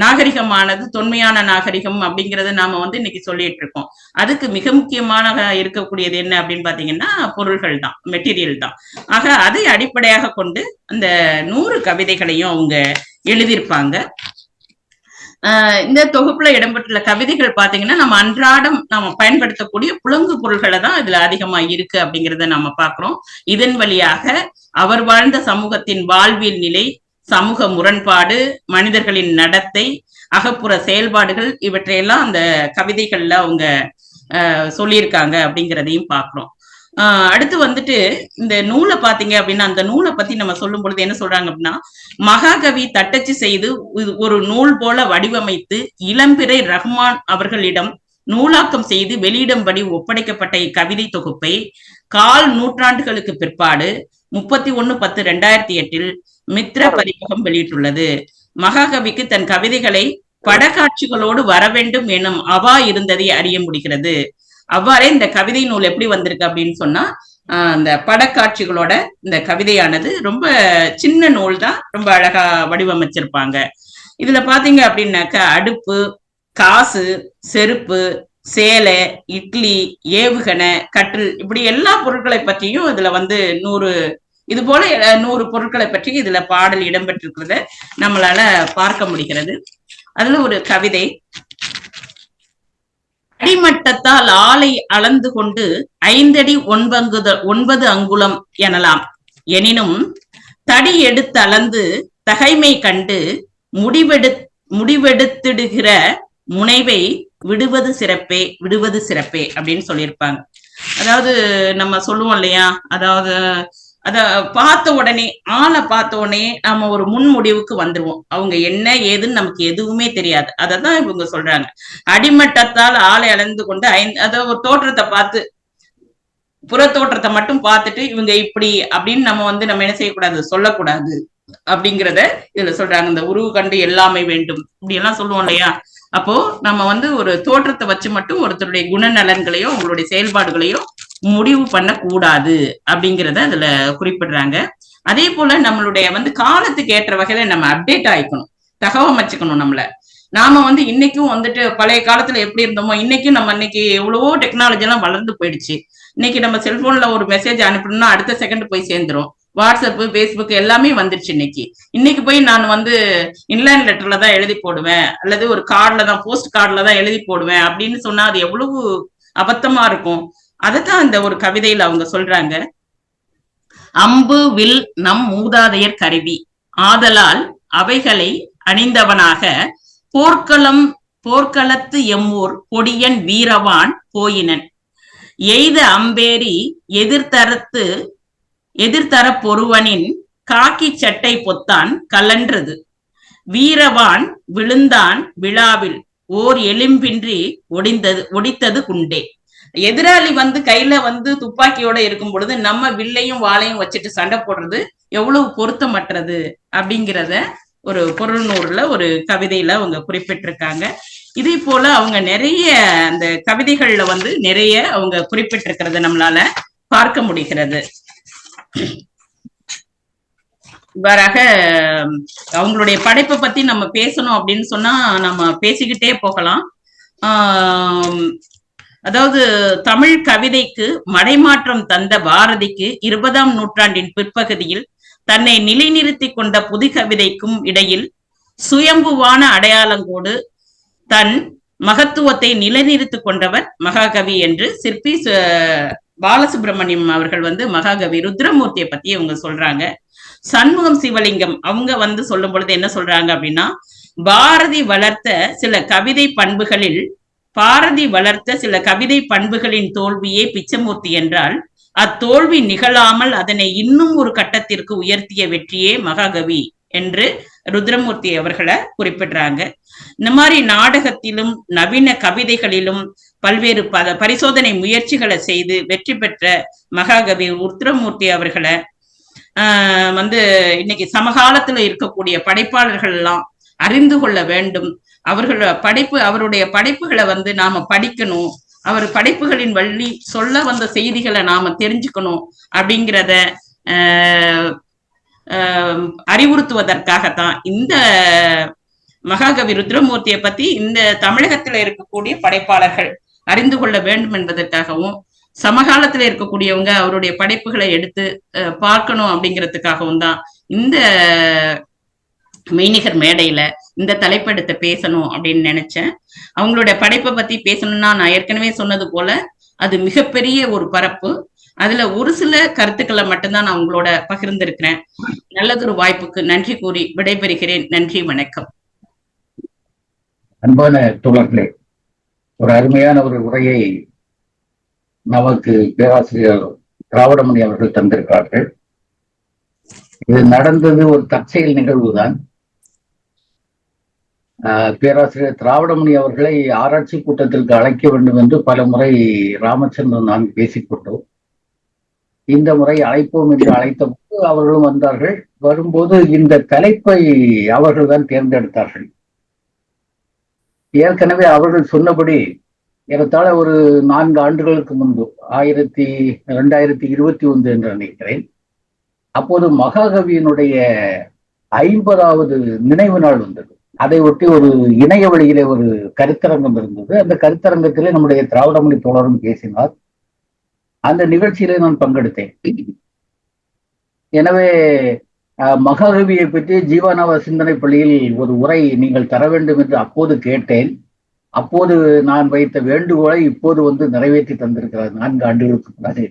நாகரிகமானது தொன்மையான நாகரிகம் அப்படிங்கறத நாம இன்னைக்கு சொல்லிட்டு இருக்கோம். அதுக்கு மிக முக்கியமான இருக்கக்கூடியது என்ன அப்படின்னு பாத்தீங்கன்னா பொருள்கள் தான், மெட்டீரியல் தான். ஆக அதை அடிப்படையாக கொண்டு அந்த 100 கவிதைகளையும் அவங்க எழுதியிருப்பாங்க. இந்த தொகுப்புல இடம்பெற்றுள்ள கவிதைகள் பாத்தீங்கன்னா நம்ம அன்றாடம் நாம பயன்படுத்தக்கூடிய புலங்கு பொருள்களை தான் இதுல அதிகமா இருக்கு அப்படிங்கிறத நாம பாக்குறோம். இதன் வழியாக அவர் வாழ்ந்த சமூகத்தின் வாழ்வியல் நிலை, சமூக முரண்பாடு, மனிதர்களின் நடத்தை, அகப்புற செயல்பாடுகள், இவற்றையெல்லாம் அந்த கவிதைகள்ல அவங்க சொல்லியிருக்காங்க அப்படிங்கிறதையும் பாக்குறோம். அடுத்து இந்த நூலை பாத்தீங்க அப்படின்னா, அந்த நூலை பத்தி நம்ம சொல்லும் பொழுது என்ன சொல்றாங்க அப்படின்னா, மகாகவி தட்டச்சு செய்து ஒரு நூல் போல வடிவமைத்து இளம்பிறை ரஹ்மான் அவர்களிடம் நூலாக்கம் செய்து வெளியிடும்படி ஒப்படைக்கப்பட்ட இக்கவிதை தொகுப்பை 1/4 நூற்றாண்டுகளுக்கு பிற்பாடு 31/10/2008 மித்ர பதிப்பகம் வெளியிட்டுள்ளது. மகாகவிக்கு தன் கவிதைகளை படக்காட்சிகளோடு வர வேண்டும் எனும் அவா இருந்ததை அறிய முடிகிறது. அவ்வாறே இந்த கவிதை நூல் எப்படி வந்திருக்கு அப்படின்னு சொன்னா, அந்த படக்காட்சிகளோட இந்த கவிதையானது ரொம்ப சின்ன நூல் தான், ரொம்ப அழகா வடிவமைச்சிருப்பாங்க. இதுல பாத்தீங்க அப்படின்னாக்க அடுப்பு, காசு, செருப்பு, சேலை, இட்லி, ஏவுகணை, கட்டில், இப்படி எல்லா பொருட்களை பற்றியும் இதுல 100 இது போல 100 பொருட்களை பற்றி இதுல பாடல் இடம்பெற்றிருக்கிறத நம்மளால பார்க்க முடிகிறது. அதுல ஒரு கவிதை, அடிமட்டத்தால் ஆளை அளந்து கொண்டு 5 அடி 9 அங்குலம் எனலாம். எனினும் தடி எடுத்து அளந்து தகைமை கண்டு முடிவெடுத்திடுகிற முனைவை விடுவது சிறப்பே அப்படின்னு சொல்லியிருப்பாங்க. அதாவது நம்ம சொல்லுவோம் இல்லையா, அதாவது பார்த்த உடனே, ஆளை பார்த்த உடனே நம்ம ஒரு முன் முடிவுக்கு வந்துருவோம். அவங்க என்ன ஏதுன்னு நமக்கு எதுவுமே தெரியாது. அததான் இவங்க சொல்றாங்க. அடிமட்டத்தால் ஆளை அளந்து கொண்டு அதாவது ஒரு தோற்றத்தை பார்த்து, புற தோற்றத்தை மட்டும் பார்த்துட்டு இவங்க இப்படி அப்படின்னு நம்ம என்ன செய்யக்கூடாது, சொல்லக்கூடாது அப்படிங்கிறத இதுல சொல்றாங்க. இந்த உருவு கண்டு எல்லாமே வேண்டும் இப்படி எல்லாம் சொல்லுவோம் இல்லையா. அப்போ நம்ம ஒரு தோற்றத்தை வச்சு மட்டும் ஒருத்தருடைய குணநலன்களையோ உங்களுடைய செயல்பாடுகளையோ முடிவு பண்ண கூடாது அப்படிங்கிறத அதுல குறிப்பிடுறாங்க. அதே போல நம்மளுடைய காலத்துக்கு ஏற்ற வகையில நம்ம அப்டேட் ஆயிக்கணும், தகவமைச்சுக்கணும் நம்மள. நாம இன்னைக்கும் பழைய காலத்துல எப்படி இருந்தோமோ இன்னைக்கும் நம்ம இன்னைக்கு எவ்வளவோ டெக்னாலஜி எல்லாம் வளர்ந்து போயிடுச்சு. இன்னைக்கு நம்ம செல்போன்ல ஒரு மெசேஜ் அனுப்பணும்னா அடுத்த செகண்ட் போய் சேர்ந்துரும். வாட்ஸ்அப், பேஸ்புக் எல்லாமே வந்துருச்சு. இன்னைக்கு போய் நான் இன்லைன் லெட்டர்ல தான் எழுதி போடுவேன், அல்லது ஒரு கார்டுல தான், போஸ்ட் கார்டுல தான் எழுதி போடுவேன் அப்படின்னு சொன்னா அது எவ்வளவு அபத்தமா இருக்கும். அதத்தான் இந்த ஒரு கவிதையில அவங்க சொல்றாங்க. அம்பு வில் நம் மூதாதையர் கருவி ஆதலால் அவைகளை அணிந்தவனாக போர்க்களத்து எம்மூர் பொடியன் வீரவான் போயினன் எய்த அம்பேரி எதிர்த்தர பொருவனின் காக்கி சட்டை பொத்தான் கலன்றது. வீரவான் விழுந்தான் விழாவில் ஓர் எலும்பின்றி ஒடித்தது குண்டே. எதிராளி கையில துப்பாக்கியோட இருக்கும் பொழுது நம்ம வில்லையும் வாளையும் வச்சுட்டு சண்டை போடுறது எவ்வளவு பொருத்தமற்றது அப்படிங்கிறத ஒரு பொருள் நூறுல ஒரு கவிதையில அவங்க குறிப்பிட்டிருக்காங்க. இதே போல அவங்க நிறைய அந்த கவிதைகள்ல நிறைய அவங்க குறிப்பிட்டிருக்கிறத நம்மளால பார்க்க முடிகிறது. இவ்வாறாக அவங்களுடைய படைப்பை பத்தி நம்ம பேசணும் அப்படின்னு சொன்னா நம்ம பேசிக்கிட்டே போகலாம். அதாவது தமிழ் கவிதைக்கு மடைமாற்றம் தந்த பாரதிக்கு 20ஆம் நூற்றாண்டின் பிற்பகுதியில் தன்னை நிலைநிறுத்தி கொண்ட புது கவிதைக்கும் இடையில் சுயம்புவான அடையாளங்கோடு தன் மகத்துவத்தை நிலைநிறுத்திக் கொண்டவர் மகாகவி என்று சிற்பி பாலசுப்ரமணியம் அவர்கள் மகாகவி ருத்ரமூர்த்தியை பத்தி அவங்க சொல்றாங்க. சண்முகம் சிவலிங்கம் அவங்க சொல்லும் பொழுது என்ன சொல்றாங்க அப்படின்னா, பாரதி வளர்த்த சில கவிதை பண்புகளின் தோல்வியே பிச்சமூர்த்தி என்றால், அத்தோல்வி நிகழாமல் அதனை இன்னும் ஒரு கட்டத்திற்கு உயர்த்திய வெற்றியே மகாகவி என்று ருத்ரமூர்த்தி அவர்களை குறிப்பிடுறாங்க. இந்த மாதிரி நாடகத்திலும் நவீன கவிதைகளிலும் பல்வேறு பரிசோதனை முயற்சிகளை செய்து வெற்றி பெற்ற மகாகவி ருத்ரமூர்த்தி அவர்களை இன்னைக்கு சமகாலத்துல இருக்கக்கூடிய படைப்பாளர்கள் எல்லாம் அறிந்து கொள்ள வேண்டும். அவருடைய படைப்புகளை நாம படிக்கணும். அவர் படைப்புகளின் வழி சொல்ல வந்த செய்திகளை நாம தெரிஞ்சுக்கணும் அப்படிங்கிறத அறிவுறுத்துவதற்காகத்தான் இந்த மகாகவி ருத்ரமூர்த்தியை பத்தி இந்த தமிழகத்துல இருக்கக்கூடிய படைப்பாளர்கள் அறிந்து கொள்ள வேண்டும் என்பதற்காகவும், சமகாலத்துல இருக்கக்கூடியவங்க அவருடைய படைப்புகளை எடுத்து பார்க்கணும் அப்படிங்கிறதுக்காகவும் தான் இந்த மெய்நிகர் மேடையில இந்த தலைப்பெடுத்து பேசணும் அப்படின்னு நினைச்சேன். அவங்களுடைய படைப்பை பத்தி பேசணும்னா நான் ஏற்கனவே சொன்னது போல அது மிகப்பெரிய ஒரு பரப்பு. அதுல ஒரு சில கருத்துக்களை மட்டும்தான் நான் உங்களோட பகிர்ந்திருக்கிறேன். நல்லதொரு வாய்ப்புக்கு நன்றி கூறி விடைபெறுகிறேன். நன்றி, வணக்கம். அன்பான தோழர்களே, ஒரு அருமையான ஒரு உரையை நமக்கு பேராசிரியர் திராவிடமணி அவர்கள் தந்திருக்கிறார்கள். இது நடந்தது ஒரு தற்செயல் நிகழ்வுதான். பேராசிரியர் திராவிடமணி அவர்களை ஆராய்ச்சி கூட்டத்திற்கு அழைக்க வேண்டும் என்று பல முறை ராமச்சந்திரன் நான் பேசிக்கொண்டோம். இந்த முறை அழைப்போம் என்று அழைத்த போது அவர்களும் வந்தார்கள். வரும்போது இந்த தலைப்பை அவர்கள் தான் தேர்ந்தெடுத்தார்கள். ஏற்கனவே அவர்கள் சொன்னபடி ஏறத்தாழ ஒரு 4 ஆண்டுகளுக்கு முன்பு 2021 என்று நினைக்கிறேன், அப்போது மகாகவியினுடைய 50வது நினைவு நாள் வந்தது. அதை ஒட்டி ஒரு இணைய வழியிலே ஒரு கருத்தரங்கம் இருந்தது. அந்த கருத்தரங்கத்திலே நம்முடைய திராவிடமணி தோழரும் பேசினார். அந்த நிகழ்ச்சியிலே நான் பங்கெடுத்தேன். எனவே மகாகவியை பற்றி ஜீவானவ சிந்தனை பள்ளியில் ஒரு உரை நீங்கள் தர வேண்டும் என்று அப்போது கேட்டேன். அப்போது நான் வைத்த வேண்டுகோளை இப்போது நிறைவேற்றி தந்திருக்கிறார் 4 ஆண்டுகளுக்கு பிறகு.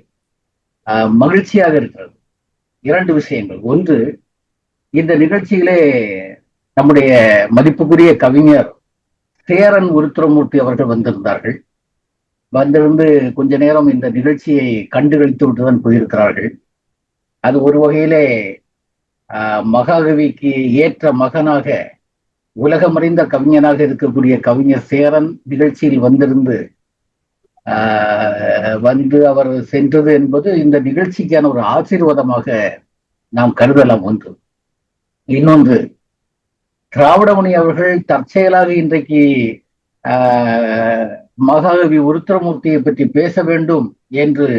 மகிழ்ச்சியாக இருக்கிறது. 2 விஷயங்கள். ஒன்று, இந்த நிகழ்ச்சியிலே நம்முடைய மதிப்புக்குரிய கவிஞர் சேரன் ருத்ரமூர்த்தி அவர்கள் வந்திருந்தார்கள். வந்திருந்து கொஞ்ச நேரம் இந்த நிகழ்ச்சியை கண்டுகளித்து விட்டுதான் போயிருக்கிறார்கள். அது ஒரு வகையிலே மகாகவிக்கு ஏற்ற மகனாக, உலகமறிந்த கவிஞனாக இருக்கக்கூடிய கவிஞர் சேரன் நிகழ்ச்சியில் வந்திருந்து அவர் சென்றது என்பது இந்த நிகழ்ச்சிக்கான ஒரு ஆசீர்வாதமாக நாம் கருதலாம். ஒன்று. இன்னொன்று, திராவிடமணி அவர்கள் தற்செயலாக இன்றைக்கு மகாகவி ருத்ரமூர்த்தியை பற்றி பேச வேண்டும் என்று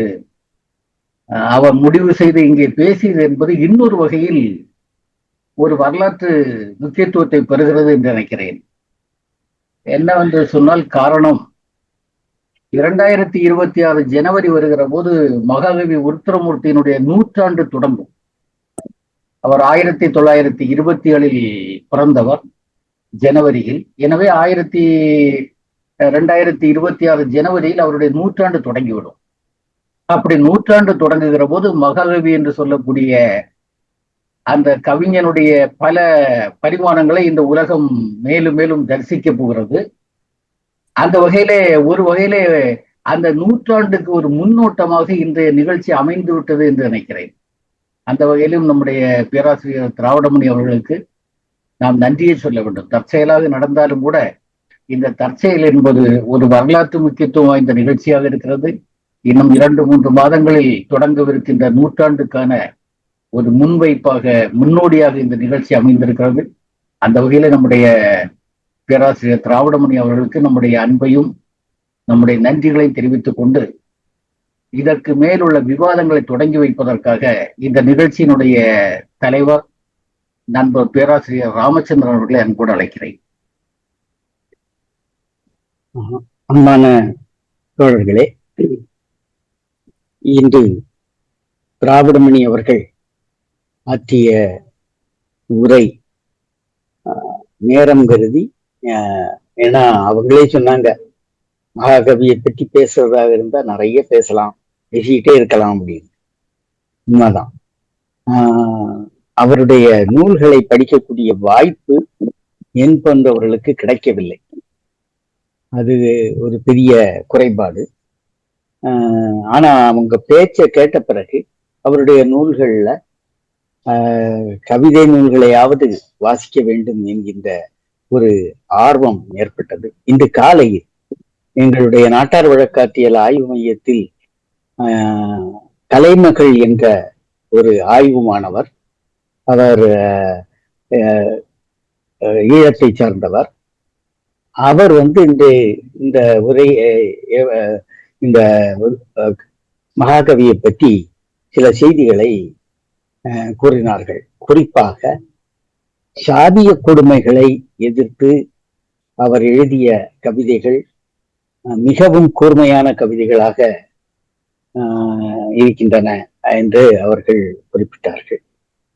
அவர் முடிவு செய்து இங்கே பேசியது என்பது இன்னொரு வகையில் ஒரு வரலாற்று முக்கியத்துவத்தை பெறுகிறது என்று நினைக்கிறேன். என்னவென்று சொன்னால், காரணம் 2026 ஜனவரி வருகிற போது மகாகவி ருத்ரமூர்த்தியினுடைய 100ஆண்டு தொடங்கும். அவர் 1927 பிறந்தவர் ஜனவரியில். எனவே 2026 ஜனவரியில் அவருடைய 100ஆண்டு தொடங்கிவிடும். அப்படி 100ஆண்டு தொடங்குகிற போது மகாகவி என்று சொல்லக்கூடிய அந்த கவிஞனுடைய பல பரிமாணங்களை இந்த உலகம் மேலும் மேலும் தரிசிக்க போகிறது. அந்த வகையிலே ஒரு வகையிலே அந்த 100ஆண்டுக்கு ஒரு முன்னோட்டமாக இன்றைய நிகழ்ச்சி அமைந்து விட்டது என்று நினைக்கிறேன். அந்த வகையிலும் நம்முடைய பேராசிரியர் திராவிடமணி அவர்களுக்கு நாம் நன்றியை சொல்ல வேண்டும். தற்செயலாக நடந்தாலும் கூட இந்த தற்செயல் என்பது ஒரு வரலாற்று முக்கியத்துவம் வாய்ந்த நிகழ்ச்சியாக இருக்கிறது. இன்னும் 2-3 மாதங்களில் தொடங்கவிருக்கின்ற 100ஆண்டுக்கான ஒரு முன்வைப்பாக, முன்னோடியாக இந்த நிகழ்ச்சி அமைந்திருக்கிறது. அந்த வகையில நம்முடைய பேராசிரியர் திராவிடமணி அவர்களுக்கு நம்முடைய அன்பையும் நம்முடைய நன்றிகளையும் தெரிவித்துக் கொண்டு, இதற்கு மேலுள்ள விவாதங்களை தொடங்கி வைப்பதற்காக இந்த நிகழ்ச்சியினுடைய தலைவர் நண்பர் பேராசிரியர் ராமச்சந்திரன் அவர்களை அன்போடு அழைக்கிறேன். அன்பான தோழர்களே, இன்று திராவிடமணி அவர்கள் ஆற்றிய உரை நேரம் கருதி, ஏன்னா அவங்களே சொன்னாங்க, மகாகவியை பற்றி பேசுறதாக இருந்தா நிறைய பேசலாம், பேசிக்கிட்டே இருக்கலாம் அப்படின்னு. உண்மைதான். அவருடைய நூல்களை படிக்கக்கூடிய வாய்ப்பு என் போன்றவர்களுக்கு கிடைக்கவில்லை. அது ஒரு பெரிய குறைபாடு. ஆனா அவங்க பேச்ச கேட்ட பிறகு அவருடைய நூல்கள்ல கவிதை நூல்களையாவது வாசிக்க வேண்டும் என்கின்ற ஒரு ஆர்வம் ஏற்பட்டது. இன்று காலையில் எங்களுடைய நாட்டார் வழக்காற்றியல் ஆய்வு மையத்தில் கலைமகள் என்ற ஒரு ஆய்வு மாணவர், அவர் ஈழத்தை சார்ந்தவர், அவர் இந்த உரை இந்த மகாகவியை பற்றி சில செய்திகளை கூறினார்கள். குறிப்பாக சாதிய கொடுமைகளை எதிர்த்து அவர் எழுதிய கவிதைகள் மிகவும் கூர்மையான கவிதைகளாக இருக்கின்றன என்று அவர்கள் குறிப்பிட்டார்கள்.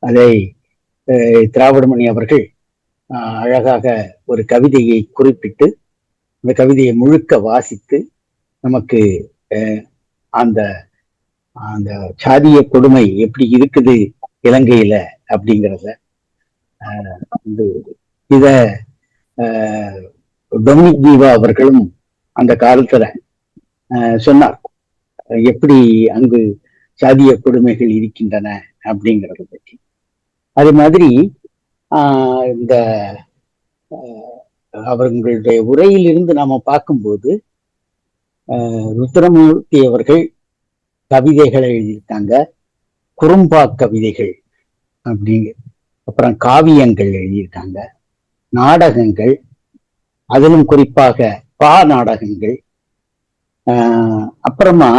அதை திராவிடமணி அவர்கள் அழகாக ஒரு கவிதையை குறிப்பிட்டு அந்த கவிதையை முழுக்க வாசித்து நமக்கு அந்த அந்த சாதிய கொடுமை எப்படி இருக்குது இலங்கையில அப்படிங்கிறத இத டொமினிக் தீவா அவர்களும் அந்த காலத்துல சொன்னார், எப்படி அங்கு சாதிய கொடுமைகள் இருக்கின்றன அப்படிங்கிறத பற்றி. அதே மாதிரி இந்த அவர்களுடைய உரையிலிருந்து நாம பார்க்கும்போது ருத்ரமூர்த்தி அவர்கள் கவிதைகளை எழுதியிருக்காங்க, குறும்பா கவிதைகள் அப்படிங்க, அப்புறம் காவியங்கள் எழுதியிருக்காங்க, நாடகங்கள், அதிலும் குறிப்பாக நாடகங்கள், அப்புறமா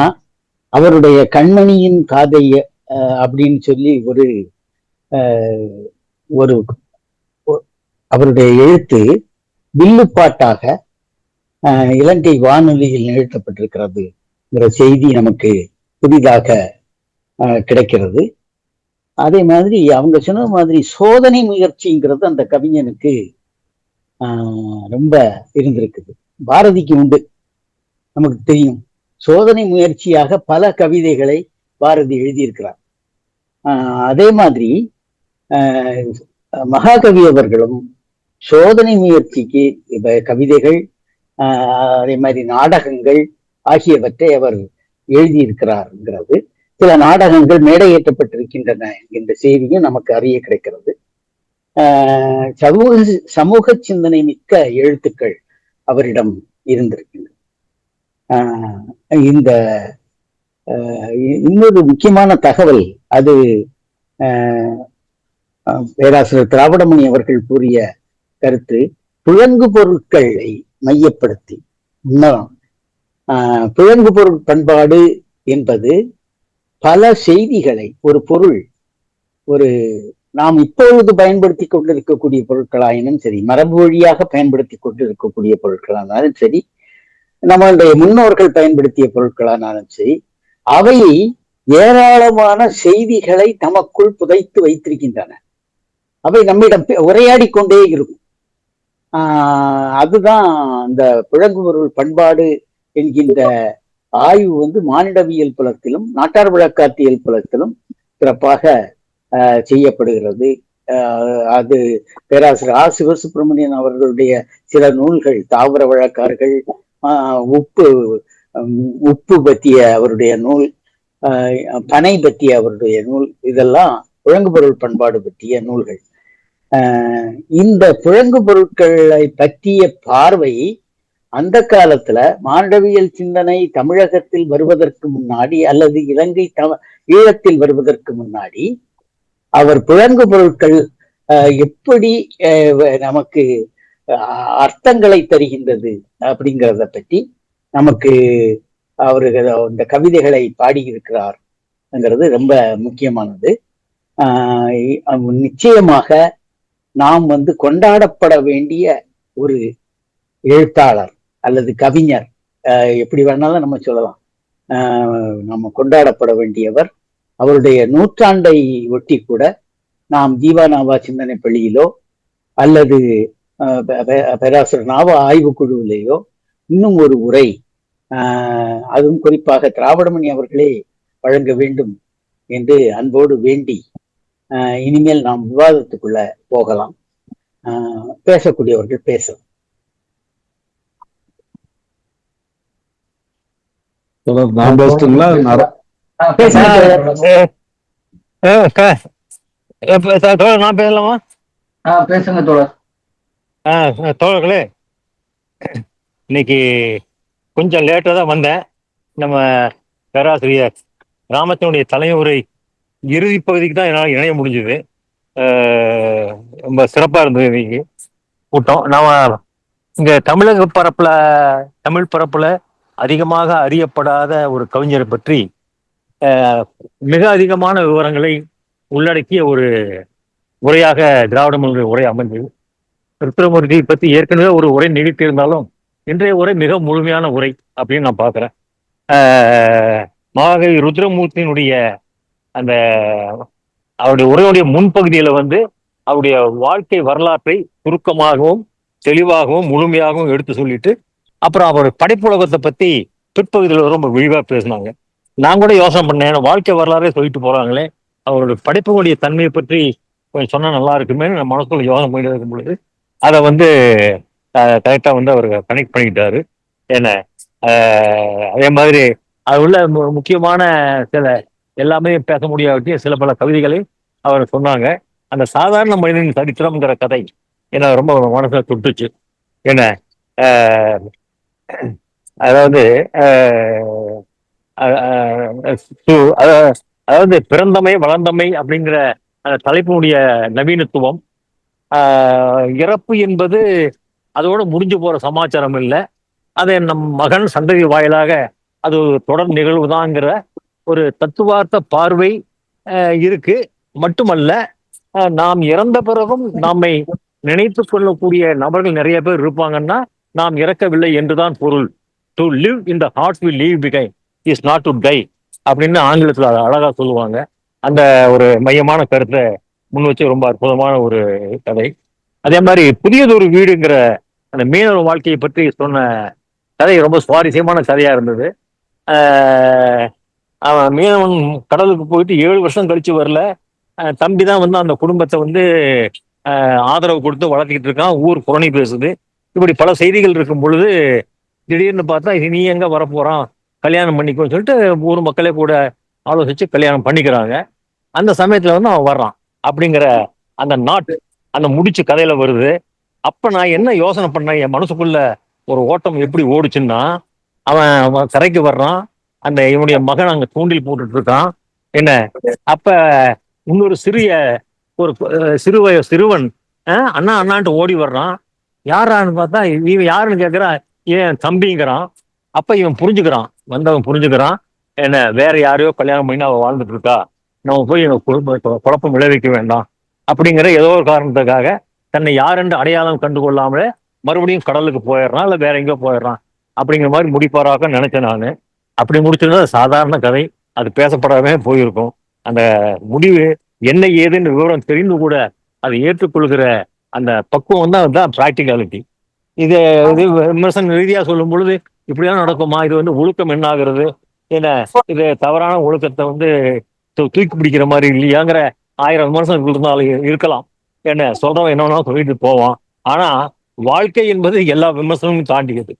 அவருடைய கண்மணியின் காதைய அப்படின்னு சொல்லி ஒரு அவருடைய எழுத்து வில்லுப்பாட்டாக இலங்கை வானொலியில் நிகழ்த்தப்பட்டிருக்கிறது செய்தி நமக்கு புதிதாக கிடைக்கிறது. அதே மாதிரி அவங்க சொன்ன மாதிரி சோதனை முயற்சிங்கிறது அந்த கவிஞனுக்கு ரொம்ப இருந்திருக்குது. பாரதிக்கு உண்டு, நமக்கு தெரியும். சோதனை முயற்சியாக பல கவிதைகளை பாரதி எழுதியிருக்கிறார். அதே மாதிரி மகாகவி அவர்களும் சோதனை முயற்சிக்கு கவிதைகள், அதே மாதிரி நாடகங்கள் ஆகியவற்றை அவர் எழுதியிருக்கிறார்ங்கிறது. சில நாடகங்கள் மேடையேற்றப்பட்டிருக்கின்றன என்ற செய்தியும் நமக்கு அறிய கிடைக்கிறது. சமூக சிந்தனை மிக்க எழுத்துக்கள் அவரிடம் இருந்திருக்கின்றன. இந்த இன்னொரு முக்கியமான தகவல், அது பேராசிரியர் திராவிடமணி அவர்கள் கூறிய கருத்து, புழங்கு பொருட்களை மையப்படுத்தி. புழங்கு பொருள் பண்பாடு என்பது பல செய்திகளை, ஒரு பொருள், நாம் இப்பொழுது பயன்படுத்தி கொண்டிருக்கக்கூடிய பொருட்களாயினும் சரி, மரபு வழியாக பயன்படுத்தி கொண்டிருக்கக்கூடிய பொருட்களானாலும் சரி, நம்மளுடைய முன்னோர்கள் பயன்படுத்திய பொருட்களானாலும் சரி, அவை ஏராளமான செய்திகளை தமக்குள் புதைத்து வைத்திருக்கின்றன. அவை நம்மிடம் உரையாடி கொண்டே இருக்கும். அதுதான் இந்த புழங்கு பொருள் பண்பாடு என்கின்ற ஆய்வு மானிடவியல் புலத்திலும் நாட்டார் வழக்காற்றியல் புலத்திலும் சிறப்பாக செய்யப்படுகிறது. அது பேராசிரியர் சிவசுப்பிரமணியன் அவர்களுடைய சில நூல்கள், தாவர வழக்காறுகள், உப்பு பற்றிய அவருடைய நூல், பனை பற்றிய அவருடைய நூல், இதெல்லாம் புழங்கு பொருள் பண்பாடு பற்றிய நூல்கள். இந்த புழங்கு பொருட்களை பற்றிய பார்வை அந்த காலத்துல மானுடவியல் சிந்தனை தமிழகத்தில் வருவதற்கு முன்னாடி அல்லது இலங்கை ஈழத்தில் வருவதற்கு முன்னாடி அவர் புழங்கு பொருட்கள் எப்படி நமக்கு அர்த்தங்களை தருகின்றது அப்படிங்கிறத பற்றி நமக்கு அவர்கள் இந்த கவிதைகளை பாடியிருக்கிறார்ங்கிறது ரொம்ப முக்கியமானது. நிச்சயமாக நாம் கொண்டாடப்பட வேண்டிய ஒரு எழுத்தாளர் அல்லது கவிஞர் எப்படி வேணாலும் நம்ம சொல்லலாம். நம்ம கொண்டாடப்பட வேண்டியவர். அவருடைய நூற்றாண்டை ஒட்டி கூட நாம் ஜீவானாவா சிந்தனை பள்ளியிலோ அல்லது பேராசிரியர் நாவா ஆய்வுக்குழுவிலேயோ இன்னும் ஒரு உரை, அதுவும் குறிப்பாக திராவிடமணி அவர்களே வழங்க வேண்டும் என்று அன்போடு வேண்டி இனிமேல் நாம் விவாதத்துக்குள்ள போகலாம். பேசக்கூடியவர்கள் பேசலாம். நான் பேசுறீங்களா? நான் பேசலாமா? பேசுங்க தோழர். தோழர்களே, இன்னைக்கு கொஞ்சம் லேட்டா தான் வந்தேன். நம்ம பேராசிரியர் ராமத்தினுடைய தலைமுறை இறுதி பகுதிக்கு தான் என்னால் இணைய முடிஞ்சது. ரொம்ப சிறப்பா இருந்தது இன்னைக்கு கூட்டம். நாம இங்க தமிழக பரப்புல, தமிழ் பரப்புல அதிகமாக அறியப்படாத ஒரு கவிஞரை பற்றி மிக அதிகமான விவரங்களை உள்ளடக்கிய ஒரு உரையாக திராவிட மொழிகள் உரை அமைந்தது. ருத்ரமூர்த்தியை பற்றி ஏற்கனவே ஒரு உரை நிகழ்த்தியிருந்தாலும் இன்றைய உரை மிக முழுமையான உரை அப்படின்னு நான் பார்க்குறேன். மகாகவி ருத்ரமூர்த்தியினுடைய அந்த அவருடைய உரையுடைய முன்பகுதியில அவருடைய வாழ்க்கை வரலாற்றை சுருக்கமாகவும் தெளிவாகவும் முழுமையாகவும் எடுத்து சொல்லிட்டு அப்புறம் அவர் படைப்புலகத்தை பத்தி பிற்பகுதியில் ரொம்ப விரிவா பேசினாங்க. நான் கூட யோசனை பண்ணேன், வாழ்க்கை வரலாறே சொல்லிட்டு போறாங்களே, அவருடைய படைப்புடைய தன்மையை பற்றி கொஞ்சம் சொன்னா நல்லா இருக்குமே நம்ம மனசுக்குள்ள யோசனை பண்ணிட்டு இருக்கும் பொழுது அதை கரெக்டா அவர் கனெக்ட் பண்ணிக்கிட்டாரு. என்ன அதே மாதிரி அது உள்ள முக்கியமான சில எல்லாமே பேச முடியாவிட்டு சில பல கவிதைகளை அவர் சொன்னாங்க. அந்த சாதாரண மனிதனின் சரித்திரம்ங்கிற கதை என்ன ரொம்ப மனசுல தொட்டுச்சு. என்ன அதாவது அதாவது பிறந்தமை வளர்ந்தமை அப்படிங்கிற அந்த தலைப்பினுடைய நவீனத்துவம், இறப்பு என்பது அதோட முடிஞ்சு போற சமாச்சாரம் இல்லை, அதை நம் மகன் சந்ததி வாயிலாக அது தொடர் நிகழ்வுதாங்கிற ஒரு தத்துவார்த்த பார்வை இருக்கு. மட்டுமல்ல, நாம் இறந்த பிறகும் நம்மை நினைத்து கொள்ளக்கூடிய நபர்கள் நிறைய பேர் இருப்பாங்கன்னா நாம் இறக்கவில்லை என்றுதான் பொருள். To live in the heart will leave behind is not to die அப்படின்னு ஆங்கிலத்தில் அழகா சொல்லுவாங்க. அந்த ஒரு மையமான கருத்தை முன் வச்சு ரொம்ப அற்புதமான ஒரு கதை. அதே மாதிரி புதியதொரு வீடுங்கிற அந்த மீனவர் வாழ்க்கையை பற்றி சொன்ன கதை ரொம்ப சுவாரஸ்யமான கதையா இருந்தது. அவன் மீனவன் கடலுக்கு போயிட்டு 7 வருஷம் கழிச்சு வரல. தம்பி தான் அந்த குடும்பத்தை ஆதரவு கொடுத்து வளர்த்திக்கிட்டு இருக்கான். ஊர் புரணி பேசுது. இப்படி பல செய்திகள் இருக்கும் பொழுது திடீர்னு பார்த்தா நீ எங்க வரப்போறான், கல்யாணம் பண்ணிக்கோன்னு சொல்லிட்டு ஊர் மக்களே கூட ஆலோசிச்சு கல்யாணம் பண்ணிக்கிறாங்க. அந்த சமயத்துல அவன் வர்றான் அப்படிங்கிற அந்த முடிச்சு கதையில வருது. அப்ப நான் என்ன யோசனை பண்ணேன், என் மனசுக்குள்ள ஒரு ஓட்டம் எப்படி ஓடுச்சுன்னா, அவன் கரைக்கு வர்றான், அந்த இவனுடைய மகன் அங்க தூண்டில் போட்டுட்டு இருக்கான். என்ன அப்ப இன்னொரு ஒரு சிறுவன் அண்ணா அண்ணான்ட்டு ஓடி வர்றான். யாரான்னு பார்த்தா இவன் யாருன்னு கேட்கிறான், ஏன் தம்பிங்கிறான். அப்ப இவன் வந்தவன் புரிஞ்சுக்கிறான், என்ன வேற யாரையோ கல்யாணம் பண்ணி அவன் வாழ்ந்துட்டு இருக்கா, நம்ம போய் எங்க குழப்பம் விளைவிக்க வேண்டாம் அப்படிங்கிற ஏதோ ஒரு காரணத்துக்காக தன்னை யாரென்று அடையாளம் கண்டு கொள்ளாமலே மறுபடியும் கடலுக்கு போயிடுறான், இல்லை வேற எங்கேயோ போயிடுறான் அப்படிங்கிற மாதிரி முடிப்பாராக நினைச்சேன் நான். அப்படி முடிச்சிருந்தா சாதாரண கதை, அது பேசப்படாமே போயிருக்கும். அந்த முடிவு என்ன ஏதுன்னு விவரம் தெரிந்து கூட அதை ஏற்றுக்கொள்கிற அந்த பக்குவம் தான் பிராக்டிகாலிட்டி. இது விமர்சன ரீதியா சொல்லும் பொழுது இப்படிதான் நடக்குமா, இது ஒழுக்கம் என்ன ஆகுறது, என்ன இது தவறான ஒழுக்கத்தை தூக்கி பிடிக்கிற மாதிரி இல்லையாங்கிற 1000 விமர்சனம் இருந்தாலும் இருக்கலாம். என்ன சொல்றவன் என்னன்னா சொல்லிட்டு போவான். ஆனா வாழ்க்கை என்பது எல்லா விமர்சனமும் தாண்டியது.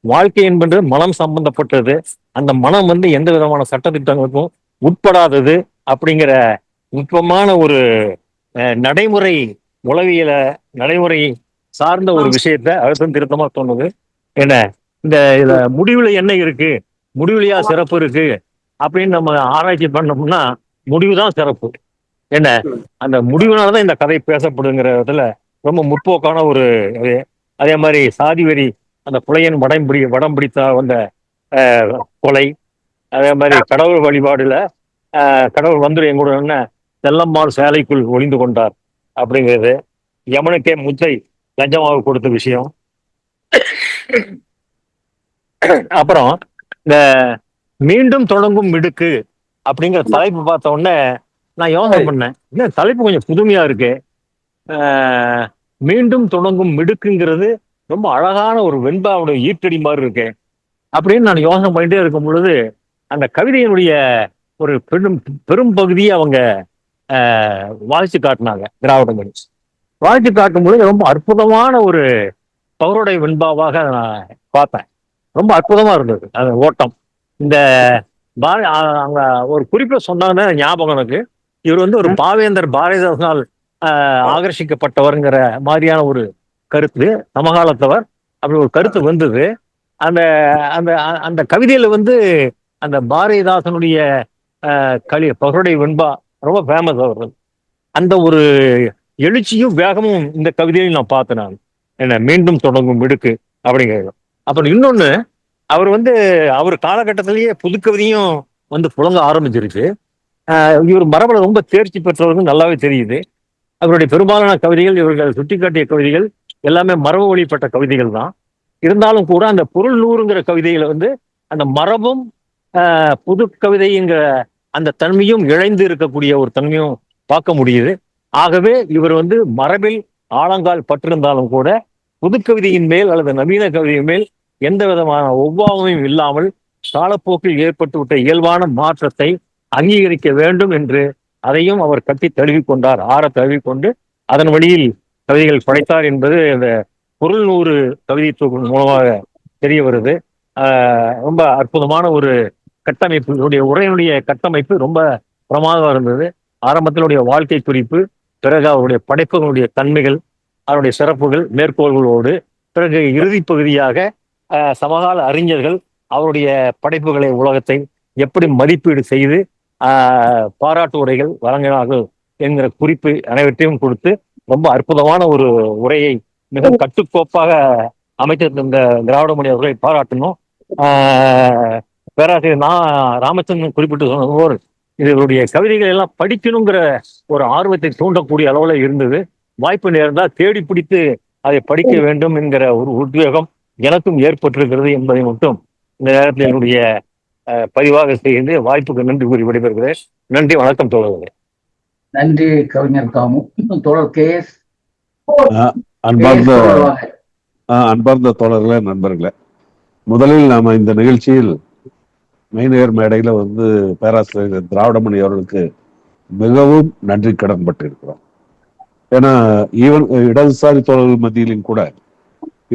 வாழ்க்கை என்பது மனம் சம்பந்தப்பட்டது. அந்த மனம் எந்த விதமான சட்டத்திட்டங்களுக்கும் உட்படாதது அப்படிங்கிற நுட்பமான ஒரு நடைமுறை உளவியல நடைமுறை சார்ந்த ஒரு விஷயத்த அழுத்தம் திருத்தமா சொன்னது. என்ன இதுல முடிவுல என்ன இருக்கு, முடிவுலையா சிறப்பு இருக்கு அப்படின்னு நம்ம ஆராய்ச்சி பண்ணோம்னா முடிவுதான் சிறப்பு. என்ன அந்த முடிவுனாலதான் இந்த கதை பேசப்படுங்கிறதுல ரொம்ப முற்போக்கான ஒரு அதே மாதிரி சாதி வெறி, அந்த புலையன் வடம் பிடித்த கொலை, அதே மாதிரி கடவுள் வழிபாடுல கடவுள் எங்கூட செல்லம்மாள் சேலைக்குள் ஒளிந்து கொண்டார் அப்படிங்கிறது, யமனுக்கே முத்தை லஞ்சமாக கொடுத்த விஷயம், அப்புறம் இந்த மீண்டும் தொடங்கும் மிடுக்கு அப்படிங்கிற தலைப்பு பார்த்த உடனே நான் யோசனை பண்ணேன், என்ன தலைப்பு கொஞ்சம் புதுமையா இருக்கு. ஆஹ் மீண்டும் தொடங்கும் மிடுக்குங்கிறது ரொம்ப அழகான ஒரு வெண்பாவுடைய ஈர்க்கடி மாதிரி இருக்கு அப்படின்னு நான் யோசனை பண்ணிட்டே இருக்கும் பொழுது அந்த கவிதையினுடைய ஒரு பெரும் பகுதியை அவங்க வாழ்த்து காட்டினாங்க. திராவிடமணி வாழ்த்து காட்டும் பொழுது ரொம்ப அற்புதமான ஒரு பவருடைய வெண்பாவாக நான் பார்த்தேன். ரொம்ப அற்புதமா இருந்தது அந்த ஓட்டம். இந்த அங்க ஒரு குறிப்பை சொன்னாங்க ஞாபகம் எனக்கு. இவர் வந்து ஒரு பாவேந்தர் பாரதிதாசனால் ஆகர்ஷிக்கப்பட்டவர்ங்கிற மாதிரியான ஒரு கருத்து, சமகாலத்தவர் அப்படி ஒரு கருத்து வந்தது. அந்த அந்த அந்த கவிதையில வந்து அந்த பாரதிதாசனுடைய பகருடைய வெண்பா ரொம்ப ஃபேமஸ் அவர்கள். அந்த ஒரு எழுச்சியும் வேகமும் இந்த கவிதையில் நான் பார்த்தேன். நான் என்ன மீண்டும் தொடங்கும் மிடுக்கு அப்படிங்கிறது. அப்புறம் இன்னொன்னு, அவர் வந்து அவர் காலகட்டத்திலேயே புதுக்கவிதையும் வந்து புழங்க ஆரம்பிச்சிருச்சு. இவர் மரபுல ரொம்ப தேர்ச்சி பெற்றவர்கள் நல்லாவே தெரியுது. அவருடைய பெரும்பாலான கவிதைகள், இவர்கள் சுட்டிக்காட்டிய கவிதைகள் எல்லாமே மரபு வழிபட்ட கவிதைகள் தான். இருந்தாலும் கூட அந்த பொருள் நூறுங்கிற கவிதையில வந்து அந்த மரபும் புது கவிதைங்கிற அந்த தன்மையும் இழைந்து இருக்கக்கூடிய ஒரு தன்மையும் பார்க்க முடியுது. ஆகவே இவர் வந்து மரபில் ஆழங்கால் பற்றிருந்தாலும் கூட புதுக்கவிதையின் மேல் அல்லது நவீன கவிதையின் மேல் எந்த விதமான ஒவ்வாமையும் இல்லாமல் காலப்போக்கில் ஏற்பட்டுவிட்ட இயல்பான மாற்றத்தை அங்கீகரிக்க வேண்டும் என்று அதையும் அவர் கட்டி தழுவிக்கொண்டார், ஆற தழுவிக்கொண்டு அதன் வழியில் கவிதைகள் படைத்தார் என்பது இந்த பொருள் நூறு கவிதை தொகுப்பின் மூலமாக தெரிய வருது. ரொம்ப அற்புதமான ஒரு கட்டமைப்பு. இதனுடைய உரையினுடைய கட்டமைப்பு ரொம்ப பிரமாதமாக இருந்தது. ஆரம்பத்தினுடைய வாழ்க்கை குறிப்பு, பிறகு அவருடைய படைப்புகளுடைய தன்மைகள், அவருடைய சிறப்புகள், மேற்கோள்களோடு, பிறகு இறுதி பகுதியாக சமகால அறிஞர்கள் அவருடைய படைப்புகளை உலகத்தை எப்படி மதிப்பீடு செய்து பாராட்டு உரைகள் வழங்கினார்கள் என்கிற குறிப்பு அனைவற்றையும் கொடுத்து ரொம்ப அற்புதமான ஒரு உரையை மிக கட்டுக்கோப்பாக அமைத்திருந்த திராவிடமணி அவர்களை பாராட்டணும். பேராசிரியர் ராமச்சந்திரன் குறிப்பிட்டு சொன்னது போல் இதனுடைய கவிதைகள் எல்லாம் படிக்கணுங்கிற ஒரு ஆர்வத்தை தூண்டக்கூடிய அளவுல இருந்தது. வாய்ப்பு நேர்ந்தால் தேடி பிடித்து அதை படிக்க வேண்டும் என்கிற ஒரு உத்வேகம் எனக்கும் ஏற்பட்டிருக்கிறது என்பதை மட்டும் இந்த நேரத்தில் என்னுடைய பதிவாக செய்து வாய்ப்புக்கு நன்றி கூறி விடைபெறுகிறேன். நன்றி, வணக்கம் தோழர்களே. நன்றி கவிஞர் காமு. தோழர் KS. அன்பார்ந்த தோழர்களே, நண்பர்களே, முதலில் நாம இந்த நிகழ்ச்சியில் மெய்நிகர் மேடையில வந்து பேராசிரியர் திராவிடமணி அவர்களுக்கு மிகவும் நன்றி கடன் பட்டிருக்கிறோம். ஏன்னா ஈவன் இடதுசாரி தோழர்கள் மத்தியிலும் கூட,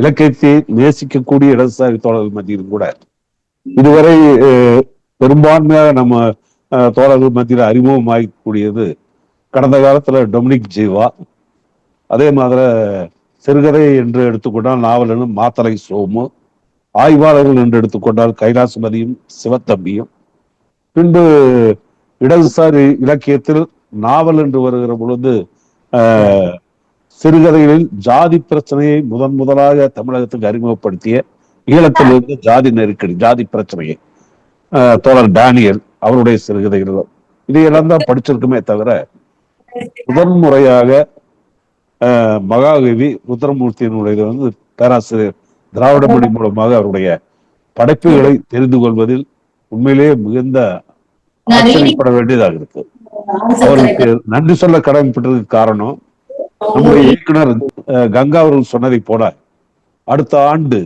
இலக்கியத்தை நேசிக்கக்கூடிய இடதுசாரி தோழர்கள் மத்தியிலும் கூட இதுவரை பெரும்பான்மையாக நம்ம தோழர்கள் மத்தியில் அறிமுகமாகக்கூடியது கடந்த காலத்துல டொமினிக் ஜீவா, அதே மாதிரி சிறுகதை என்று எடுத்துக்கொண்டால் நாவலனும் மாத்தலை சோமு, ஆய்வாளர்கள் என்று எடுத்துக்கொண்டால் கைலாசபதியும் சிவத்தம்பியும், பின்பு இடதுசாரி இலக்கியத்தில் நாவல் என்று வருகிற பொழுது சிறுகதைகளில் ஜாதி பிரச்சனையை முதலாக தமிழகத்துக்கு அறிமுகப்படுத்திய, ஈழத்திலிருந்து ஜாதி நெருக்கடி, ஜாதி பிரச்சனையை தோழர் டேனியல் அவருடைய சிறுகதைகள், இதையெல்லாம் தான் படிச்சிருக்குமே தவிர முதன்முறையாக மகாகவி ருத்ரமூர்த்தியினுடைய வந்து பேராசிரியர் திராவிடமணி மூலமாக அவருடைய படைப்புகளை தெரிந்து கொள்வதில் உண்மையிலேயே மிகுந்த ஆச்சரியப்பட வேண்டியதாக இருக்கு. அவருக்கு நன்றி சொல்ல கடமைப்பட்டதுக்கு காரணம், நம்முடைய இயக்குனர் கங்கா அவர்கள் சொன்னதை போல அடுத்த ஆண்டு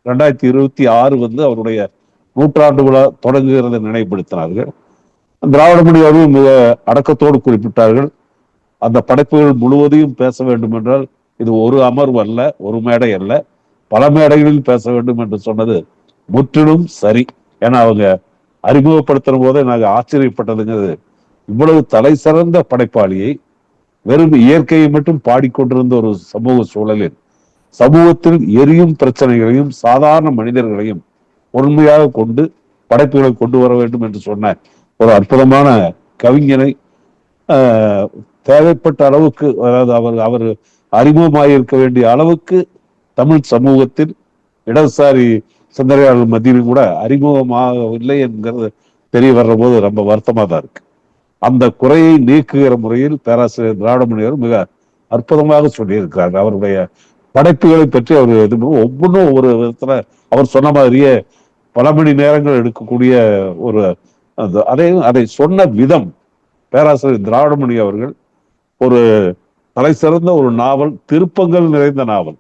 2026 வந்து அவருடைய 100ஆண்டு விழா தொடங்குகிறதை நினைவுபடுத்தினார்கள். திராவிடமணி அவர்கள் மிக அடக்கத்தோடு குறிப்பிட்டார்கள், அந்த படைப்புகள் முழுவதையும் பேச வேண்டும் என்றால் இது ஒரு அமர்வு அல்ல, ஒரு மேடை அல்ல, பல மேடைகளில் பேச வேண்டும் என்று சொன்னது முற்றிலும் சரி. ஏன்னா அவங்க அறிமுகப்படுத்துற போதே நாங்கள் ஆச்சரியப்பட்டதுங்கிறது, இவ்வளவு தலை சிறந்த படைப்பாளியை வெறும் இயற்கையை மட்டும் பாடிக்கொண்டிருந்த ஒரு சமூக சூழலில் சமூகத்தில் எரியும் பிரச்சனைகளையும் சாதாரண மனிதர்களையும் உண்மையாக கொண்டு படைப்புகளை கொண்டு வர வேண்டும் என்று சொன்ன ஒரு அற்புதமான கவிஞனை தேவைப்பட்ட அளவுக்கு, அதாவது அவர் அறிமுகமாயிருக்க வேண்டிய அளவுக்கு தமிழ் சமூகத்தில் இடதுசாரி சிந்தனையாளர்கள் மத்தியிலும் கூட அறிமுகமாகவில்லை என்கிறது தெரிய வர்ற போது ரொம்ப வருத்தமாக தான் இருக்கு. அந்த குறையை நீக்குகிற முறையில் பேராசிரியர் திராவிடமணி அவர் மிக அற்புதமாக சொல்லியிருக்கிறார். அவருடைய படைப்புகளை பற்றி அவர் ஒவ்வொன்றும் ஒவ்வொரு விதத்துல அவர் சொன்ன மாதிரியே பல மணி நேரங்கள் எடுக்கக்கூடிய ஒரு அதை சொன்ன விதம், பேராசிரியர் திராவிடமணி அவர்கள் ஒரு தலை சிறந்த ஒரு நாவல், திருப்பங்கள் நிறைந்த நாவல்,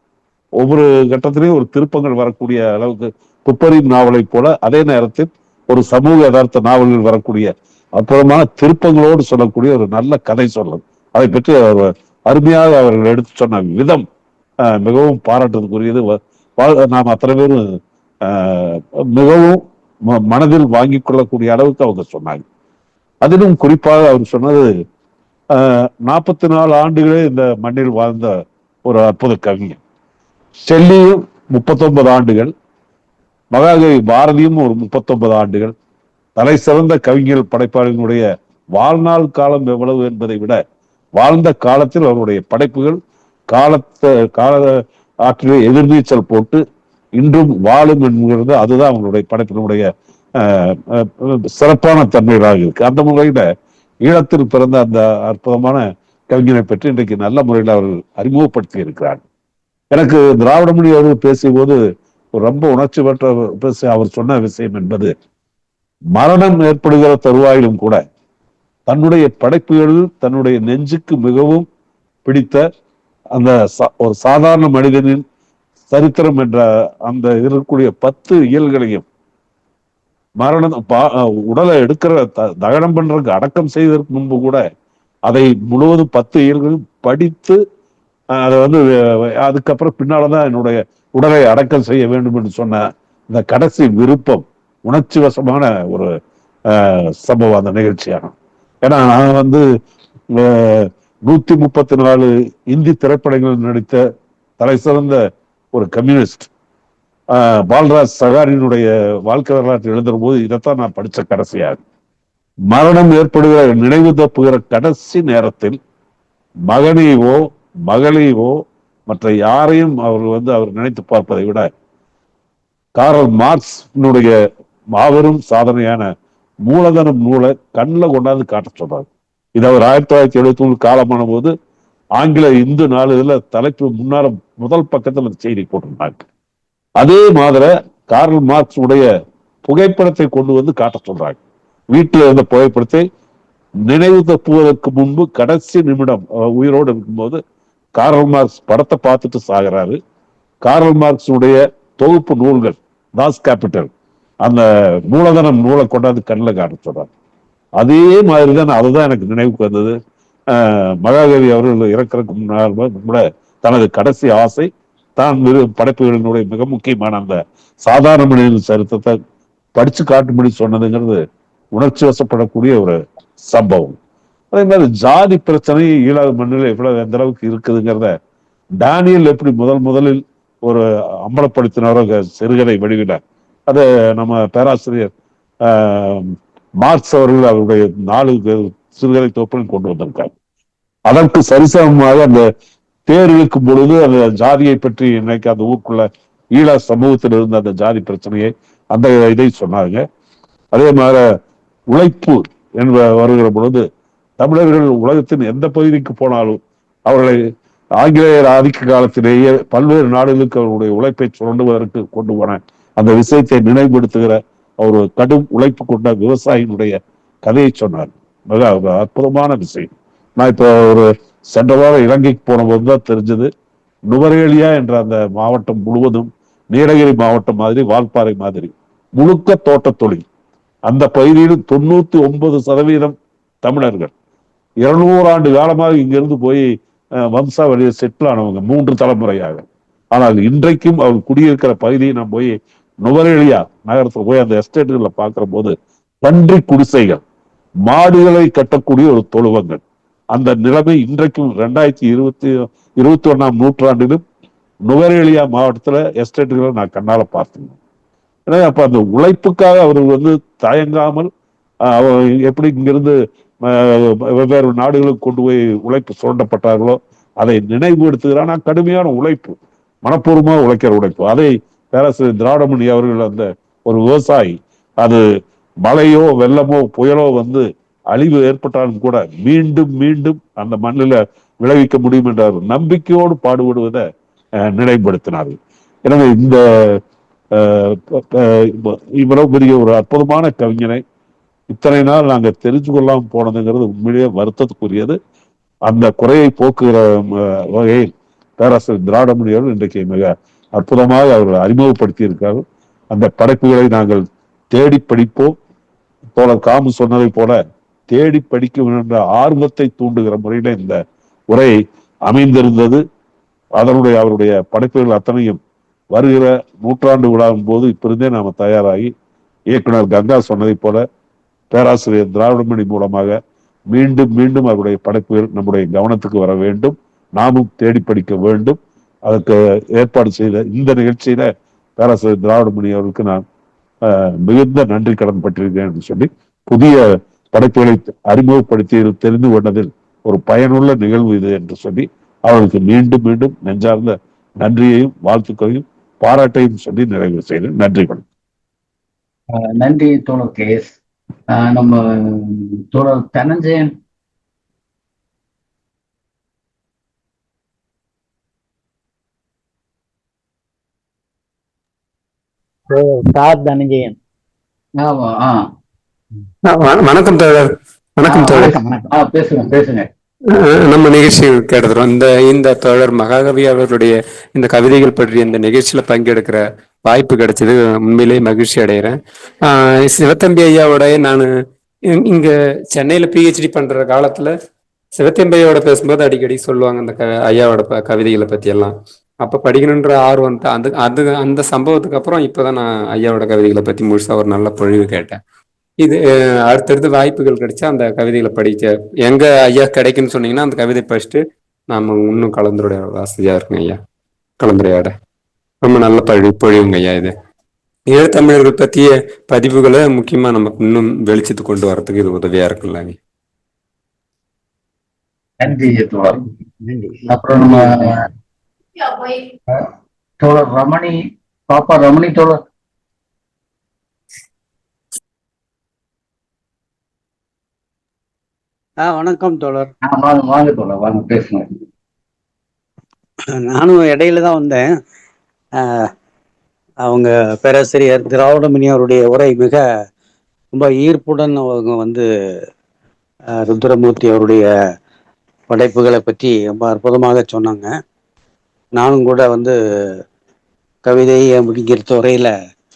ஒவ்வொரு கட்டத்திலையும் ஒரு திருப்பங்கள் வரக்கூடிய அளவுக்கு துப்பறியும் நாவலை போல, அதே நேரத்தில் ஒரு சமூக யதார்த்த நாவல்கள் வரக்கூடிய அற்புதமான திருப்பங்களோடு சொல்லக்கூடிய ஒரு நல்ல கதை சொல்லல். அதை பற்றி அருமையாக அவர்கள் எடுத்து சொன்ன விதம் மிகவும் பாராட்டுறதுக்குரியது. நாம் அத்தனை பேரும் மிகவும் மனதில் வாங்கிக் கொள்ளக்கூடிய அளவுக்கு அவங்க சொன்னாங்க. அதிலும் குறிப்பாக அவர் சொன்னது, 44 ஆண்டுகளே இந்த மண்ணில் வாழ்ந்த ஒரு அற்புத கவிஞர். ஷெல்லியும் 39 ஆண்டுகள், மகாகவி பாரதியும் ஒரு 39 ஆண்டுகள். தலை சிறந்த கவிஞர் படைப்பாளிகளுடைய வாழ்நாள் காலம் எவ்வளவு என்பதை விட, வாழ்ந்த காலத்தில் அவருடைய படைப்புகள் கால ஆற்றிலே எதிர்நீச்சல் போட்டு இன்றும் வாழும் என்கிறது. அதுதான் அவங்களுடைய படைப்பினுடைய சிறப்பான தன்மைகளாக இருக்கு. அந்த முறையில ஈழத்தில் பிறந்த அந்த அற்புதமான கவிஞரை பற்றி இன்றைக்கு நல்ல முறையில் அவர்கள் அறிமுகப்படுத்தி இருக்கிறார். எனக்கு திராவிடமணி அவர்கள் பேசிய போது ரொம்ப உணர்ச்சி பெற்ற பேசி அவர் சொன்ன விஷயம் என்பது, மரணம் ஏற்படுகிற தருவாயிலும் கூட தன்னுடைய படைப்புகளில் தன்னுடைய நெஞ்சுக்கு மிகவும் பிடித்த அந்த ஒரு சாதாரண மனிதனின் சரித்திரம் என்ற அந்த இருக்கக்கூடிய 10 இயல்களையும் மரணம் உடலை எடுக்கிற தகனம் பண்றதுக்கு அடக்கம் செய்வதற்கு முன்பு கூட அதை முழுவதும் 10 இயல்களையும் படித்து அதை அதுக்கப்புறம் பின்னால்தான் என்னுடைய உடலை அடக்கம் செய்ய வேண்டும் என்று சொன்ன இந்த கடைசி விருப்பம் உணர்ச்சி வசமான ஒரு சம்பவம் அந்த நிகழ்ச்சியாகும். ஏன்னா நான் 134 இந்தி திரைப்படங்களில் நடித்த தலை சிறந்த ஒரு கம்யூனிஸ்ட் பால்ராஜ் சகாரினுடைய வாழ்க்கை வரலாற்று எழுதுற போது இதைத்தான் நான் படிச்ச கடைசியாக. மரணம் ஏற்படுகிற நினைவு தப்புகிற கடைசி நேரத்தில் மகனையோ மகளையோ மற்ற யாரையும் அவர் நினைத்து பார்ப்பதை விட, காரல் மார்க்ஸ் மாபெரும் சாதனையான மூலதனம் நூலை கண்ணில் கொண்டாந்து காட்ட சொல்றாரு. இது அவர் 1973 காலமான போது ஆங்கில இந்து நாளிதழ தலைப்பு முன்னால முதல் பக்கத்துல செய்தி போட்டிருந்தாங்க. அதே மாதிரி கார்ல் மார்க்ஸ் உடைய புகைப்படத்தை கொண்டு வந்து காட்ட சொல்றாங்க. வீட்டில் இருந்த புகைப்படத்தை நினைவு தப்புவதற்கு முன்பு கடைசி நிமிடம் உயிரோடு இருக்கும்போது கார்ல் மார்க்ஸ் படத்தை பார்த்துட்டு சாகிறாரு. கார்ல் மார்க்ஸ் உடைய தொகுப்பு நூல்கள் தாஸ் கேபிட்டல், அந்த மூலதனம் நூலை கொண்டாந்து கண்ணில் காட்ட சொல்றாரு. அதே மாதிரிதான் அதுதான் எனக்கு நினைவுக்கு வந்தது. மகாகவி அவர்கள் இறக்கிறதுக்கு முன்னால் தனது கடைசி ஆசை தான் படைப்புகளினுடைய மிக முக்கியமான அந்த சாதாரண மனிதன் சரித்திரத்தை படிச்சு காட்டும்படி சொன்னதுங்கிறது உணர்ச்சி வசப்படக்கூடிய ஒரு சம்பவம். அதே மாதிரி ஜாதி பிரச்சனை ஈழாத மண்ணில் எவ்வளவு எந்த அளவுக்கு இருக்குதுங்கிறத டேனியல் எப்படி முதலில் ஒரு அம்பலப்படுத்தினாரோ சிறுகதை வடிவில, அதை நம்ம பேராசிரியர் மார்க்ஸ் அவர்கள் அவருடைய 4 சிறுகதை தொகுப்புகள் கொண்டு வந்திருக்காங்க. அதற்கு சரிசமமாக அந்த தேர் இழுக்கும் பொழுது அந்த ஜாதியை பற்றி இன்னைக்கு அந்த ஊருக்குள்ள ஈழ சமூகத்தில் இருந்த அந்த ஜாதி பிரச்சனையை அந்த இதை சொன்னாங்க. அதே மாதிரி உழைப்பு வருகிற பொழுது தமிழர்கள் உலகத்தின் எந்த பகுதிக்கு போனாலும் அவர்களை ஆங்கிலேயர் ஆதிக்க காலத்திலேயே பல்வேறு நாடுகளுக்கு அவருடைய உழைப்பை சுரண்டுவதற்கு கொண்டு போன அந்த விஷயத்தை நினைவுபடுத்துகிற ஒரு கடும் உழைப்பு கொண்ட விவசாயினுடைய கதையை சொன்னார். மிக அற்புதமான விஷயம். நான் இப்ப சென்ற வாரம் இலங்கைக்கு போன போதுதான் தெரிஞ்சது, நுவரேலியா என்ற அந்த மாவட்டம் முழுவதும் நீலகிரி மாவட்டம் மாதிரி வால்பாறை மாதிரி முழுக்க தோட்ட தொழில். அந்த பகுதியில் 99% தமிழர்கள் 200 ஆண்டு காலமாக இங்கிருந்து போய் வம்சாவளியை செட்டில் ஆனவங்க 3 தலைமுறையாக. ஆனால் இன்றைக்கும் அவர் குடியிருக்கிற பகுதியை நான் போய் நுவரேலியா நகரத்தில் போய் அந்த எஸ்டேட்டுகளை பார்க்கிற போது பன்றி குடிசைகள், மாடுகளை கட்டக்கூடிய ஒரு தொழுவங்கள். அந்த நிலைமை இன்றைக்கும் 2021ஆம் நூற்றாண்டிலும் நுவரேலியா மாவட்டத்துல எஸ்டேட்டுகளை நான் கண்ணால பார்த்தேன். எனவே அப்ப அந்த உழைப்புக்காக அவர் தயங்காமல் எப்படி இங்கிருந்து வெவ்வேறு நாடுகளுக்கு கொண்டு போய் உழைப்பு சுரண்டப்பட்டார்களோ அதை நினைவுபடுத்துகிறான். கடுமையான உழைப்பு, மனப்பூர்வமாக உழைக்கிற உழைப்பு. அதை பேராசிரியர் திராவிடமணி அவர்கள் அந்த ஒரு விவசாயி, அது மழையோ வெள்ளமோ புயலோ அழிவு ஏற்பட்டாலும் கூட மீண்டும் மீண்டும் அந்த மண்ணில விளைவிக்க முடியும் என்ற நம்பிக்கையோடு பாடுபடுவதை நினைவுபடுத்தினார்கள். எனவே இந்த இவ்வளவு பெரிய ஒரு அற்புதமான கவிஞனை இத்தனை நாள் நாங்க தெரிஞ்சு கொள்ளாம போனதுங்கிறது உண்மையிலேயே வருத்தத்துக்குரியது. அந்த குறையை போக்குகிற வகையில் பேராசிரியர் திராவிடமணி அவர்கள் இன்றைக்கு மிக அற்புதமாக அவர்கள் அறிமுகப்படுத்தி இருக்காரு. அந்த படைப்புகளை நாங்கள் தேடி படிப்போம். தோழர் காமு சொன்னதை போல தேடி படிக்க என்ற ஆர்வத்தை தூண்டுகிற முறையில இந்த உரை அமைந்திருந்தது. அதனுடைய அவருடைய படைப்புகள் அத்தனையும் வருகிற நூற்றாண்டு விழாவும் போது இப்பிருந்தே நாம தயாராகி இயக்குனர் கங்கா சொன்னதை போல பேராசிரியர் திராவிடமணி மூலமாக மீண்டும் மீண்டும் அவருடைய படைப்புகள் நம்முடைய கவனத்துக்கு வர வேண்டும், நாமும் தேடி படிக்க வேண்டும். அதற்கு ஏற்பாடு செய்த இந்த நிகழ்ச்சியில பேராசிரியர் திராவிடமணி அவருக்கு நான் மிகுந்த நன்றி கடன் பட்டிருக்கேன் என்று சொல்லி, புதிய படைப்புகளை அறிமுகப்படுத்தி தெரிந்து கொண்டதில் ஒரு பயனுள்ள நிகழ்வு இது என்று சொல்லி அவர்களுக்கு மீண்டும் மீண்டும் நெஞ்சார்ந்த நன்றியையும் வாழ்த்துக்களையும் பாராட்டையும் சொல்லி நிறைவு செய்தேன். நன்றிகள். நன்றி தோழர் கேஸ். நம்ம தோழர் தனஞ்சயன். தனஞ்சயன். வணக்கம் தோழர். வணக்கம் தோழர். பேசுங்க. நம்ம நிகழ்ச்சி கேட்டுறோம். இந்த தோழர் மகாகவி அவர்களுடைய இந்த கவிதைகள் பற்றி இந்த நிகழ்ச்சியில பங்கெடுக்கிற வாய்ப்பு கிடைச்சது உண்மையிலேயே மகிழ்ச்சி அடைகிறேன். சிவத்தம்பி ஐயாவோட நான் இங்க சென்னையில PhD பண்ற காலத்துல சிவத்தம்பி ஐயாவோட பேசும்போது அடிக்கடி சொல்லுவாங்க அந்த ஐயாவோட கவிதைகளை பத்தி எல்லாம். அப்ப படிக்கணுன்ற ஆர்வம் அந்த சம்பவத்துக்கு அப்புறம் இப்பதான் நான் ஐயாவோட கவிதைகளை பத்தி முழுசா ஒரு நல்ல பொழிவு கேட்டேன். இது அடுத்தடுத்து வாய்ப்புகள் கிடைச்சா அந்த கவிதைகளை படிக்க எங்க ஐயா கிடைக்குன்னு சொன்னீங்கன்னா அந்த கவிதை படிச்சுட்டு நாம இன்னும் கலந்துரைய வசதியா இருக்குங்க ஐயா. கலந்துரையாட ரொம்ப நல்ல பொழிவுங்க ஐயா. இது ஈழத்தமிழர்கள் பற்றிய பதிவுகளை முக்கியமா நமக்கு இன்னும் வெளிச்சத்துக்கு கொண்டு வரதுக்கு இது உதவியா இருக்குல்ல. நன்றி தோழர். அப்புறம் நம்ம தோழர் ரமணி, பாப்பா ரமணி தோழர். வணக்கம் தோழர். வாங்க தோழர், வாங்க பேசுங்க. நானும் இடையில தான் வந்தேன். அவங்க பேராசிரியர் திராவிடமணி அவருடைய உரை மிக ரொம்ப ஈர்ப்புடன் அவங்க ருத்ரமூர்த்தி அவருடைய படைப்புகளை பற்றி ரொம்ப அற்புதமாக சொன்னாங்க. நானும் கூட கவிதையை முடிக்கிற துறையில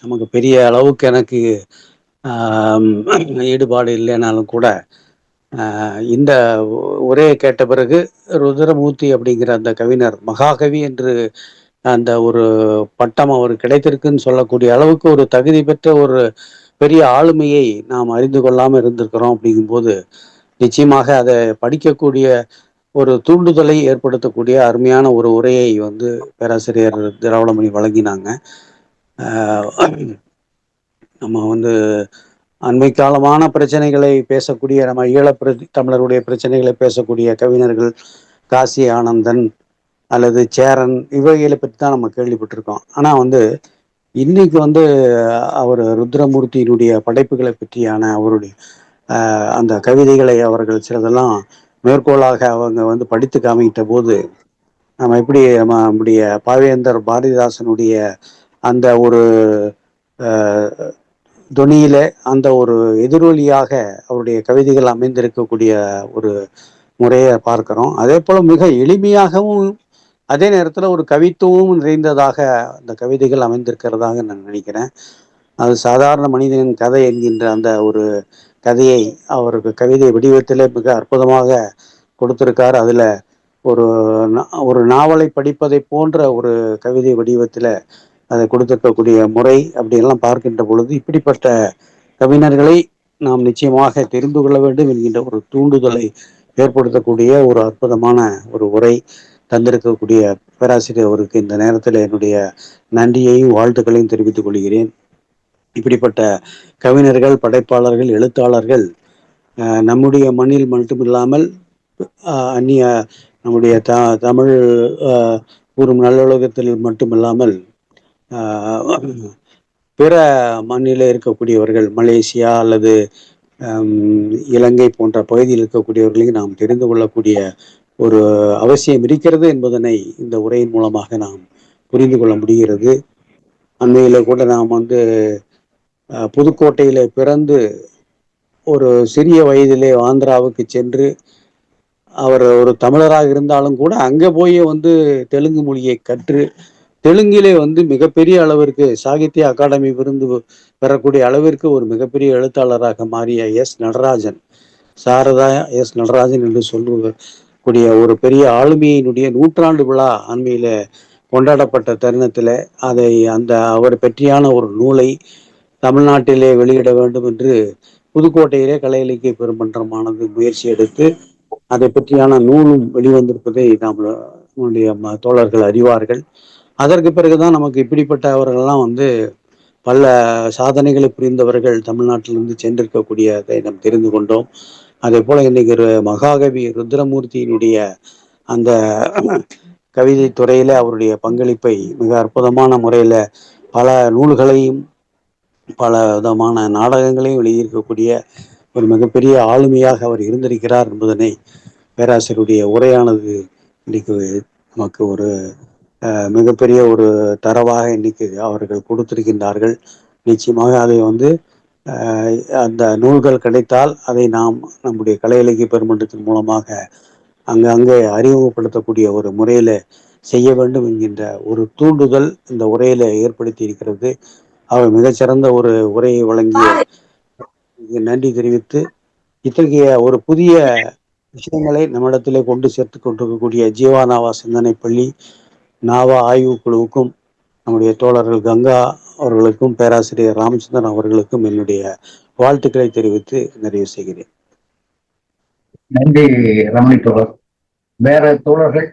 நமக்கு பெரிய அளவுக்கு எனக்கு ஈடுபாடு இல்லைனாலும் கூட இந்த உரையை கேட்ட பிறகு ருத்ரமூர்த்தி அப்படிங்கிற அந்த கவிஞர் மகாகவி என்று அந்த ஒரு பட்டம் அவர் கிடைத்திருக்குன்னு சொல்லக்கூடிய அளவுக்கு ஒரு தகுதி பெற்ற ஒரு பெரிய ஆளுமையை நாம் அறிந்து கொள்ளாமல் இருந்திருக்கிறோம். அப்படிங்கும்போது நிச்சயமாக அதை படிக்கக்கூடிய ஒரு தூண்டுதலை ஏற்படுத்தக்கூடிய அருமையான ஒரு உரையை பேராசிரியர் திராவிடமணி வழங்கினாங்க. நம்ம அண்மை காலமான பிரச்சனைகளை பேசக்கூடிய நம்ம தமிழருடைய பிரச்சனைகளை பேசக்கூடிய கவிஞர்கள் காசி ஆனந்தன் அல்லது சேரன் இவைகளை பற்றி தான் நம்ம கேள்விப்பட்டிருக்கோம். ஆனால் இன்னைக்கு அவர் ருத்ரமூர்த்தியினுடைய படைப்புகளை பற்றியான அவருடைய அந்த கவிதைகளை அவர்கள் சிலதெல்லாம் மேற்கோளாக அவங்க படித்து காமிக்கிட்ட போது நம்ம எப்படி நம்முடைய பாவேந்தர் பாரதிதாசனுடைய அந்த ஒரு தொனியில அந்த ஒரு எதிரொலியாக அவருடைய கவிதைகள் அமைந்திருக்கக்கூடிய ஒரு முறையை பார்க்கிறோம். அதே போல மிக எளிமையாகவும் அதே நேரத்தில் ஒரு கவித்துவமும் நிறைந்ததாக அந்த கவிதைகள் அமைந்திருக்கிறதாக நான் நினைக்கிறேன். அது சாதாரண மனிதனின் கதை என்கின்ற அந்த ஒரு கதையை அவருக்கு கவிதை வடிவத்திலே மிக அற்புதமாக கொடுத்திருக்கார். அதுல ஒரு நாவலை படிப்பதை போன்ற ஒரு கவிதை வடிவத்தில் அதை கொடுத்திருக்கக்கூடிய முறை அப்படியெல்லாம் பார்க்கின்ற பொழுது இப்படிப்பட்ட கவிஞர்களை நாம் நிச்சயமாக தெரிந்து கொள்ள வேண்டும் என்கின்ற ஒரு தூண்டுதலை ஏற்படுத்தக்கூடிய ஒரு அற்புதமான ஒரு உரை தந்திருக்கக்கூடிய பேராசிரியர் அவருக்கு இந்த நேரத்தில் என்னுடைய நன்றியையும் வாழ்த்துக்களையும் தெரிவித்துக் கொள்கிறேன். இப்படிப்பட்ட கவிஞர்கள், படைப்பாளர்கள், எழுத்தாளர்கள் நம்முடைய மண்ணில் மட்டுமில்லாமல் அந்நிய நம்முடைய தமிழ் கூறும் நல்லுலகத்தில் மட்டுமில்லாமல் பிற மண்ணில் இருக்கக்கூடியவர்கள், மலேசியா அல்லது இலங்கை போன்ற பகுதியில் இருக்கக்கூடியவர்களையும் நாம் தெரிந்து கொள்ளக்கூடிய ஒரு அவசியம் இருக்கிறது என்பதனை இந்த உரையின் மூலமாக நாம் புரிந்து கொள்ள முடிகிறது. அண்மையில கூட நாம் வந்து புதுக்கோட்டையில பிறந்து ஒரு சிறிய வயதிலே ஆந்திராவுக்கு சென்று அவர் ஒரு தமிழராக இருந்தாலும் கூட அங்கே போய் வந்து தெலுங்கு மொழியை கற்று தெலுங்கிலே வந்து மிகப்பெரிய அளவிற்கு சாகித்ய அகாடமி விருது பெறக்கூடிய அளவிற்கு ஒரு மிகப்பெரிய எழுத்தாளராக மாறிய நடராஜன், சாரதா நடராஜன் என்று சொல்லக்கூடிய ஒரு பெரிய ஆளுமையினுடைய 100ஆண்டு விழா அண்மையில கொண்டாடப்பட்ட தருணத்தில் அந்த அவர் பற்றியான ஒரு நூலை தமிழ்நாட்டிலே வெளியிட வேண்டும் என்று புதுக்கோட்டையிலே கலை இலக்கிய பெருமன்றமானது முயற்சி எடுத்து அதை பற்றியான நூலும் வெளிவந்திருப்பதை நம்முடைய தோழர்கள் அறிவார்கள். அதற்கு பிறகுதான் நமக்கு இப்படிப்பட்டவர்கள்லாம் வந்து பல சாதனைகளை புரிந்தவர்கள் தமிழ்நாட்டிலிருந்து சென்றிருக்கக்கூடியதை நாம் தெரிந்து கொண்டோம். அதே போல இன்னைக்கு ஒரு மகாகவி ருத்ரமூர்த்தியினுடைய அந்த கவிதை துறையில அவருடைய பங்களிப்பை மிக அற்புதமான முறையில பல நூல்களையும் பல விதமான நாடகங்களையும் எழுதியிருக்கக்கூடிய ஒரு மிகப்பெரிய ஆளுமையாக அவர் இருந்திருக்கிறார் என்பதனை பேராசிரியருடைய உரையானது இன்னைக்கு நமக்கு ஒரு மிகப்பெரிய ஒரு தரவாக இன்னைக்கு அவர்கள் கொடுத்திருக்கின்றார்கள். நிச்சயமாக அதை வந்து அந்த நூல்கள் கிடைத்தால் அதை நாம் நம்முடைய கலை இலக்கிய பெருமன்றத்தின் மூலமாக அங்கங்கே அறிமுகப்படுத்தக்கூடிய ஒரு முறையில செய்ய வேண்டும் என்கின்ற ஒரு தூண்டுதல் இந்த உரையில ஏற்படுத்தி இருக்கிறது. அவர் மிகச்சிறந்த ஒரு உரையை வழங்கிய நன்றி தெரிவித்து, இத்தகைய ஒரு புதிய விஷயங்களை நம்மிடத்திலே கொண்டு சேர்த்து கொண்டிருக்கக்கூடிய ஜீவானாவா சிந்தனை பள்ளி நாவா ஆய்வு குழுவுக்கும் நம்முடைய தோழர்கள் கங்கா அவர்களுக்கும் பேராசிரியர் ராமச்சந்திரன் அவர்களுக்கும் என்னுடைய வாழ்த்துக்களை தெரிவித்து நிறைவு செய்கிறேன். நன்றி ரமணி தோழர். வேற தோழர்கள்?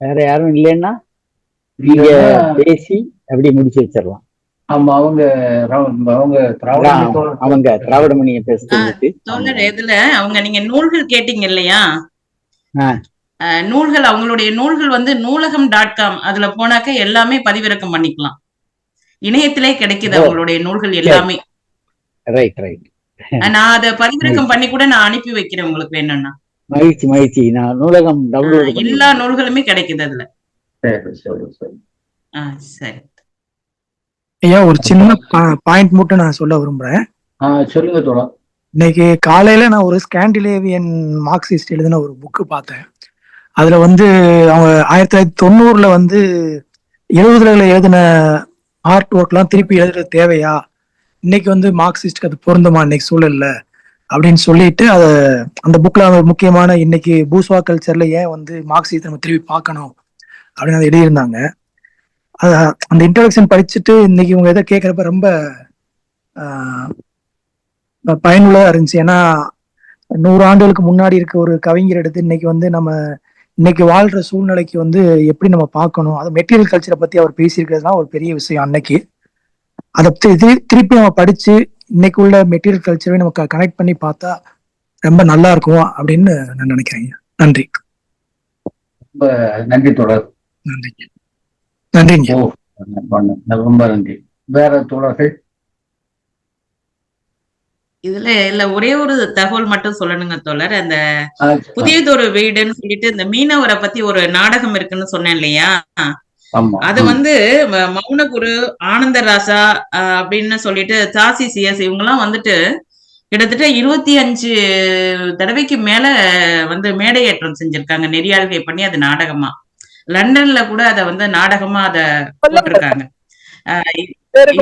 வேற யாரும் இல்லைன்னா நீங்க பேசி அப்படி முடிச்சு வச்சிடலாம். ஆமா, அவங்க திராவிடமணியை பேசுறதுக்கு தோழர் இதுல அவங்க நீங்க நூல்கள் கேட்டீங்க இல்லையா? நூல்கள் அவங்களுடைய நூல்கள் வந்து நூலகம்.com அதுல போனாக்க எல்லாமே பதிவிறக்கம் பண்ணிக்கலாம். இணையத்திலே கிடைக்குது அவங்களுடைய நூல்கள் எல்லாமே. Right right. நான் அதை பதிவிறக்கம் பண்ணி கூட நான் அனுப்பி வைக்கிறேன் உங்களுக்கு வேணும்னா. மகிழ்ச்சி. நான் நூலகம் டவுன்லோட் எல்லா நூல்களுமே கிடைக்குது அதுல. சரி ஐயா, ஒரு சின்ன பாயிண்ட் மட்டும் நான் சொல்ல விரும்புறேன். சொல்லுங்க தோழர். இன்னைக்கு காலையில நான் ஒரு ஸ்காண்டினேவியன் மார்க்சிஸ்ட் எழுதின ஒரு புக்கு பார்த்தேன். அதுல வந்து அவங்க 1990 வந்து 70களில் எழுதின ஆர்ட் ஒர்க்லாம் திருப்பி எழுதுறது தேவையா, இன்னைக்கு வந்து மார்க்சிஸ்டுக்கு அது பொருந்துமா இன்னைக்கு சூழல்ல அப்படின்னு சொல்லிட்டு அந்த புக்ல முக்கியமான இன்னைக்கு பூஸ்வா கல்ச்சர்ல ஏன் வந்து மார்க்சிஸ்ட் நம்ம திருப்பி பார்க்கணும் அப்படின்னு அதை எழுதியிருந்தாங்க. அந்த இன்ட்ரோடக்ஷன் படிச்சுட்டு இன்னைக்கு இவங்க எதை கேட்கறப்ப ரொம்ப பயனுள்ளதா இருந்துச்சு. ஏன்னா 100 ஆண்டுகளுக்கு முன்னாடி இருக்க ஒரு கவிஞர் எடுத்து இன்னைக்கு வந்து நம்ம இன்னைக்கு வாழ்ற சூழ்நிலைக்கு வந்து எப்படி நம்ம பார்க்கணும், அது மெட்டீரியல் கல்ச்சரை பத்தி அவர் பேசியிருக்கிறதுலாம் ஒரு பெரிய விஷயம். அன்னைக்கு அதை திருப்பி நம்ம படிச்சு இன்னைக்கு உள்ள மெட்டீரியல் கல்ச்சரை நம்ம கனெக்ட் பண்ணி பார்த்தா ரொம்ப நல்லா இருக்கும் அப்படின்னு நான் நினைக்கிறேன். நன்றி. ரொம்ப நன்றி தோழர். நன்றிங்க. ரொம்ப நன்றி. வேற தோழர்கள்? இதுல ஒரே ஒரு தகவல் மட்டும் சொல்லணுங்க தோழர். அந்த புதியதொரு வீடுன்னு சொல்லிட்டு இந்த மீனவரை பத்தி ஒரு நாடகம் இருக்குன்னு சொன்னேன் இல்லையா? அது வந்து மௌனகுரு, ஆனந்தராசா அப்படின்னு சொல்லிட்டு தாசி சிஎஸ் இவங்க எல்லாம் வந்துட்டு கிட்டத்தட்ட 25 தடவைக்கு மேல வந்து மேடையேற்றம் செஞ்சிருக்காங்க, நெறியாள்கை பண்ணி. அது நாடகமா லண்டன்ல கூட அத வந்து நாடகமா அத போட்டிருக்காங்க.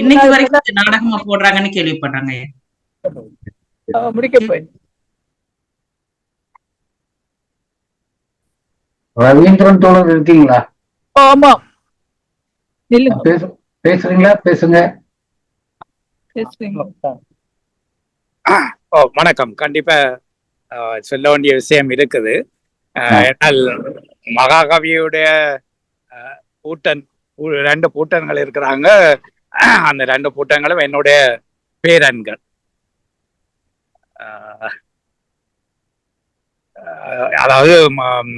இன்னைக்கு வரைக்கும் நாடகமா போடுறாங்கன்னு கேள்விப்படுறாங்க. ரவீந்திரன் தோழர் இருக்கீங்களா? ஆமா, பேசுறீங்களா? பேசுங்க. வணக்கம். கண்டிப்பா சொல்ல வேண்டிய விஷயம் இருக்குது. மகாகவியுடைய பூட்டன் 2 பூட்டன்கள் இருக்கிறாங்க. அந்த 2 பூட்டங்களும் என்னுடைய பேரன்கள். அதாவது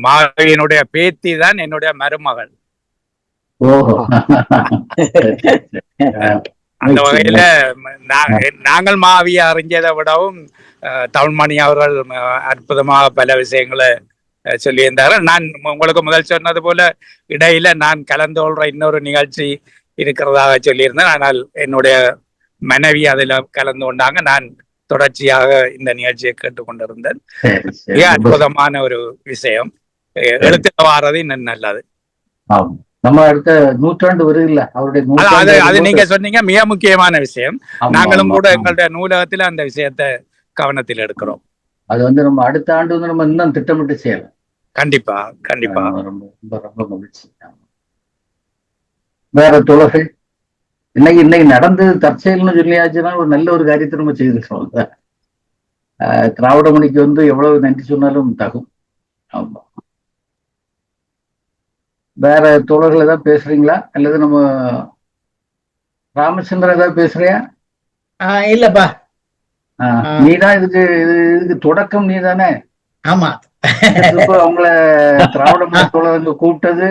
மாகவியினுடைய பேத்தி தான் என்னுடைய மருமகள். அந்த வகையில நாங்கள் மாவியை அறிஞ்சதை விடவும் தமிழ்மணி அவர்கள் அற்புதமாக பல விஷயங்களை சொல்லியிருந்தார்கள். நான் உங்களுக்கு முதல் சொன்னது போல இடையில நான் கலந்து கொள்ற இன்னொரு நிகழ்ச்சி இருக்கிறதாக சொல்லியிருந்தேன். ஆனால் என்னுடைய மனைவி அதில் கலந்து கொண்டாங்க. நான் தொடர்ச்சியாக இந்த நிகழ்ச்சியை கேட்டுக்கொண்டிருந்தேன். மிக அற்புதமான ஒரு விஷயம். எழுத்துல வாரது இன்னும் நல்லது. நம்ம அடுத்த நூற்றாண்டு வருது அவருடைய அது நீங்க சொன்னீங்க மிக முக்கியமான விஷயம். நாங்களும் கூட எங்களுடைய நூலகத்துல அந்த விஷயத்தை கவனத்தில் எடுக்கிறோம். அது நம்ம அடுத்த ஆண்டு நம்ம இன்னும் திட்டமிட்டு செய்யலாம். கண்டிப்பா கண்டிப்பா. ரொம்ப ரொம்ப மகிழ்ச்சி. வேற தோழர்கள் இன்னைக்கு நடந்தது தற்செயல்னு சொல்லியாச்சுன்னா ஒரு நல்ல ஒரு காரியத்தை நம்ம செய்திருக்கோம். திராவிட மணிக்கு எவ்வளவு நன்றி சொன்னாலும் தகும். ஆமா. வேற தோழர்கள் ஏதாவது பேசுறீங்களா அல்லது நம்ம ராமச்சந்திரன் ஏதாவது பேசுறியா? இல்லப்பா, நீதான் இதுக்கு தொடக்கம் நீதானே. ஆமா, அவங்கள திராவிட மணி தோழர்கள் கூப்பிட்டது.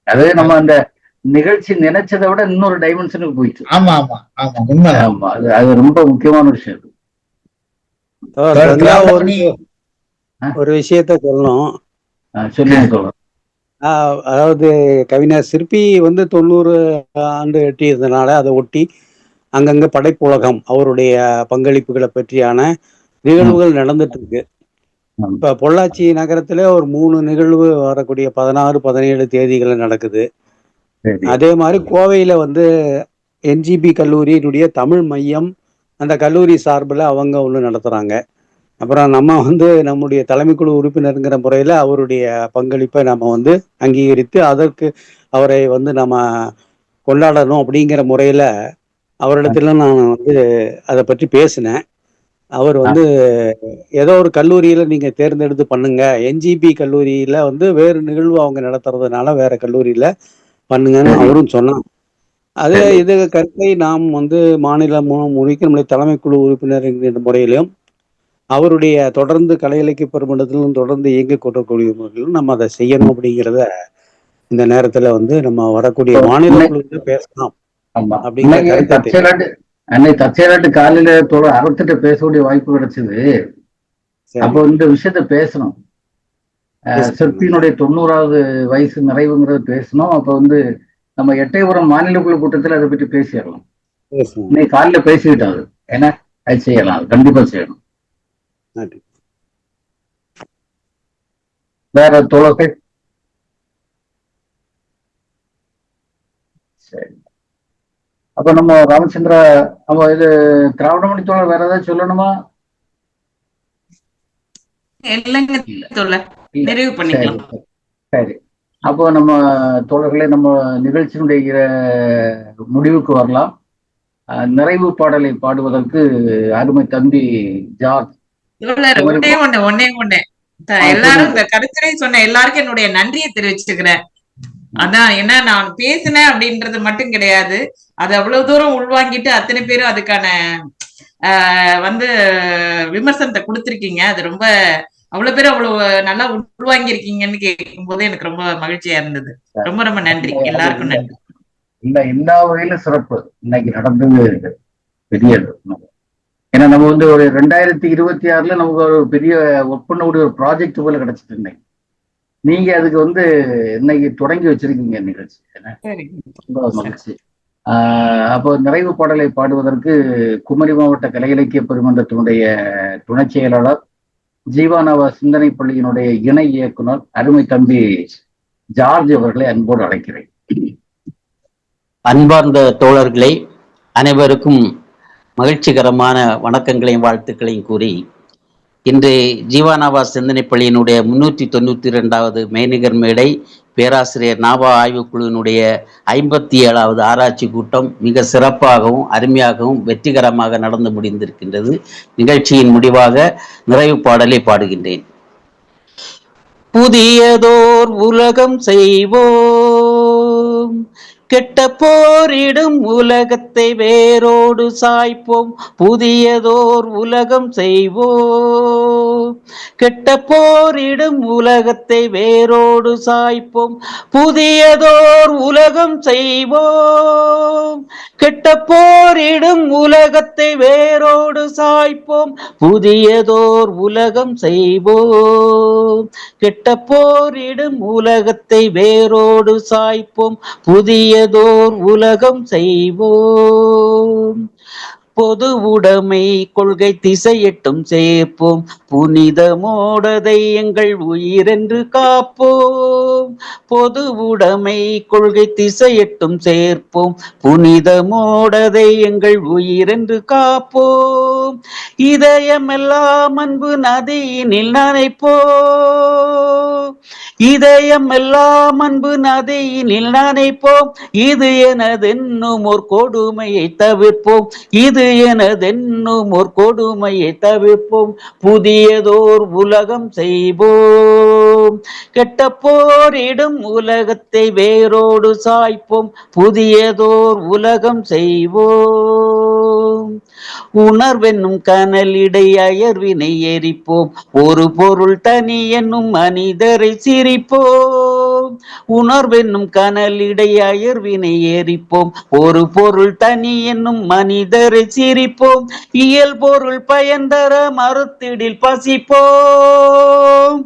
அது நம்ம அந்த நிகழ்ச்சி நினைச்சதை விட இன்னொரு டைமென்ஷனுக்கு போயிட்டு. ஆமா ஆமா ஆமா ஆமா, அது ரொம்ப முக்கியமான விஷயம். ஒரு விஷயத்த சொல்லணும். சொல்லுங்க. அதாவது கவிஞர் சிற்பி 90 ஆண்டு எட்டியதுனால அதை ஒட்டி அங்கங்க படைப்புலகம் அவருடைய பங்களிப்புகளை பற்றியான நிகழ்வுகள் நடந்துட்டு இருக்கு. இப்ப பொள்ளாச்சி நகரத்துல ஒரு 3 நிகழ்வு வரக்கூடிய 16, 17 தேதிகள் நடக்குது. அதே மாதிரி கோவையில NGB கல்லூரியினுடைய தமிழ் மையம் அந்த கல்லூரி சார்பில் அவங்க ஒன்று நடத்துறாங்க. அப்புறம் நம்ம நம்முடைய தலைமைக்குழு உறுப்பினருங்கிற முறையில அவருடைய பங்களிப்பை நம்ம அங்கீகரித்து அதற்கு அவரை நம்ம கொண்டாடணும் அப்படிங்கிற முறையில அவரிடத்துல நான் அதை பற்றி பேசினேன். அவர் ஏதோ ஒரு கல்லூரியில நீங்க தேர்ந்தெடுத்து பண்ணுங்க, NGB கல்லூரியில வேறு நிகழ்வு அவங்க நடத்துறதுனால வேற கல்லூரியில பண்ணுங்கன்னு அவரும் சொன்னாங்க. அதே இது கருத்தை நாம் மாநிலம் முழுக்க நம்முடைய தலைமைக்குழு உறுப்பினர் என்கிற முறையிலும் அவருடைய தொடர்ந்து கலை இலக்கிய பெருமண்டலத்திலும் தொடர்ந்து இயங்க கொள்ளக்கூடிய முறையிலும் நம்ம அதை செய்யணும் அப்படிங்கிறத இந்த நேரத்துல நம்ம வரக்கூடிய மாநில குழு பேசலாம் அப்படிங்கிற கருத்தை. அன்னைக்கு தற்செயலாட்டு காலையில அரசிட்ட பேசக்கூடிய வாய்ப்பு கிடைச்சது. அப்போ இந்த விஷயத்த பேசணும். சிற்பியினுடைய 90வது வயசு நிறைவுங்கிறத பேசணும். அப்ப நம்ம எட்டயபுரம் மாநில குழு கூட்டத்தில் அதை பற்றி பேசிடலாம். இன்னைக்கு காலையில பேசிக்கிட்டாரு. ஏன்னா அது செய்யலாம், அது கண்டிப்பா செய்யணும். வேற தோழர்கள்? சரி, அப்ப நம்ம ராமச்சந்திரா இது திராவிட மணி தோழர் வேற ஏதாவது சொல்லணுமா? சரி, அப்போ நம்ம தோழர்களே நம்ம நிகழ்ச்சியினுடைய முடிவுக்கு வரலாம். நிறைவு பாடலை பாடுவதற்கு அருமை தம்பி ஜார்ஜ். ஒன்னே எல்லாரும் இந்த கருத்துரை சொன்ன எல்லாருக்கும் என்னுடைய நன்றியை தெரிவிச்சுக்கிறேன். அதான் ஏன்னா நான் பேசினேன் அப்படின்றது மட்டும் கிடையாது, அது அவ்வளவு தூரம் உள்வாங்கிட்டு அத்தனை பேரும் அதுக்கான விமர்சனத்தை கொடுத்திருக்கீங்க. அது ரொம்ப அவ்வளவு பேரும் அவ்வளவு நல்லா உள்வாங்கி இருக்கீங்கன்னு கேட்கும் போது எனக்கு ரொம்ப மகிழ்ச்சியா இருந்தது. ரொம்ப ரொம்ப நன்றி, எல்லாருக்கும் நன்றி. எல்லா வகையிலும் சிறப்பு இன்னைக்கு நடந்தது பெரியது. ஏன்னா நம்ம ஒரு 2026 நமக்கு ஒரு பெரிய ஒர்க் பண்ணக்கூடிய ஒரு ப்ராஜெக்ட் போல கிடைச்சிட்டு இருந்தேன். நீங்க அதுக்கு இன்னைக்கு தொடங்கி வச்சிருக்கீங்க நிகழ்ச்சி. ரொம்ப மகிழ்ச்சி. அப்போ நிறைவு பாடலை பாடுவதற்கு குமரி மாவட்ட கலை இலக்கிய பெருமன்றத்தினுடைய துணை செயலாளர், ஜீவானவா சிந்தனை பள்ளியினுடைய இணை இயக்குனர் அருமை தம்பி ஜார்ஜ் அவர்களை அன்போடு அழைக்கிறேன். அன்பார்ந்த தோழர்களை அனைவருக்கும் மகிழ்ச்சிகரமான வணக்கங்களையும் வாழ்த்துக்களையும் கூறி, இன்று ஜீவானாவா சிந்தனை பள்ளியினுடைய 392வது மெய்நிகர் மேடை பேராசிரியர் நாவா ஆய்வுக்குழுவினுடைய 57வது ஆராய்ச்சி கூட்டம் மிக சிறப்பாகவும் அருமையாகவும் வெற்றிகரமாக நடந்து முடிந்திருக்கின்றது. நிகழ்ச்சியின் முடிவாக நிறைவு பாடலை பாடுகின்றேன். புதியதோர் உலகம் செய்வோம், கெட்ட போரிடும் உலகத்தை வேரோடு சாய்ப்போம், புதியதோர் உலகம் செய்வோம். கெட்ட போரிடும் உலகத்தை வேரோடு சாய்ப்போம், புதியதோர் உலகம் செய்வோம். கெட்ட போரிடும் உலகத்தை வேரோடு சாய்ப்போம், புதியதோர் உலகம் செய்வோம். கெட்ட போரிடும் உலகத்தை வேரோடு சாய்ப்போம், புதியதோர் உலகம் செய்வோம். பொது உடைமை கொள்கை திசையட்டும் சேர்ப்போம், புனிதமோடதை எங்கள் உயிரென்று காப்போம். பொது உடைமை கொள்கை திசையட்டும் சேர்ப்போம், புனிதமோடதை எங்கள் உயிரென்று காப்போம். இதயமெல்லாம் அன்பு நதியினில் நனைப்போம், இதயமெல்லாம் அன்பு நதியினில் நனைப்போம். இது எனதென்னும் ஓர் கொடுமையை தவிர்ப்போம், இது எனதென்னும் ஓர் கொடுமையை தவிர்ப்போம். புதியதோர் உலகம் செய்வோம், கெட்ட போரிடும் உலகத்தை வேரோடு சாய்ப்போம், புதியதோர் உலகம் செய்வோம். உணர்வென்னும் கனலிடை அயர்வினை எரிப்போம், ஒரு பொருள் தனி என்னும் மனிதரை சிரிப்போம். உணர்வென்னும் கனலிடை அயர்வினை எரிப்போம், ஒரு பொருள் தனி என்னும் மனிதரை சிரிப்போம். இயல் பொருள் பயன் தர மறுத்திடில் பசிப்போம்,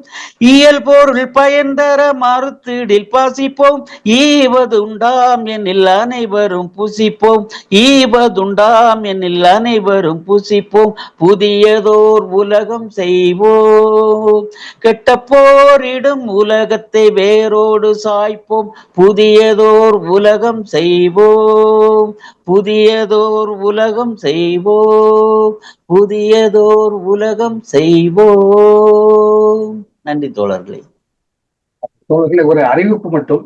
இயல் பொருள் பயன் தர மறுத்திடில் பசிப்போம். ஈவதுண்டாம் எனில் அனைவரும் புசிப்போம், ஈவதுண்டாம் எனில் அனைவரும் புசிப்போம். புதியதோர் உலகம் செய்வோம், கெட்ட போரிடும் உலகத்தை வேரோடு சாய்ப்போம், புதியதோர் உலகம் செய்வோம். புதியதோர் உலகம் செய்வோம், புதியதோர் உலகம் செய்வோம். நன்றி தோழர்களே. தோழர்களே, ஒரு அறிவிப்பு மட்டும்.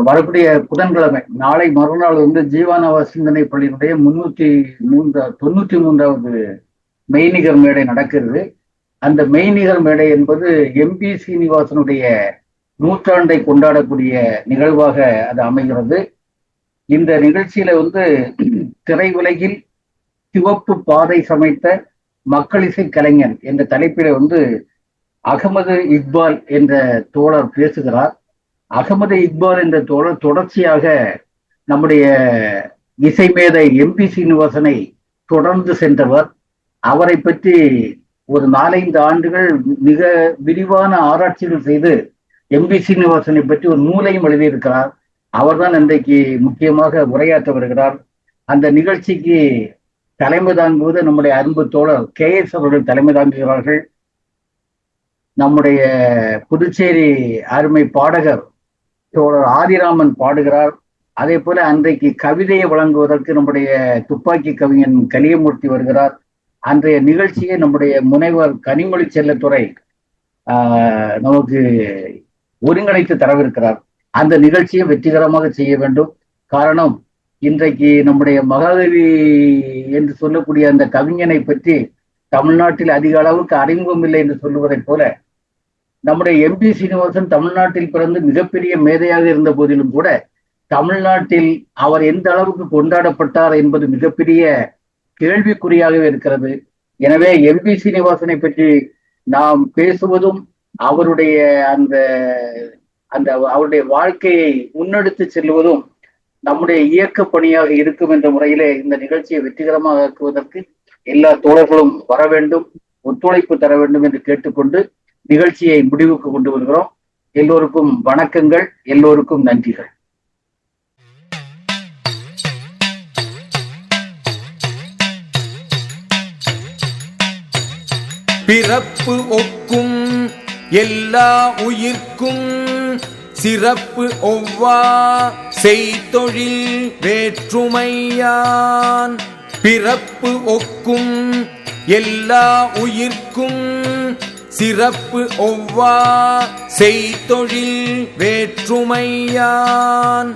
வரக்கூடிய புதன்கிழமை நாளை மறுநாள் ஜீவானவா சிந்தனை பள்ளியினுடைய 393வது மெய்நிகர் மேடை நடக்கிறது. அந்த மெய்நிகர் மேடை என்பது எம்பி சீனிவாசனுடைய நூற்றாண்டை கொண்டாடக்கூடிய நிகழ்வாக அது அமைகிறது. இந்த நிகழ்ச்சியில திரையுலகில் சிவப்பு பாதை சமைத்த மக்களிசை கலைஞன் என்ற தலைப்பில அகமது இக்பால் என்ற தோழர் பேசுகிறார். அகமது இக்பால் என்ற தோழர் தொடர்ச்சியாக நம்முடைய இசை மேதை எம்பி சீனிவாசனை தொடர்ந்து சென்றவர். அவரை பற்றி ஒரு 4-5 ஆண்டுகள் மிக விரிவான ஆராய்ச்சிகள் செய்து எம்பி சீனிவாசனை பற்றி ஒரு நூலையும் எழுதியிருக்கிறார். அவர்தான் இன்றைக்கு முக்கியமாக உரையாற்ற வருகிறார். அந்த நிகழ்ச்சிக்கு தலைமை தாங்குவது நம்முடைய அன்பு தோழர் KS அவர்கள் தலைமை தாங்குகிறார்கள். நம்முடைய புதுச்சேரி அருமை பாடகர் தோழர் ஆதிராமன் பாடுகிறார். அதே போல அன்றைக்கு கவிதையை வழங்குவதற்கு நம்முடைய துப்பாக்கி கவிஞன் கலியமூர்த்தி வருகிறார். அன்றைய நிகழ்ச்சியை நம்முடைய முனைவர் கனிமொழி செல்லத்துறை நமக்கு ஒருங்கிணைத்து தரவிருக்கிறார். அந்த நிகழ்ச்சியை வெற்றிகரமாக செய்ய வேண்டும். காரணம், இன்றைக்கு நம்முடைய மகாகவி என்று சொல்லக்கூடிய அந்த கவிஞனை பற்றி தமிழ்நாட்டில் அதிக அளவுக்கு அறிமுகம் இல்லை என்று சொல்லுவதைப் போல நம்முடைய எம்பி சீனிவாசன் தமிழ்நாட்டில் பிறந்து மிகப்பெரிய மேதையாக இருந்த போதிலும் கூட தமிழ்நாட்டில் அவர் எந்த அளவுக்கு கொண்டாடப்பட்டார் என்பது மிகப்பெரிய கேள்விக்குறியாகவே இருக்கிறது. எனவே எம்பி சீனிவாசனை பற்றி நாம் பேசுவதும் அவருடைய அந்த அவருடைய வாழ்க்கையை முன்னெடுத்து செல்வதும் நம்முடைய இயக்க பணியாக இருக்கும் என்ற முறையிலே இந்த நிகழ்ச்சியை வெற்றிகரமாக ஆக்குவதற்கு எல்லா தோழர்களும் வர வேண்டும், ஒத்துழைப்பு தர வேண்டும் என்று கேட்டுக்கொண்டு நிகழ்ச்சியை முடிவுக்கு கொண்டு வருகிறோம். எல்லோருக்கும் வணக்கங்கள், எல்லோருக்கும் நன்றிகள். பிறப்பு ஒக்கும் எல்லா உயிர்க்கும் சிறப்பு ஒவ்வா செய்தொழில் வேற்றுமையான். பிறப்பு ஒக்கும் எல்லா உயிர்க்கும் சிறப்பு ஒவ்வா செய்தொழில் வேற்றுமையான்.